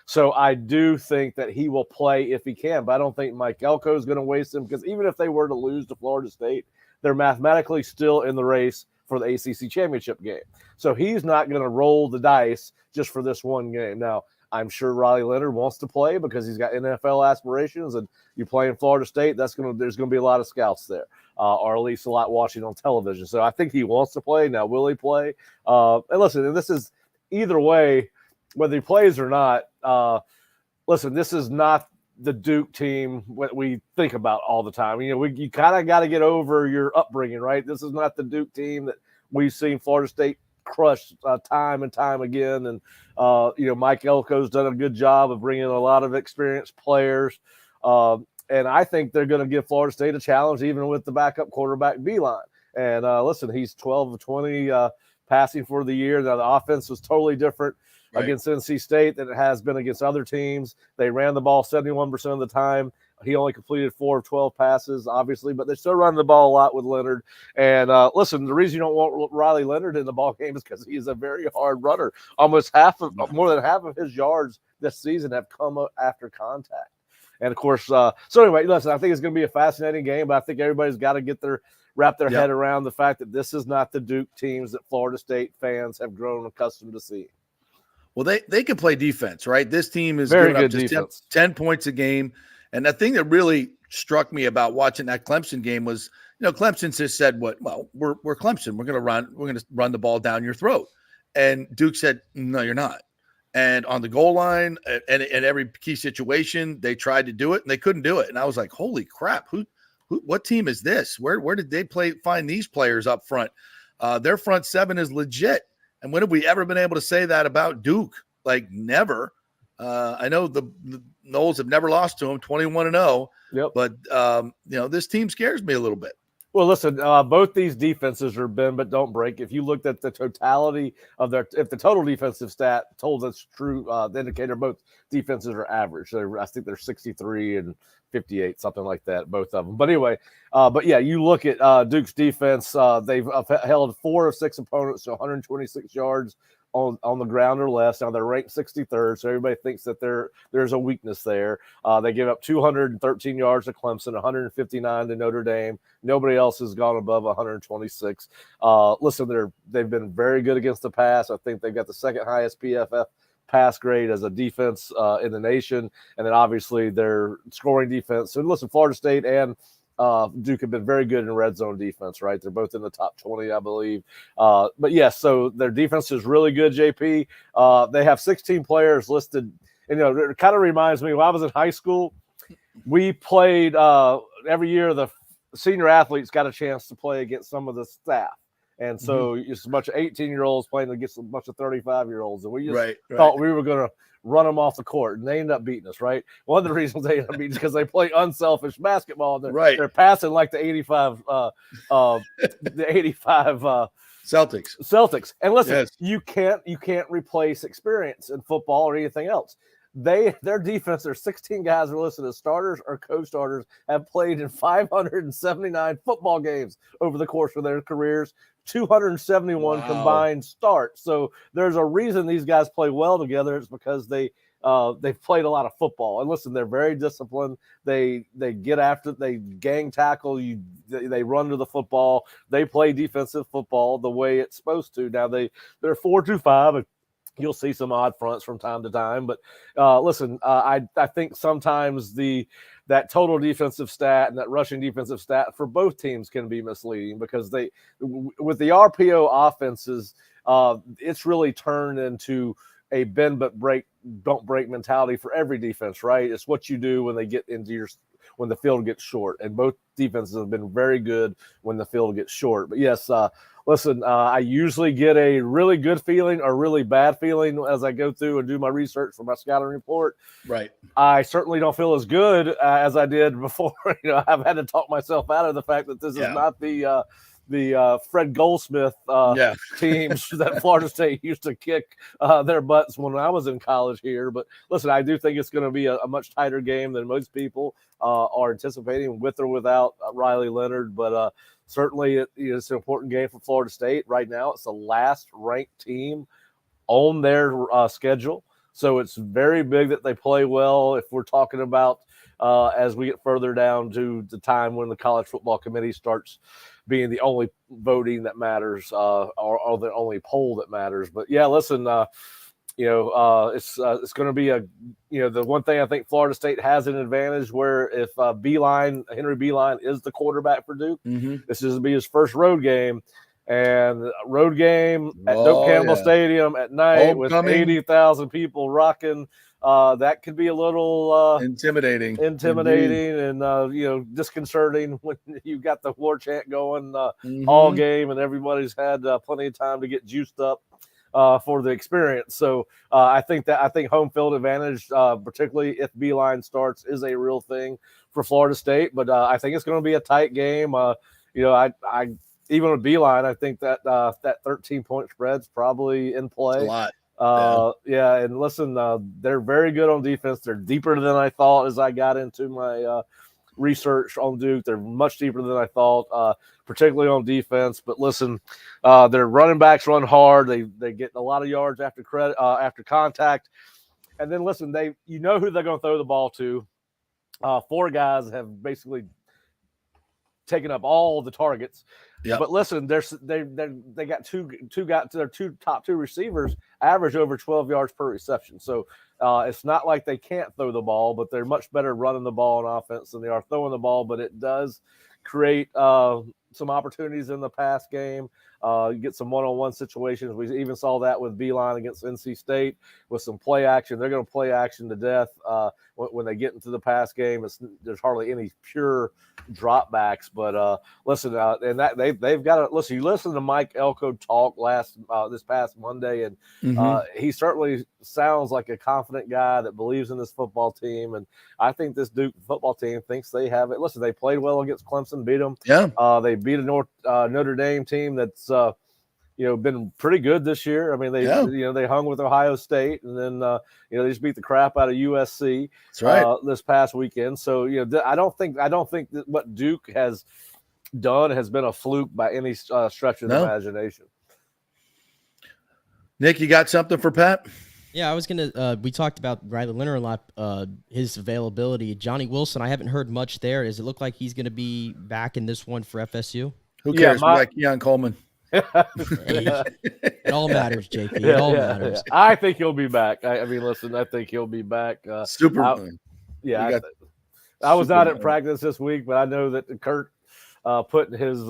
So I do think that he will play if he can, but I don't think Mike Elko is going to waste him because even if they were to lose to Florida State, they're mathematically still in the race for the ACC championship game. So he's not going to roll the dice just for this one game. Now, I'm sure Riley Leonard wants to play because he's got NFL aspirations, and you play in Florida State, there's going to be a lot of scouts there, or at least a lot watching on television. So I think he wants to play. Now, will he play? And listen, and this is either way, whether he plays or not. Listen, this is not the Duke team what we think about all the time. You kind of got to get over your upbringing, right? This is not the Duke team that we've seen Florida State crush time and time again. And, Mike Elko's done a good job of bringing a lot of experienced players. And I think they're going to give Florida State a challenge, even with the backup quarterback Beeline. And listen, he's 12 of 20 passing for the year. Now, the offense was totally different against NC State than it has been against other teams. They ran the ball 71% of the time. He only completed 4 of 12 passes, obviously, but they're still running the ball a lot with Leonard. And listen, the reason you don't want Riley Leonard in the ball game is because he's a very hard runner. More than half of his yards this season have come after contact. And of course, so anyway, listen, I think it's going to be a fascinating game, but I think everybody's got to wrap their head around the fact that this is not the Duke teams that Florida State fans have grown accustomed to seeing. Well, they can play defense, right? This team is very giving good up just 10 defense. points a game. And the thing that really struck me about watching that Clemson game was, Clemson just said, we're Clemson. We're going to run the ball down your throat. And Duke said, no, you're not. And on the goal line and every key situation, they tried to do it and they couldn't do it. And I was like, holy crap, what team is this? Where did they find these players up front? Their front seven is legit. And when have we ever been able to say that about Duke? Like never. I know the Knowles have never lost to them, 21-0. Yep. But this team scares me a little bit. Well, listen, both these defenses are bend but don't break. If you looked at the totality of if the total defensive stat told us true, the indicator both defenses are average. I think they're 63 and 58, something like that, both of them. But anyway, you look at Duke's defense. They've held 4 of 6 opponents to 126 yards on the ground or less. Now they're ranked 63rd, so everybody thinks that there's a weakness there. They give up 213 yards to Clemson, 159 to Notre Dame. Nobody else has gone above 126. Listen, they've been very good against the pass. I think they've got the second highest PFF pass grade as a defense in the nation, and then obviously their scoring defense. So listen, Florida State and Duke have been very good in red zone defense, right? They're both in the top 20, I believe. But yes, so their defense is really good, JP. They have 16 players listed. And, it kind of reminds me, when I was in high school, we played every year. The senior athletes got a chance to play against some of the staff. And so it's a bunch of 18-year-olds playing against a bunch of 35-year-olds. And we just thought we were going to run them off the court, and they ended up beating us, right? One of the reasons they ended up beating us because they play unselfish basketball. They're passing like the 85 Celtics. And listen, you can't replace experience in football or anything else. Their defense, their 16 guys are listed as starters or co-starters, have played in 579 football games over the course of their careers, 271 combined starts. So there's a reason these guys play well together. It's because they've played a lot of football. And listen, they're very disciplined. They get after, they gang tackle, they run to the football. They play defensive football the way it's supposed to. Now they're 4-5, and you'll see some odd fronts from time to time. But listen, I think sometimes that total defensive stat and that rushing defensive stat for both teams can be misleading, because with the RPO offenses, it's really turned into a bend but don't break mentality for every defense, right? It's what you do when they get when the field gets short, and both defenses have been very good when the field gets short. But yes, listen, I usually get a really good feeling or really bad feeling as I go through and do my research for my scouting report. Right. I certainly don't feel as good as I did before. I've had to talk myself out of the fact that this is not the Fred Goldsmith teams that Florida State used to kick their butts when I was in college here. But listen, I do think it's going to be a much tighter game than most people are anticipating, with or without Riley Leonard. But certainly it's an important game for Florida State. Right now, it's the last ranked team on their schedule. So it's very big that they play well. If we're talking about as we get further down to the time when the College Football Committee starts being the only voting that matters, or the only poll that matters. But yeah, listen, it's going to be the one thing I think Florida State has an advantage, where if Henry Beeline is the quarterback for Duke, this is going to be his first road game. And road game at Doak Campbell Stadium at night with 80,000 people rocking. That could be a little intimidating and disconcerting when you got the war chant going all game, and everybody's had plenty of time to get juiced up for the experience. So I think home field advantage, particularly if Beeline starts, is a real thing for Florida State. But I think it's going to be a tight game. I even with Beeline, I think that that 13-point spread's probably in play. It's a lot. And listen, they're very good on defense. They're deeper than I thought as I got into my research on Duke. They're much deeper than I thought, particularly on defense. But listen, their running backs run hard. They get a lot of yards after contact. And then listen, who they're going to throw the ball to. 4 guys have basically taken up all the targets. Yep. But listen, they got their top two receivers average over 12 yards per reception. So it's not like they can't throw the ball, but they're much better running the ball on offense than they are throwing the ball. But it does create some opportunities in the pass game, get some one-on-one situations. We even saw that with Beeline against NC State with some play action. They're going to play action to death when they get into the pass game. There's hardly any pure dropbacks, but listen, and that they've got to listen. You listen to Mike Elko talk this past Monday, and he certainly sounds like a confident guy that believes in this football team. And I think this Duke football team thinks they have it. Listen, they played well against Clemson, beat them. Yeah, they beat a Notre Dame team that's been pretty good this year. I mean, they hung with Ohio State, and then they just beat the crap out of USC. That's right. This past weekend. So I don't think that what Duke has done has been a fluke by any stretch of the imagination. Nick, you got something for Pat? Yeah, I was gonna. We talked about Riley Leonard a lot. His availability. Johnny Wilson. I haven't heard much there. Does it look like he's gonna be back in this one for FSU? Who cares? We like Keon Coleman. It all matters, JP. It all matters. I think he'll be back. I mean, listen, I think he'll be back. Superman. I was not at practice this week, but I know that Kurt put in his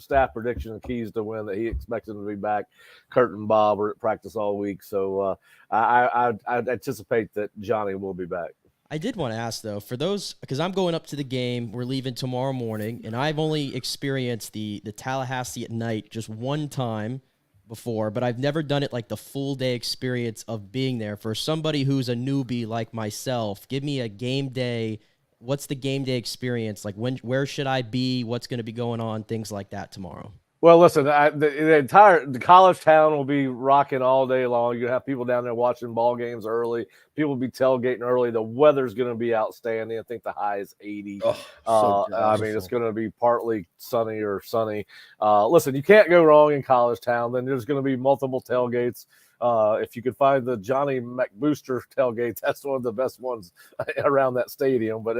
staff prediction keys to win that he expects him to be back. Kurt and Bob were at practice all week, so I anticipate that Johnny will be back. I did want to ask, though, for those, because I'm going up to the game. We're leaving tomorrow morning, and I've only experienced the Tallahassee at night just one time before, but I've never done it like the full day experience of being there. For somebody who's a newbie like myself, give me a game day. What's the game day experience? Like, where should I be? What's going to be going on? Things like that tomorrow. Well, listen, the college town will be rocking all day long. You have people down there watching ball games early. People will be tailgating early. The weather's going to be outstanding. I think the high is 80. I mean, it's going to be partly sunny or sunny. Listen, you can't go wrong in college town. Then there's going to be multiple tailgates. If you could find the Johnny McBooster tailgate, that's one of the best ones around that stadium. But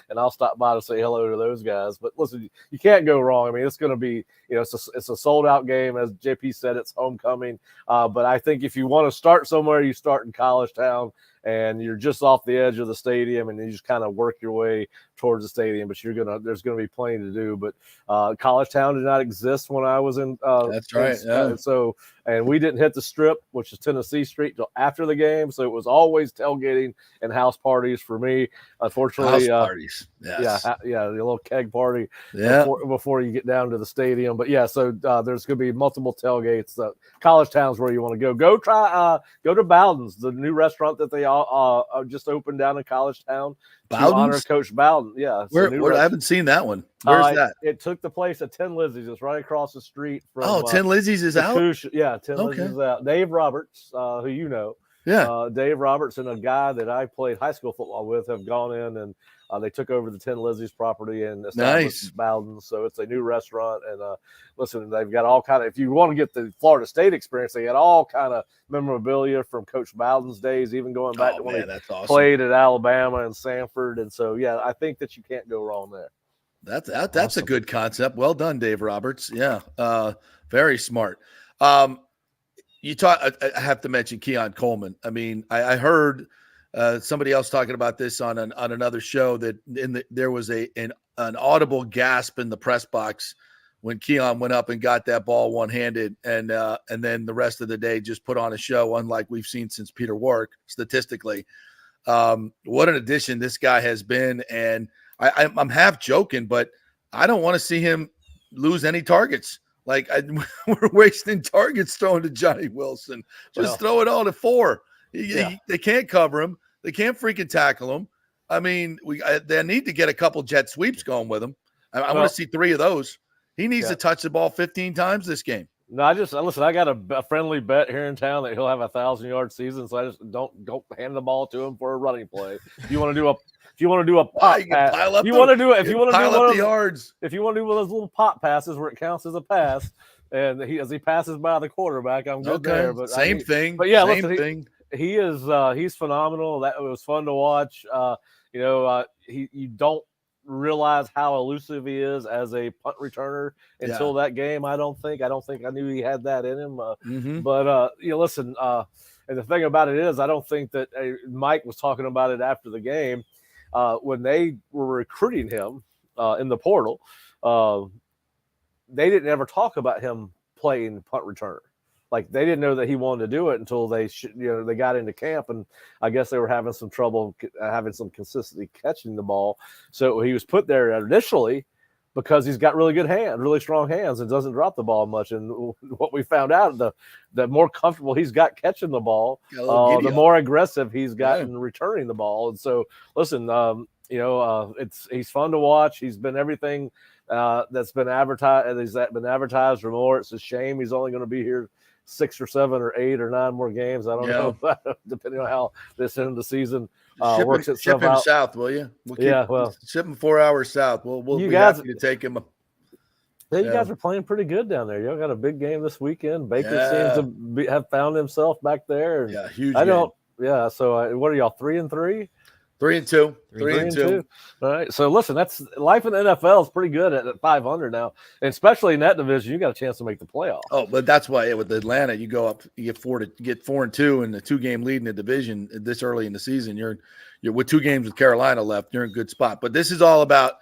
and I'll stop by to say hello to those guys. But listen, you can't go wrong. I mean, it's going to be, it's a sold out game. As JP said, it's homecoming. But I think if you want to start somewhere, you start in College Town. And you're just off the edge of the stadium, and you just kind of work your way towards the stadium. But there's gonna be plenty to do. But College Town did not exist when I was in. That's right. So, and we didn't hit the Strip, which is Tennessee Street, till after the game. So it was always tailgating and house parties for me. Unfortunately, house parties. Yes. The little keg party. Yeah. Before you get down to the stadium. But yeah, so there's gonna be multiple tailgates. College Town's where you want to go. Go to Bowden's, the new restaurant that they just opened down in College Town. Bowden's? To honor Coach Bowden. Yeah. Where I haven't seen that one. Where's that? It took the place at 10 Lizzie's. It's right across the street from 10 Lizzie's is out? 10 Lizzie's is out. Dave Roberts, who you know. Yeah. Dave Roberts and a guy that I played high school football with have gone in and they took over the 10 Lizzie's property and established Bowden. So it's a new restaurant. And listen, they've got all kind of, if you want to get the Florida State experience, they got all kind of memorabilia from Coach Bowden's days, even going back to when he played at Alabama and Sanford. And so, yeah, I think that you can't go wrong there. That's awesome. A good concept. Well done, Dave Roberts. Yeah. Very smart. I have to mention Keon Coleman. I mean, I heard somebody else talking about this on another show that there was an audible gasp in the press box when Keon went up and got that ball one-handed, and then the rest of the day just put on a show, unlike we've seen since Peter Warwick statistically. What an addition this guy has been, and I'm half joking, but I don't want to see him lose any targets. Like we're wasting targets throwing to Johnny Wilson. Just throw it all to 4. They can't cover him. They can't freaking tackle him. I mean, they need to get a couple jet sweeps going with him. I want to see 3 of those. He needs to touch the ball 15 times this game. No, listen. I got a friendly bet here in town that he'll have a 1,000-yard season. So I just don't hand the ball to him for a running play. If you want to do a pop pass, if you want to do one of those little pop passes where it counts as a pass, and as he passes by the quarterback, I'm good there. But same thing. But yeah, thing. He is he's phenomenal. It was fun to watch. You don't realize how elusive he is as a punt returner until that game. I don't think I knew he had that in him. But listen. And the thing about it is, I don't think that Mike was talking about it after the game when they were recruiting him in the portal. they didn't ever talk about him playing punt returner. Like they didn't know that he wanted to do it until they got into camp, and I guess they were having some trouble having some consistency catching the ball. So he was put there initially because he's got really good hands, really strong hands, and doesn't drop the ball much. And what we found out, the more comfortable he's got catching the ball, the more aggressive he's gotten returning the ball. And so, listen, he's fun to watch. He's been everything that's been advertised. He's been advertised or more. It's a shame he's only going to be here 6 or 7 or 8 or 9 more games. I don't know, depending on how this end of the season works itself ship him out. South, will you? Ship him 4 hours south. We'll be happy to take him. Yeah, you guys are playing pretty good down there. You got a big game this weekend. Baker seems to have found himself back there. Yeah, huge. Yeah. So what are y'all, 3-3? 3-2. 3-2. All right. So listen, that's life in the NFL is pretty good at 500 now, and especially in that division, you got a chance to make the playoffs. Oh, but that's why with Atlanta, you go up, you get 4-2 and a 2-game lead in the division this early in the season. You're with 2 games with Carolina left. You're in a good spot. But this is all about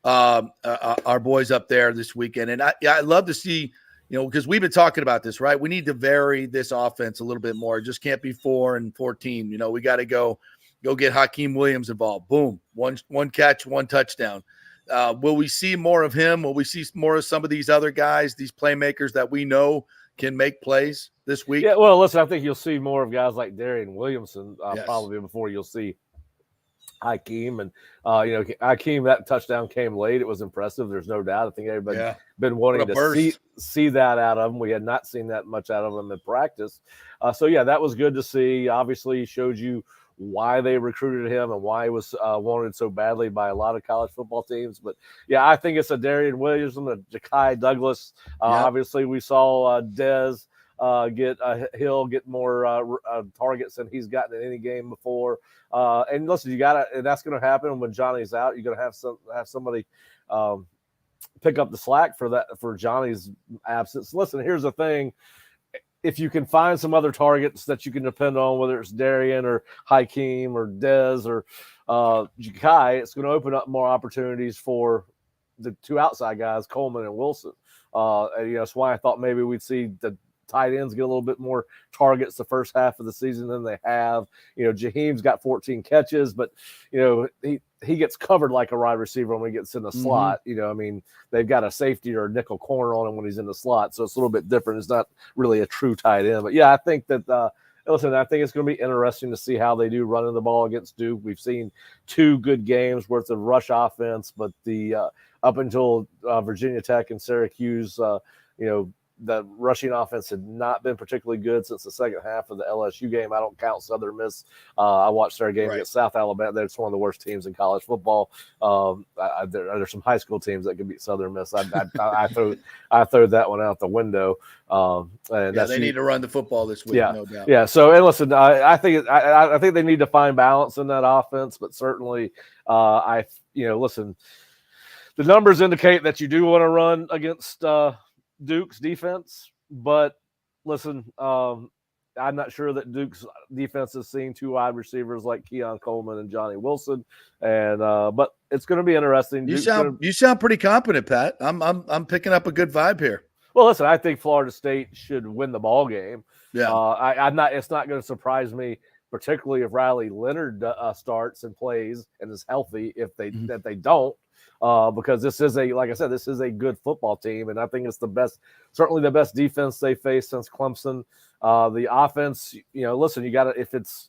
our boys up there this weekend, and I love to see. Because we've been talking about this, right? We need to vary this offense a little bit more. It just can't be 4 and 14. We got to go get Hakeem Williams involved. Boom. One catch, 1 touchdown. Will we see more of him? Will we see more of some of these other guys, these playmakers that we know can make plays this week? Yeah, well, listen, I think you'll see more of guys like Darian Williamson probably before you'll see Hakeem. And, Hakeem, that touchdown came late. It was impressive. There's no doubt. I think everybody's been wanting to see that out of him. We had not seen that much out of him in practice. That was good to see. Obviously, he showed you why they recruited him and why he was wanted so badly by a lot of college football teams. But, I think it's a Darian Williamson, a Ja'Kai Douglas. Obviously, we saw Dez Hill get more targets than he's gotten in any game before. And listen, and that's going to happen when Johnny's out. You're going to have somebody pick up the slack for Johnny's absence. Listen, here's the thing. If you can find some other targets that you can depend on, whether it's Darian or Hakeem or Dez or Ja'Kai, it's going to open up more opportunities for the 2 outside guys, Coleman and Wilson. That's why I thought maybe we'd see the tight ends get a little bit more targets the first half of the season than they have. Jaheim's got 14 catches, but he gets covered like a wide receiver when he gets in the slot. They've got a safety or a nickel corner on him when he's in the slot, so it's a little bit different. It's not really a true tight end. But I think that I think it's going to be interesting to see how they do running the ball against Duke. We've seen 2 good games worth of rush offense, but the up until Virginia Tech and Syracuse, the rushing offense had not been particularly good since the second half of the LSU game. I don't count Southern Miss. I watched their game against South Alabama. That's one of the worst teams in college football. There's some high school teams that can beat Southern Miss. I throw that one out the window. They need to run the football this week, no doubt. Yeah. So, and listen, I think they need to find balance in that offense, but certainly, listen, the numbers indicate that you do want to run against Duke's defense, but listen, I'm not sure that Duke's defense has seen 2 wide receivers like Keon Coleman and Johnny Wilson, and but it's going to be interesting. You sound pretty confident, Pat. I'm picking up a good vibe here. Well, listen, I think Florida State should win the ball game. Yeah, I'm not. It's not going to surprise me, particularly if Riley Leonard starts and plays and is healthy. If that they don't. Because this is this is a good football team, and I think it's certainly the best defense they faced since Clemson. The offense, listen, you got to, if it's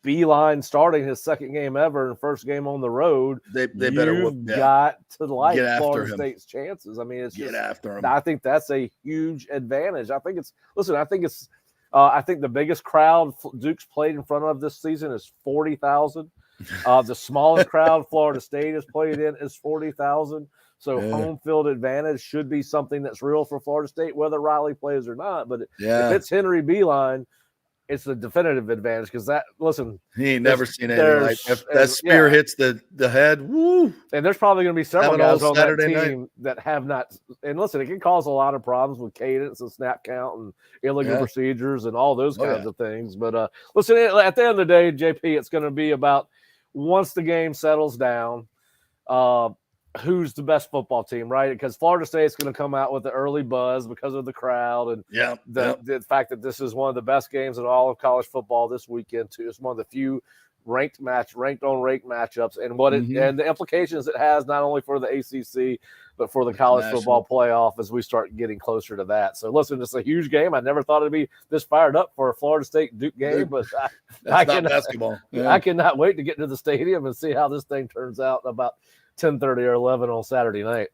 Beeline starting his 2nd game ever and 1st game on the road, they better got to like Florida State's chances. I mean, get after him. I think that's a huge advantage. I think the biggest crowd Duke's played in front of this season is 40,000. The smallest crowd Florida State has played in is 40,000. So home field advantage should be something that's real for Florida State, whether Riley plays or not. But if it's Henry Beeline, it's a definitive advantage because he ain't never seen anything like that. That spear hits the head. Woo! And there's probably going to be several guys on that team that have not. And listen, it can cause a lot of problems with cadence and snap count and illegal procedures and all those kinds of things. But listen, at the end of the day, JP, it's going to be about once the game settles down. who's the best football team, right? Because Florida State's going to come out with the early buzz because of the crowd and the fact that this is one of the best games in all of college football this weekend too. It's one of the few ranked on ranked matchups, and and the implications it has not only for the ACC but for the college football playoff as we start getting closer to that. So listen, it's a huge game. I never thought it'd be this fired up for a Florida State Duke game, but I basketball. I cannot wait to get to the stadium and see how this thing turns out about 10:30 or 11 on Saturday night.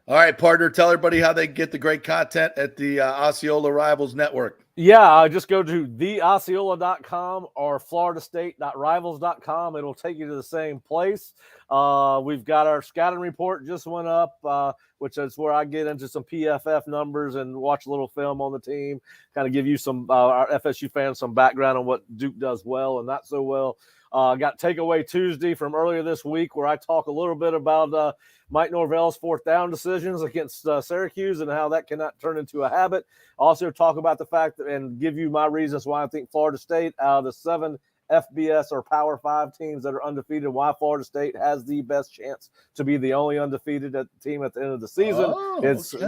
All right, partner, tell everybody how they get the great content at the Osceola Rivals Network. Yeah, just go to theosceola.com or floridastate.rivals.com. It'll take you to the same place. We've got our scouting report just went up, which is where I get into some PFF numbers and watch a little film on the team, kind of give you some our FSU fans some background on what Duke does well and not so well. Got Takeaway Tuesday from earlier this week where I talk a little bit about Mike Norvell's fourth down decisions against Syracuse and how that cannot turn into a habit. Also talk about the fact that, and give you my reasons why I think Florida State, out of the 7 FBS or Power 5 teams that are undefeated, why Florida State has the best chance to be the only undefeated team at the end of the season.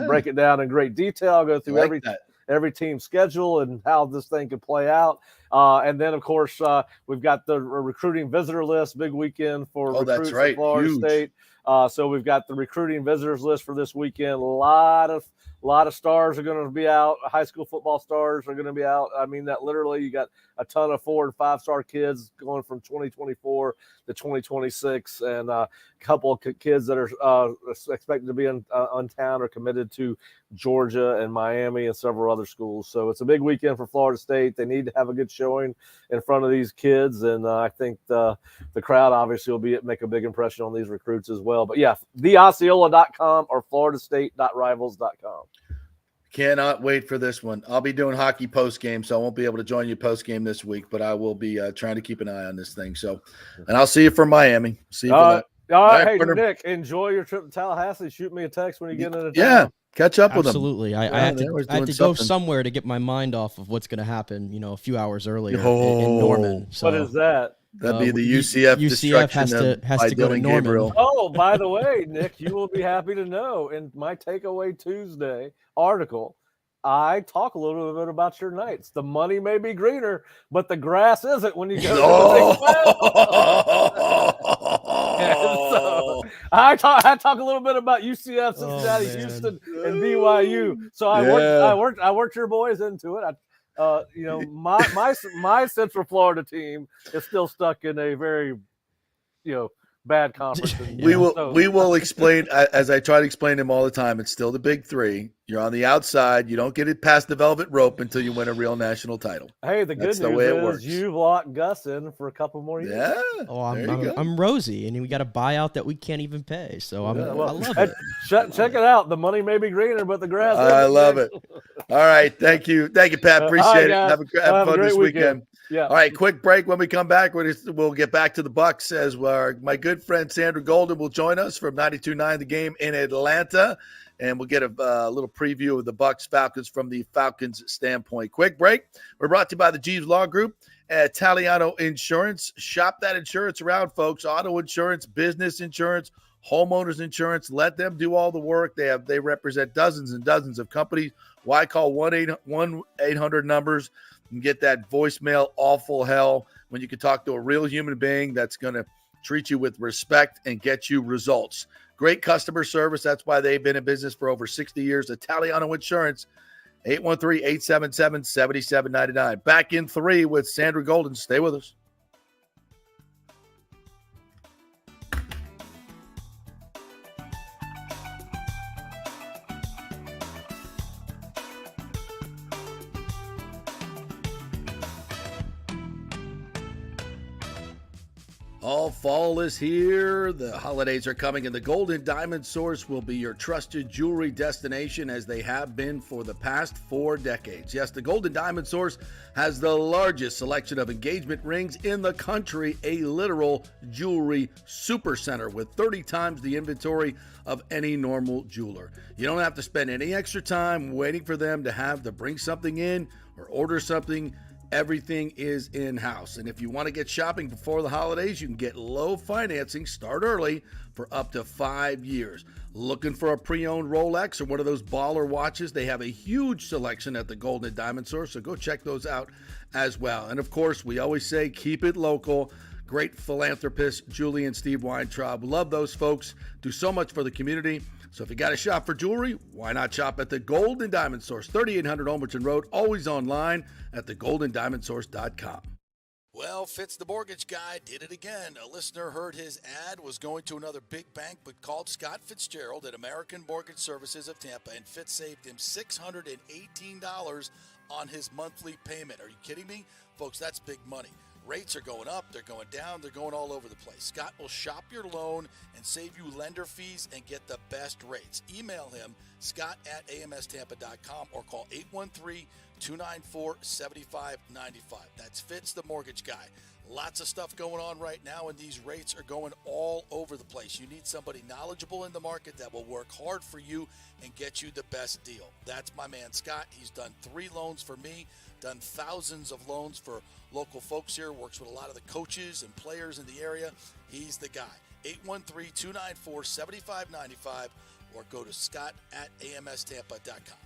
Break it down in great detail, go through every team's schedule and how this thing could play out. And then, of course, we've got the recruiting visitor list, big weekend for recruits at Florida State. So we've got the recruiting visitors list for this weekend. A lot of stars are going to be out. High school football stars are going to be out. I mean, that literally you got a ton of 4- and 5-star kids going from 2024 to 2026, and a couple of kids that are expected to be on town are committed to Georgia and Miami and several other schools. So it's a big weekend for Florida State. They need to have a good showing in front of these kids, and I think the crowd obviously will make a big impression on these recruits as well. But yeah, theosceola.com or floridastate.rivals.com. Cannot wait for this one. I'll be doing hockey post game, so I won't be able to join you post game this week, but I will be trying to keep an eye on this thing. So, and I'll see you from Miami. See you for that. All right, hey, Nick, enjoy your trip to Tallahassee. Shoot me a text when you get into town. Yeah, catch up with them. Absolutely. I had to go somewhere to get my mind off of what's going to happen, a few hours earlier in Norman. So, what is that? That'd be the UCF has to go to Norman. Gabriel. Oh, by the way, Nick, you will be happy to know in my Takeaway Tuesday article, I talk a little bit about your Knights. The money may be greener, but the grass isn't when you go to the Big 12. So I talk a little bit about UCF, Cincinnati, Houston, and BYU. So I worked your boys into it. My Central Florida team is still stuck in a very, bad conference. We will explain, as I try to explain to them all the time. It's still the big three. You're on the outside. You don't get it past the velvet rope until you win a real national title. Hey, the good news is you've locked Gus in for a couple more years. Yeah. Oh, I'm rosy, and we got a buyout that we can't even pay. So I love it. Check it out. The money may be greener, but the grass. I love it. All right, thank you, Pat. Appreciate it. Have fun this weekend. Yeah. All right, quick break. When we come back, we'll get back to the Bucs as my good friend Sandra Golden will join us from 92.9 The Game in Atlanta, and we'll get a little preview of the Bucs-Falcons from the Falcons standpoint. Quick break. We're brought to you by the Jeeves Law Group at Italiano Insurance. Shop that insurance around, folks. Auto insurance, business insurance, homeowners insurance. Let them do all the work. They represent dozens and dozens of companies. Why call 1-800 numbers and get that voicemail awful hell when you can talk to a real human being that's going to treat you with respect and get you results. Great customer service. That's why they've been in business for over 60 years. Italiano Insurance, 813-877-7799. Back in 3 with Sandra Golden. Stay with us. All fall is here. The holidays are coming, and the Golden Diamond Source will be your trusted jewelry destination as they have been for the past 4 decades. Yes, the Golden Diamond Source has the largest selection of engagement rings in the country, a literal jewelry supercenter with 30 times the inventory of any normal jeweler. You don't have to spend any extra time waiting for them to bring something in or order something. Everything is in-house. And if you want to get shopping before the holidays, you can get low financing, start early, for up to 5 years. Looking for a pre-owned Rolex or one of those baller watches? They have a huge selection at the Golden and Diamond Source, so go check those out as well. And of course, we always say keep it local. Great philanthropists, Julie and Steve Weintraub. Love those folks. Do so much for the community. So if you got to shop for jewelry, why not shop at the Gold and Diamond Source, 3800 Olmerton Road, always online at thegoldendiamondsource.com. Well, Fitz the mortgage guy did it again. A listener heard his ad, was going to another big bank, but called Scott Fitzgerald at American Mortgage Services of Tampa, and Fitz saved him $618 on his monthly payment. Are you kidding me? Folks, that's big money. Rates are going up, they're going down, they're going all over the place. Scott will shop your loan and save you lender fees and get the best rates. Email him, scott@amstampa.com, or call 813-294-7595. That's Fitz, the mortgage guy. Lots of stuff going on right now, and these rates are going all over the place. You need somebody knowledgeable in the market that will work hard for you and get you the best deal. That's my man, Scott. He's done 3 loans for me, done thousands of loans for local folks here, works with a lot of the coaches and players in the area. He's the guy. 813-294-7595, or go to scott@amstampa.com.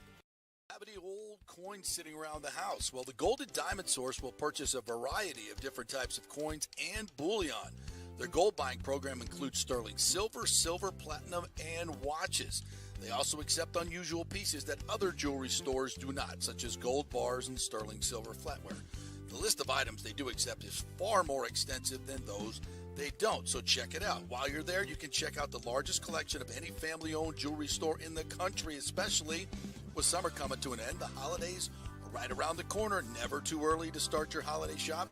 Have any old coins sitting around the house? Well, the Gold and Diamond Source will purchase a variety of different types of coins and bullion. Their gold buying program includes sterling silver, silver, platinum, and watches. They also accept unusual pieces that other jewelry stores do not, such as gold bars and sterling silver flatware. The list of items they do accept is far more extensive than those they don't, so check it out. While you're there, you can check out the largest collection of any family-owned jewelry store in the country, especially with summer coming to an end. The holidays are right around the corner. Never too early to start your holiday shop.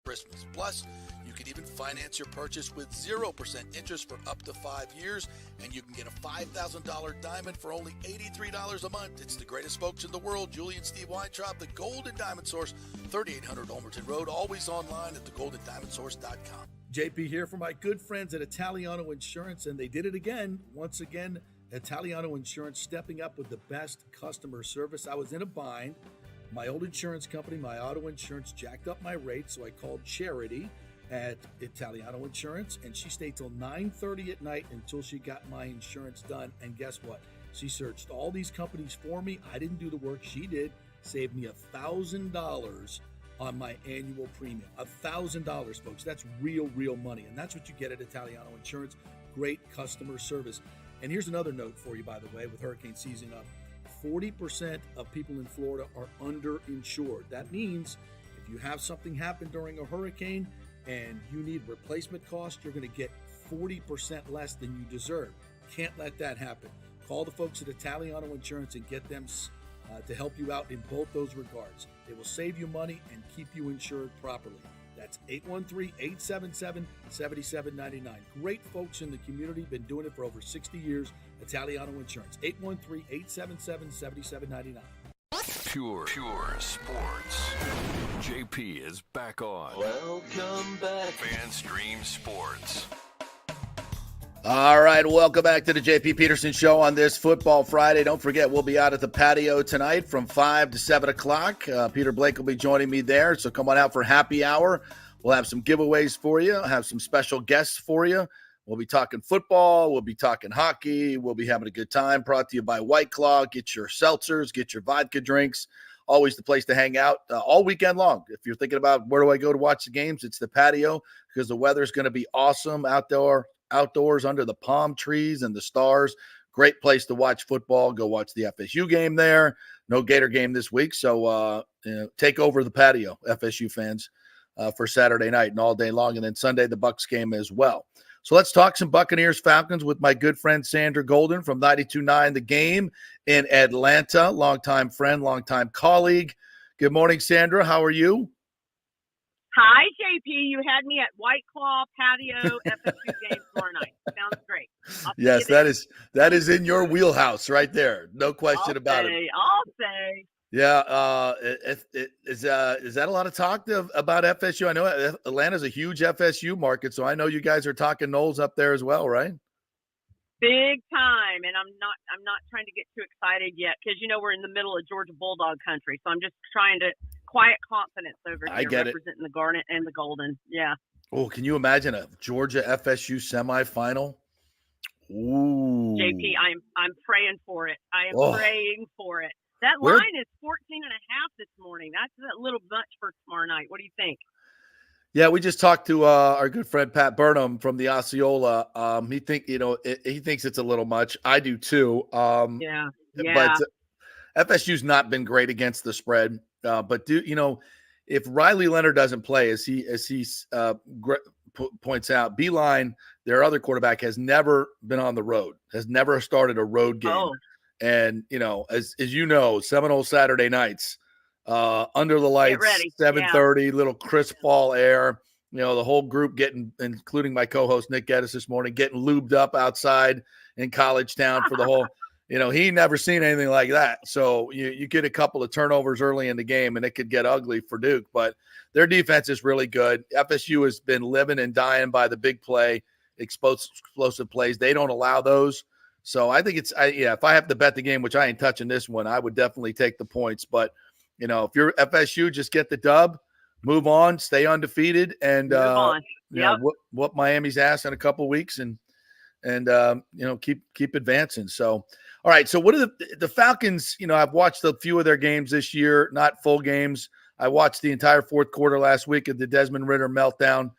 Christmas. Plus, you can even finance your purchase with 0% interest for up to 5 years, and you can get a $5,000 diamond for only $83 a month. It's the greatest folks in the world, Julie and Steve Weintraub, the Gold and Diamond Source, 3800 Olmerton Road, always online at thegoldendiamondsource.com. JP here for my good friends at Italiano Insurance, and they did it again. Once again, Italiano Insurance stepping up with the best customer service. I was in a bind. My old insurance company, my auto insurance, jacked up my rates, so I called Charity at Italiano Insurance, and she stayed till 9:30 at night until she got my insurance done. And guess what? She searched all these companies for me. I didn't do the work. She did. Saved me $1,000 on my annual premium. $1,000, folks. That's real money. And that's what you get at Italiano Insurance. Great customer service. And here's another note for you, by the way, with hurricane season up. 40% of people in Florida are underinsured. That means if you have something happen during a hurricane and you need replacement costs, you're going to get 40% less than you deserve. Can't let that happen. Call the folks at Italiano Insurance and get them to help you out in both those regards. They will save you money and keep you insured properly. That's 813-877-7799. Great folks in the community, been doing it for over 60 years. Italiano Insurance, 813-877-7799. Pure sports. JP is back on. Welcome back. FanStream Sports. All right, welcome back to the JP Peterson Show on this Football Friday. Don't forget, we'll be out at the patio tonight from 5 to 7 o'clock. Peter Blake will be joining me there, so come on out for happy hour. We'll have some giveaways for you. I'll have some special guests for you. We'll be talking football. We'll be talking hockey. We'll be having a good time. Brought to you by White Claw. Get your seltzers, get your vodka drinks. Always the place to hang out all weekend long. If you're thinking about where do I go to watch the games, it's the patio because the weather's going to be awesome outdoors under the palm trees and the stars. Great place to watch football. Go watch the FSU game there. No Gator game this week, so take over the patio, FSU fans, for Saturday night and all day long, and then Sunday the Bucs game as well. So let's talk some Buccaneers-Falcons with my good friend Sandra Golden from 92.9 The Game in Atlanta. Longtime friend, longtime colleague. Good morning, Sandra. How are you? Hi, JP. You had me at White Claw Patio FSU game tomorrow night. Sounds great. Yes, that is in your wheelhouse right there. No question about it. I'll say. Yeah, is that a lot of talk about FSU? I know Atlanta's a huge FSU market, so I know you guys are talking Knowles up there as well, right? Big time, and I'm not trying to get too excited yet because we're in the middle of Georgia Bulldog country, so I'm just trying to quiet confidence over here, representing the Garnet and the Golden. Yeah. Oh, can you imagine a Georgia FSU semifinal? Ooh. JP, I'm praying for it. I am praying for it. That line is 14.5 this morning. That's a little much for tomorrow night. What do you think? Yeah, we just talked to our good friend Pat Burnham from the Osceola. He thinks it's a little much. I do too. Yeah. But FSU's not been great against the spread. But if Riley Leonard doesn't play, as he points out, Beeline, their other quarterback, has never been on the road, has never started a road game. Oh. And as you know, Seminole Saturday nights. Under the lights, 7:30, little crisp fall air. The whole group including my co-host Nick Geddes this morning, getting lubed up outside in College Town for the whole. He never seen anything like that. So you get a couple of turnovers early in the game, and it could get ugly for Duke. But their defense is really good. FSU has been living and dying by the big play, explosive plays. They don't allow those. So I think if I have to bet the game, which I ain't touching this one, I would definitely take the points. But if you're FSU, just get the dub, move on, stay undefeated, and whoop Miami's ass in a couple weeks, and keep advancing. So, all right. So, what are the Falcons? I've watched a few of their games this year, not full games. I watched the entire fourth quarter last week of the Desmond Ridder meltdown.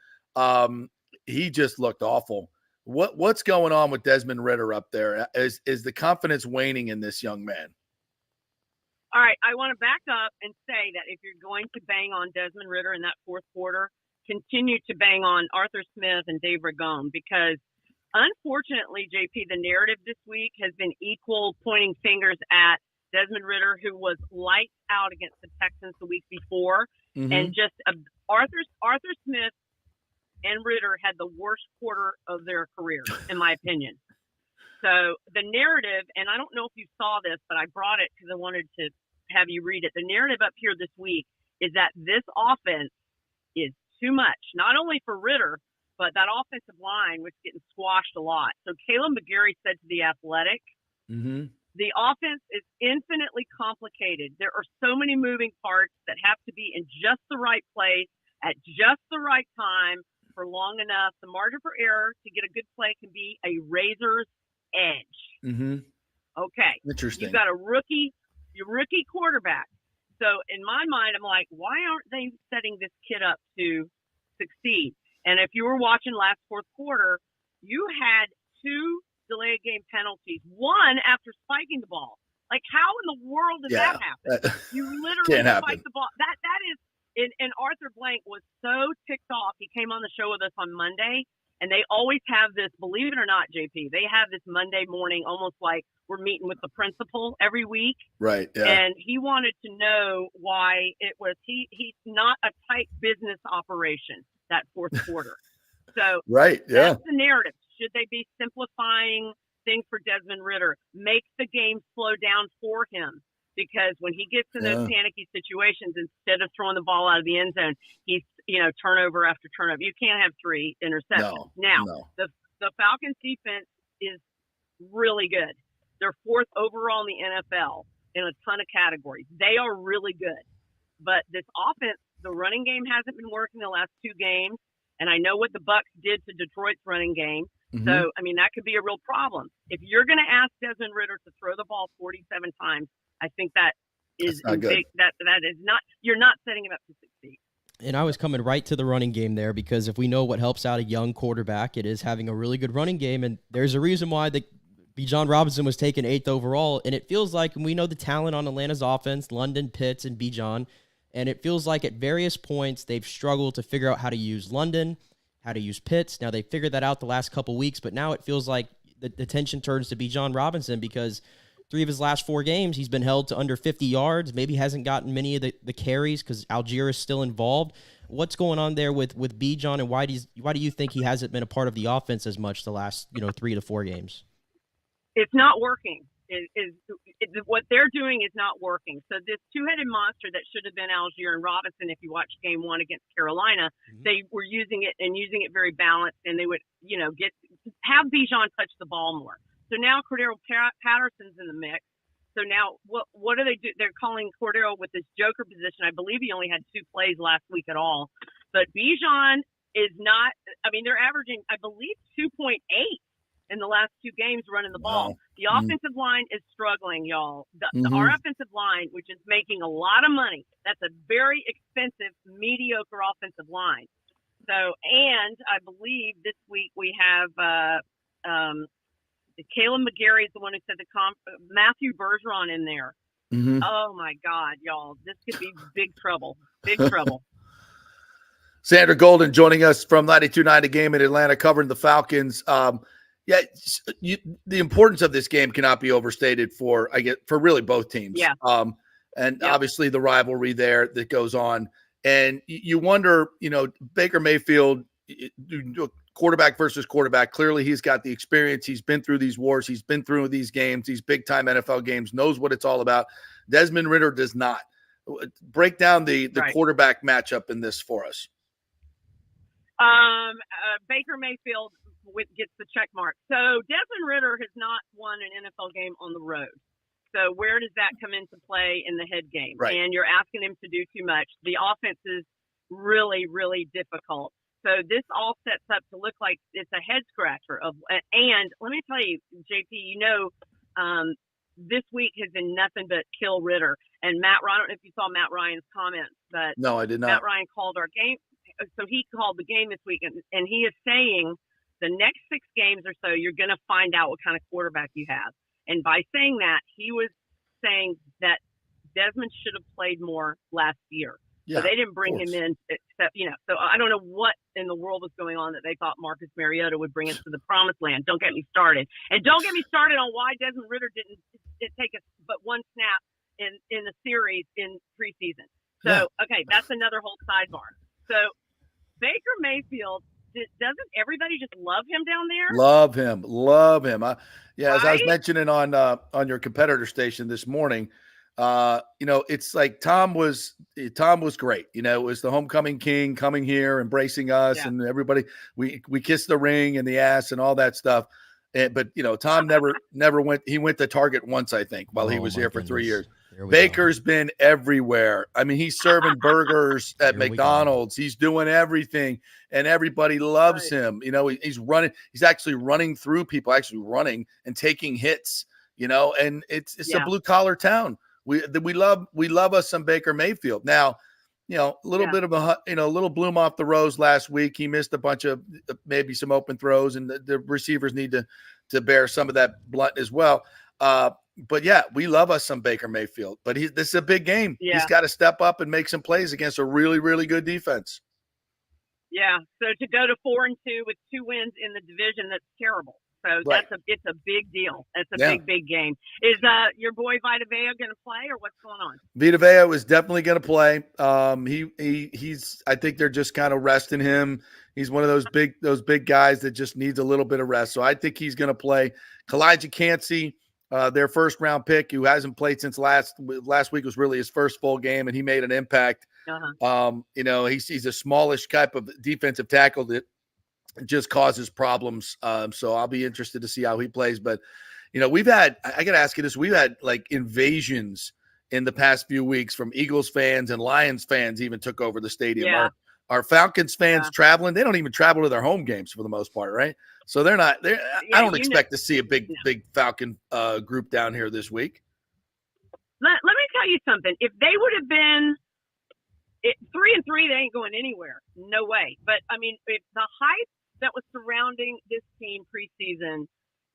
He just looked awful. What's going on with Desmond Ridder up there? Is the confidence waning in this young man? All right, I want to back up and say that if you're going to bang on Desmond Ridder in that fourth quarter, continue to bang on Arthur Smith and Dave Ragone, because unfortunately, JP, the narrative this week has been equal pointing fingers at Desmond Ridder, who was lights out against the Texans the week before, and just Arthur Smith and Ridder had the worst quarter of their career, in my opinion. So the narrative, and I don't know if you saw this, but I brought it because I wanted to have you read it. The narrative up here this week is that this offense is too much, not only for Ridder, but that offensive line was getting squashed a lot. So Caleb McGarry said to The Athletic, the offense is infinitely complicated. There are so many moving parts that have to be in just the right place at just the right time for long enough. The margin for error to get a good play can be a razor's edge. Okay. Interesting. You've got your rookie quarterback. So in my mind, I'm like, why aren't they setting this kid up to succeed? And if you were watching last fourth quarter, you had 2 delayed game penalties, one after spiking the ball. Like, how in the world did that happen? You literally spiked the ball. That is, and Arthur Blank was so ticked off. He came on the show with us on Monday. And they always have this, believe it or not, JP, they have this Monday morning, almost like we're meeting with the principal every week. Right. Yeah. And he wanted to know why it was, he's not a tight business operation that fourth quarter. So that's the narrative. Should they be simplifying things for Desmond Ridder? Make the game slow down for him. Because when he gets in those panicky situations, instead of throwing the ball out of the end zone, he's, turnover after turnover. You can't have 3 interceptions. The Falcons defense is really good. They're 4th overall in the NFL in a ton of categories. They are really good. But this offense, the running game hasn't been working the last 2 games. And I know what the Bucs did to Detroit's running game. So, that could be a real problem. If you're going to ask Desmond Ridder to throw the ball 47 times, I think that is big. That is not. You're not setting him up to succeed. And I was coming right to the running game there, because if we know what helps out a young quarterback, it is having a really good running game. And there's a reason why Bijan Robinson was taken 8th overall. And it feels like, and we know the talent on Atlanta's offense, London, Pitts, and Bijan. And it feels like at various points they've struggled to figure out how to use London, how to use Pitts. Now they figured that out the last couple weeks, but now it feels like the attention turns to Bijan Robinson, because 3 of his last 4 games, he's been held to under 50 yards. Maybe hasn't gotten many of the carries because Algier is still involved. What's going on there with Bijan, and why do you think he hasn't been a part of the offense as much the last 3 to 4 games? It's not working. What they're doing is not working. So this two-headed monster that should have been Algier and Robinson, if you watch game 1 against Carolina, they were using it very balanced, and they would, have Bijan touch the ball more. So now Cordero Patterson's in the mix. So now what do they do? They're calling Cordero with this joker position. I believe he only had 2 plays last week at all. But Bijan is not – I mean, they're averaging, I believe, 2.8 in the last 2 games running the ball. Wow. The offensive line is struggling, y'all. Our offensive line, which is making a lot of money, that's a very expensive, mediocre offensive line. So, and I believe this week we have Caleb McGarry is the one who said Matthew Bergeron in there. Oh, my God, y'all. This could be big trouble. Big trouble. Sandra Golden joining us from 92.9 The Game in Atlanta, covering the Falcons. The importance of this game cannot be overstated for really both teams. Yeah. Obviously the rivalry there that goes on. And you wonder, Baker Mayfield, quarterback versus quarterback. Clearly he's got the experience. He's been through these wars. He's been through these games, these big time NFL games, knows what it's all about. Desmond Ridder does not. Break down the quarterback matchup in this for us. Baker Mayfield gets the check mark. So Desmond Ridder has not won an NFL game on the road. So where does that come into play in the head game? Right. And you're asking him to do too much. The offense is really, really difficult. So this all sets up to look like it's a head scratcher. And let me tell you, JP, this week has been nothing but kill Ridder. And I don't know if you saw Matt Ryan's comments, but no, I did not. Matt Ryan called our game. So he called the game this week, and he is saying the next 6 games or so, you're going to find out what kind of quarterback you have. And by saying that, he was saying that Desmond should have played more last year. Yeah, so they didn't bring him in, except, so I don't know what in the world was going on that they thought Marcus Mariota would bring us to the promised land. Don't get me started. And don't get me started on why Desmond Ridder didn't take us but 1 snap in the series in preseason. So, okay, that's another whole sidebar. So Baker Mayfield, doesn't everybody just love him down there? Love him. As I was mentioning on your competitor station this morning, it's like Tom was great. It was the homecoming king coming here, embracing us, and everybody. We kissed the ring and the ass and all that stuff. But Tom never went. He went to Target once, I think, while he was here for 3 years. Baker's been everywhere. I mean, he's serving burgers at McDonald's. He's doing everything, and everybody loves him. He's running. He's actually running through people, running and taking hits. And it's a blue collar town. We love us some Baker Mayfield. Now, a little bit of a little bloom off the rose last week. He missed a bunch of maybe some open throws, and the receivers need to bear some of that blunt as well. But we love us some Baker Mayfield. But this is a big game. Yeah. He's got to step up and make some plays against a really, really good defense. Yeah. So to go to 4-2 with 2 wins in the division, that's terrible. So it's a big deal. It's a big game. Is your boy Vita Vea going to play, or what's going on? Vita Vea is definitely going to play. He's. I think they're just kind of resting him. He's one of those big guys that just needs a little bit of rest. So I think he's going to play. Kalijah Cansey, their first round pick, who hasn't played since last week, was really his first full game, and he made an impact. He's a smallish type of defensive tackle that just causes problems. So I'll be interested to see how he plays. But, I got to ask you this. We've had like invasions in the past few weeks from Eagles fans, and Lions fans even took over the stadium. Yeah. Our Falcons fans traveling, they don't even travel to their home games for the most part, right? So they're not there. I don't expect to see a big Falcon group down here this week. Let me tell you something. If they would have been 3-3, they ain't going anywhere. No way. But I mean, if the hype that was surrounding this team preseason,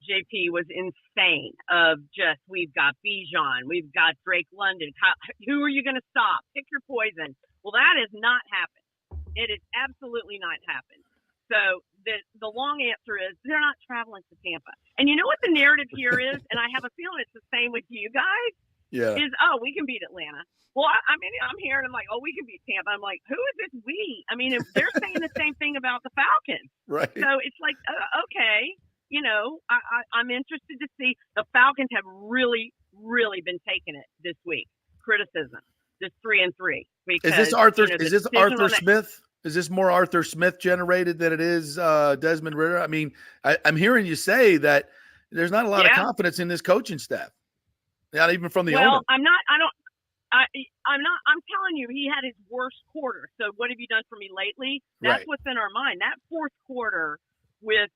JP, was insane. Of just, we've got Bijan, we've got Drake London. Who are you going to stop? Pick your poison. Well, that has not happened. It has absolutely not happened. So the long answer is they're not traveling to Tampa. And you know what the narrative here is, and I have a feeling it's the same with you guys. Yeah. Is we can beat Atlanta. Well, I mean, I'm hearing I'm like, we can beat Tampa. I'm like, who is this we? I mean, they're saying the same thing about the Falcons. Right. So it's like, okay, I'm interested to see. The Falcons have really, really been taking it this week. Criticism. This 3-3. Because, Is this Arthur? the Is this decision Arthur on that- Smith? Is this more Arthur Smith generated than it is Desmond Ridder? I mean, I'm hearing you say that there's not a lot of confidence in this coaching staff, not even from the owner. Well, I'm not. I'm telling you, he had his worst quarter. So what have you done for me lately? That's Right. what's in our mind. That fourth quarter with,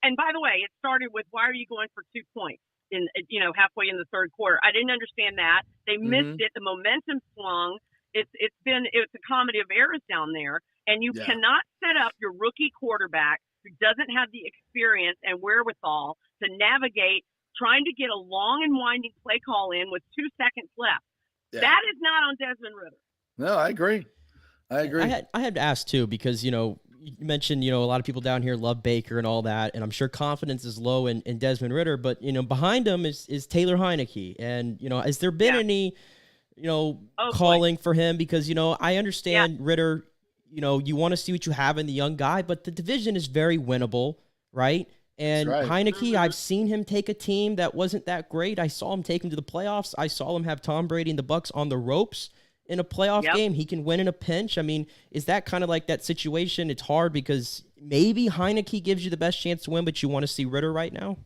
and by the way, it started with, why are you going for 2 points in, halfway in the third quarter? I didn't understand that. They missed it. The momentum swung. It's a comedy of errors down there. And you cannot set up your rookie quarterback who doesn't have the experience and wherewithal to navigate trying to get a long and winding play call in with 2 seconds left. Yeah. That is not on Desmond Ridder. No, I agree. I had to ask too, because you mentioned a lot of people down here love Baker and all that, and I'm sure confidence is low in Desmond Ridder, but behind him is Taylor Heineke, and has there been any calling for him? Because I understand Ridder, you want to see what you have in the young guy, but the division is very winnable, right? And Heineke, I've seen him take a team that wasn't that great. I saw him take him to the playoffs. I saw him have Tom Brady and the Bucs on the ropes in a playoff game. He can win in a pinch. I mean, is that kind of like that situation? It's hard because maybe Heineke gives you the best chance to win, but you want to see Ridder right now?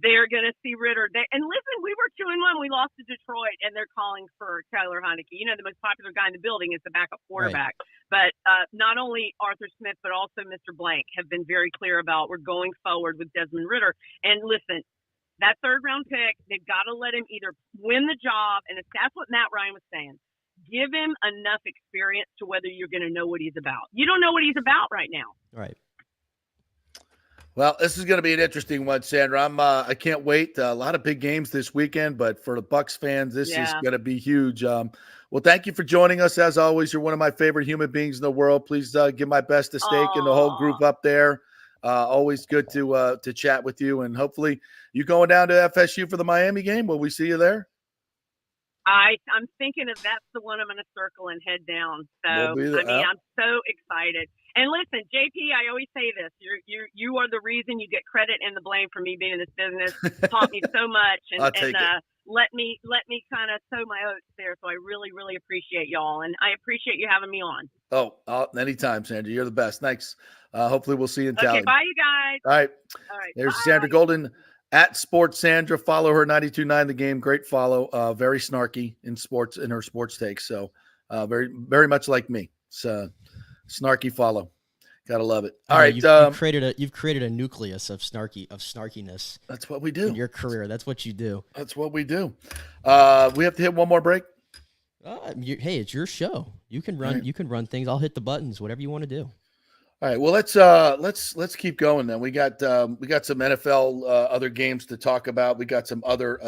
They're going to see Ridder. And listen, we were 2-1. We lost to Detroit, and they're calling for Taylor Heineke. The most popular guy in the building is the backup quarterback. Right. But not only Arthur Smith, but also Mr. Blank have been very clear about we're going forward with Desmond Ridder. And listen, that third-round pick, they've got to let him either win the job, and if that's what Matt Ryan was saying, give him enough experience to whether you're going to know what he's about. You don't know what he's about right now. Right. Well, this is going to be an interesting one, Sandra. I can't wait. A lot of big games this weekend, but for the Bucs fans, this is going to be huge. Well, thank you for joining us. As always, you're one of my favorite human beings in the world. Please give my best to Steak and the whole group up there. Always good to chat with you, and hopefully you going down to FSU for the Miami game. Will we see you there? I'm thinking if that's the one I'm going to circle and head down. So, I'm so excited. And listen, JP, I always say this: you are the reason you get credit and the blame for me being in this business. Taught me so much, and let me kind of sow my oats there. So I really, really appreciate y'all, and I appreciate you having me on. Oh, anytime, Sandra. You're the best. Thanks. Hopefully we'll see you in town. Okay, bye, you guys. All right. There's bye. Sandra Golden at Sports Sandra. Follow her 92.9 The Game. Great follow. Very snarky in her sports takes. So very, very much like me. It's snarky follow. Gotta love it. All right. You've created a nucleus of snarkiness. That's what we do. In your career. That's what you do. That's what we do. We have to hit one more break. Hey, it's your show. You can run. Right. You can run things. I'll hit the buttons. Whatever you want to do. All right. Well, let's keep going then. We got some NFL other games to talk about. We got some other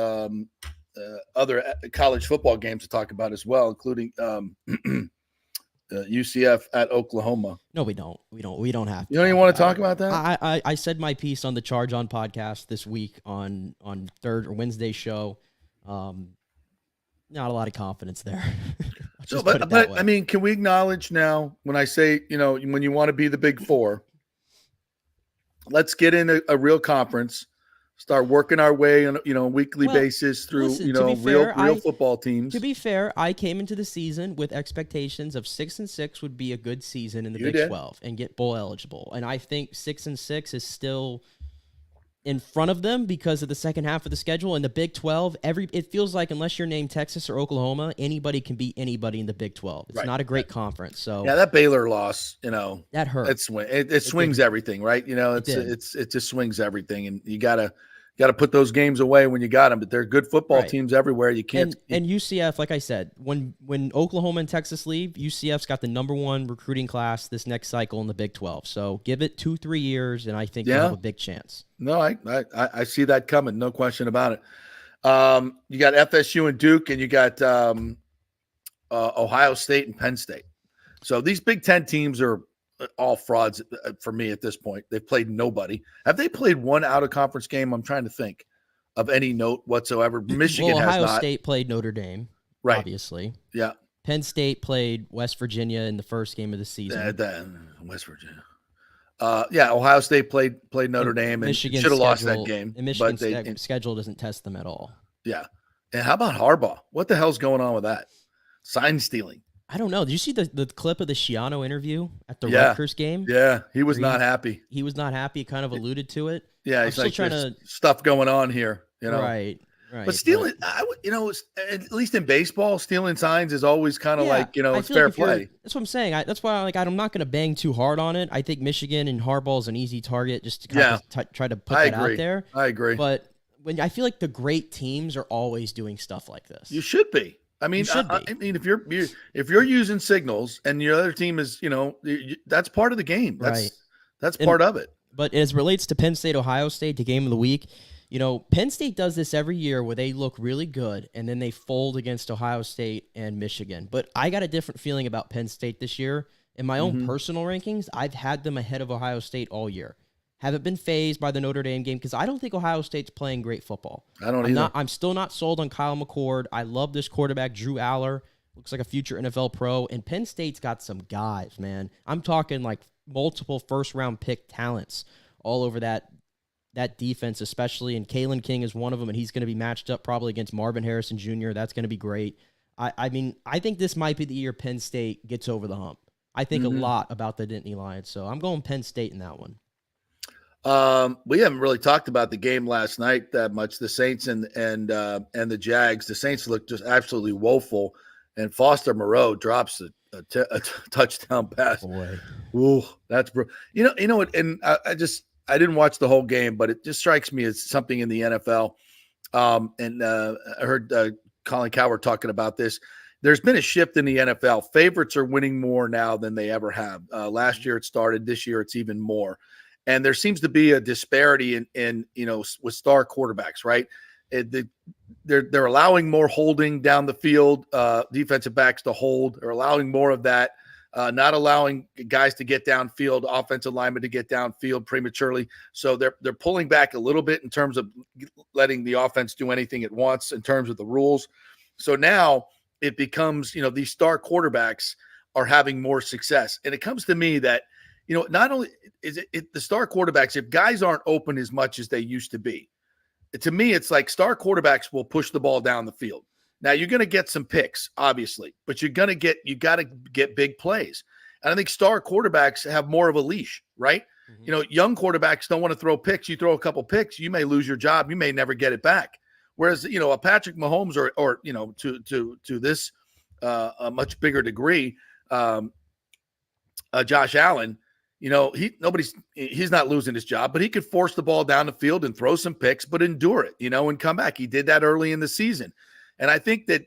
college football games to talk about as well, including UCF at Oklahoma. No, we don't. We don't have to. You don't even want to talk about that? I said my piece on the Charge On podcast this week on third or Wednesday show. Not a lot of confidence there. But I mean, can we acknowledge now when I say, when you want to be the Big Four, let's get in a real conference, start working our way on a weekly basis through real football teams. To be fair, I came into the season with expectations of 6-6 would be a good season in the Big 12 and get bowl eligible. And I think 6-6 is still in front of them because of the second half of the schedule. In the Big 12, it feels like unless you're named Texas or Oklahoma, anybody can beat anybody in the Big 12. It's not a great conference. So yeah, that Baylor loss, that hurt. It swings everything, right? It just swings everything, and you gotta put those games away when you got them. But they're good football teams everywhere. You can't. And UCF, like I said, when Oklahoma and Texas leave, UCF's got the #1 recruiting class this next cycle in the Big 12. So give it 2-3 years, and I think you'll have a big chance. No, I see that coming. No question about it. You got FSU and Duke, and you got Ohio State and Penn State. So these Big Ten teams are all frauds for me at this point. They've played nobody. Have they played one out-of-conference game? I'm trying to think of any note whatsoever. Michigan well, has Ohio not. State played Notre Dame, right? Obviously, yeah. Penn State played West Virginia in the first game of the season. West Virginia. Ohio State played Notre Dame and should have lost that game. And Michigan's schedule doesn't test them at all. Yeah. And how about Harbaugh? What the hell's going on with that? Sign stealing. I don't know. Did you see the clip of the Schiano interview at the Rutgers game? Yeah, he was not happy. He was not happy. Kind of alluded to it. Yeah, he's like, trying to stuff going on here. Right. But stealing, at least in baseball, stealing signs is always kind of it's fair play. That's what I'm saying. That's why I'm not going to bang too hard on it. I think Michigan and Harbaugh is an easy target just to kind of try to put that out there. I agree. But I feel like the great teams are always doing stuff like this. You should be. I mean, if you're using signals and your other team is, that's part of the game. That's part of it. But as it relates to Penn State, Ohio State, the game of the week, Penn State does this every year where they look really good and then they fold against Ohio State and Michigan. But I got a different feeling about Penn State this year. In my own personal rankings, I've had them ahead of Ohio State all year. Haven't been fazed by the Notre Dame game because I don't think Ohio State's playing great football. I don't either. I'm still not sold on Kyle McCord. I love this quarterback, Drew Aller. Looks like a future NFL pro. And Penn State's got some guys, man. I'm talking like multiple first-round pick talents all over that defense, especially. And Kalen King is one of them, and he's going to be matched up probably against Marvin Harrison Jr. That's going to be great. I think this might be the year Penn State gets over the hump. I think a lot about the Nittany Lions, so I'm going Penn State in that one. We haven't really talked about the game last night that much. The Saints and the Jags. The Saints looked just absolutely woeful, and Foster Moreau drops a touchdown pass. Boy, ooh, that's you know what? And I didn't watch the whole game, but it just strikes me as something in the NFL. I heard Colin Cowherd talking about this. There's been a shift in the NFL. Favorites are winning more now than they ever have. Last year it started. This year it's even more. And there seems to be a disparity in with star quarterbacks, right? They're allowing more holding down the field, defensive backs to hold. They're allowing more of that, not allowing guys to get downfield, offensive linemen to get downfield prematurely. So they're pulling back a little bit in terms of letting the offense do anything it wants in terms of the rules. So now it becomes, these star quarterbacks are having more success. And it comes to me that, not only is it the star quarterbacks, if guys aren't open as much as they used to be, to me, it's like star quarterbacks will push the ball down the field. Now you're going to get some picks, obviously, but you got to get big plays. And I think star quarterbacks have more of a leash, right? Young quarterbacks don't want to throw picks. You throw a couple picks, you may lose your job. You may never get it back. Whereas, a Patrick Mahomes or to this a much bigger degree, Josh Allen, he's not losing his job, but he could force the ball down the field and throw some picks, but endure it, and come back. He did that early in the season. And I think that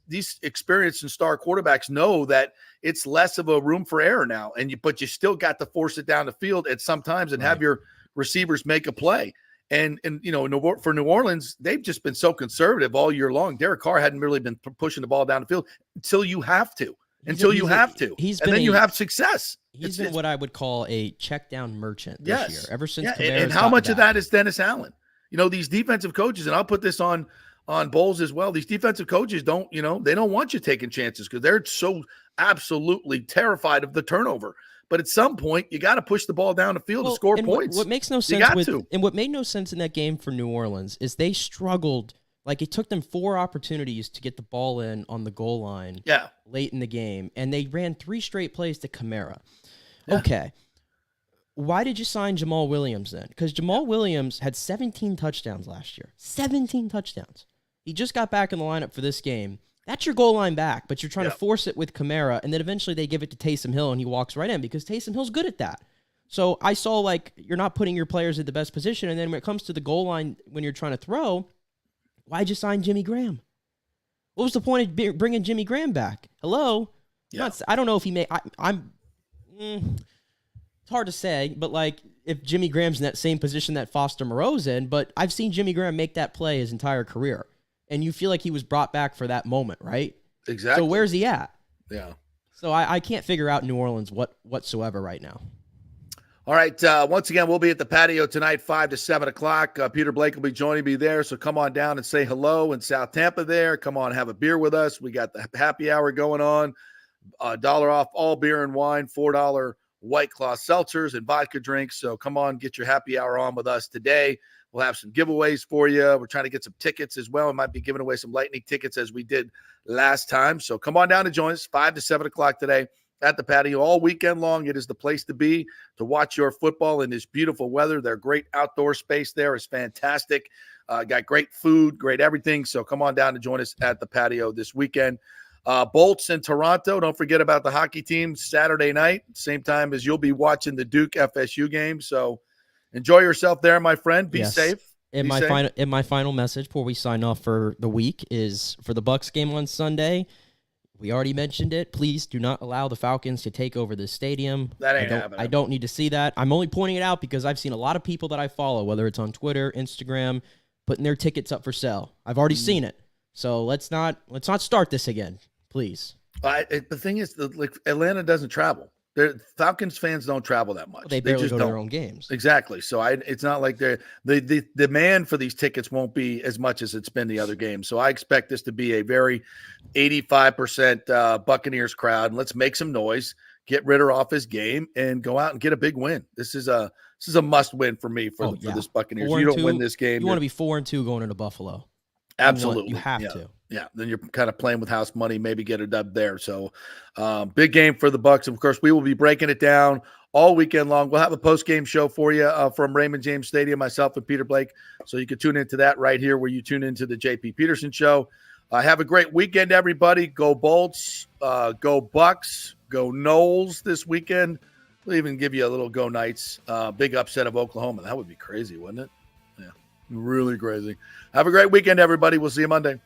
these experienced and star quarterbacks know that it's less of a room for error now. But you still got to force it down the field at some times and have your receivers make a play. And for New Orleans, they've just been so conservative all year long. Derek Carr hadn't really been pushing the ball down the field until you have to. And then you have success. He's been what I would call a check down merchant this year. Ever since and how much of that is Dennis Allen? These defensive coaches, and I'll put this on Bowles as well. These defensive coaches don't want you taking chances because they're so absolutely terrified of the turnover. But at some point, you got to push the ball down the field to score points. What makes no sense what made no sense in that game for New Orleans is they struggled. Like, it took them 4 opportunities to get the ball in on the goal line late in the game, and they ran 3 straight plays to Kamara. Yeah. Okay. Why did you sign Jamal Williams then? Because Jamal Williams had 17 touchdowns last year. 17 touchdowns. He just got back in the lineup for this game. That's your goal line back, but you're trying to force it with Kamara, and then eventually they give it to Taysom Hill, and he walks right in because Taysom Hill's good at that. So I saw, you're not putting your players at the best position, and then when it comes to the goal line when you're trying to throw, why'd you sign Jimmy Graham? What was the point of bringing Jimmy Graham back? Hello? Yeah. I don't know if he may. It's hard to say, but if Jimmy Graham's in that same position that Foster Moreau's in, but I've seen Jimmy Graham make that play his entire career. And you feel like he was brought back for that moment, right? Exactly. So where's he at? Yeah. So I can't figure out New Orleans whatsoever right now. All right. Once again, we'll be at the patio tonight, 5 to 7 o'clock. Peter Blake will be joining me there. So come on down and say hello in South Tampa there. Come on, have a beer with us. We got the happy hour going on. $1 off all beer and wine, $4 White Claw seltzers and vodka drinks. So come on, get your happy hour on with us today. We'll have some giveaways for you. We're trying to get some tickets as well. We might be giving away some Lightning tickets as we did last time. So come on down and join us 5 to 7 o'clock today at the patio all weekend long. It is the place to be to watch your football in this beautiful weather. Their great outdoor space there is fantastic. Got great food, great everything. So come on down and join us at the patio this weekend. Bolts in Toronto. Don't forget about the hockey team Saturday night, same time as you'll be watching the Duke FSU game. So enjoy yourself there, my friend. Be safe. And my final message before we sign off for the week is for the Bucs game on Sunday. We already mentioned it. Please do not allow the Falcons to take over this stadium. That ain't happening. I don't need to see that. I'm only pointing it out because I've seen a lot of people that I follow, whether it's on Twitter, Instagram, putting their tickets up for sale. I've already seen it. So let's not start this again, please. The thing is, Atlanta doesn't travel. Falcons fans don't travel that much. Well, they barely go to their own games. Exactly. So it's not like the demand for these tickets won't be as much as it's been the other games. So I expect this to be a very 85% Buccaneers crowd. And let's make some noise, get Ritter off his game, and go out and get a big win. This is a must win for me for this Buccaneers. You don't win this game. You want to be 4-2 going into Buffalo. Absolutely. You have to. Yeah, then you're kind of playing with house money, maybe get a dub there. So big game for the Bucs. Of course, we will be breaking it down all weekend long. We'll have a post-game show for you from Raymond James Stadium, myself and Peter Blake. So you can tune into that right here where you tune into the JP Peterson Show. Have a great weekend, everybody. Go Bolts, go Bucs, go Knowles this weekend. We'll even give you a little go Knights. Big upset of Oklahoma. That would be crazy, wouldn't it? Yeah, really crazy. Have a great weekend, everybody. We'll see you Monday.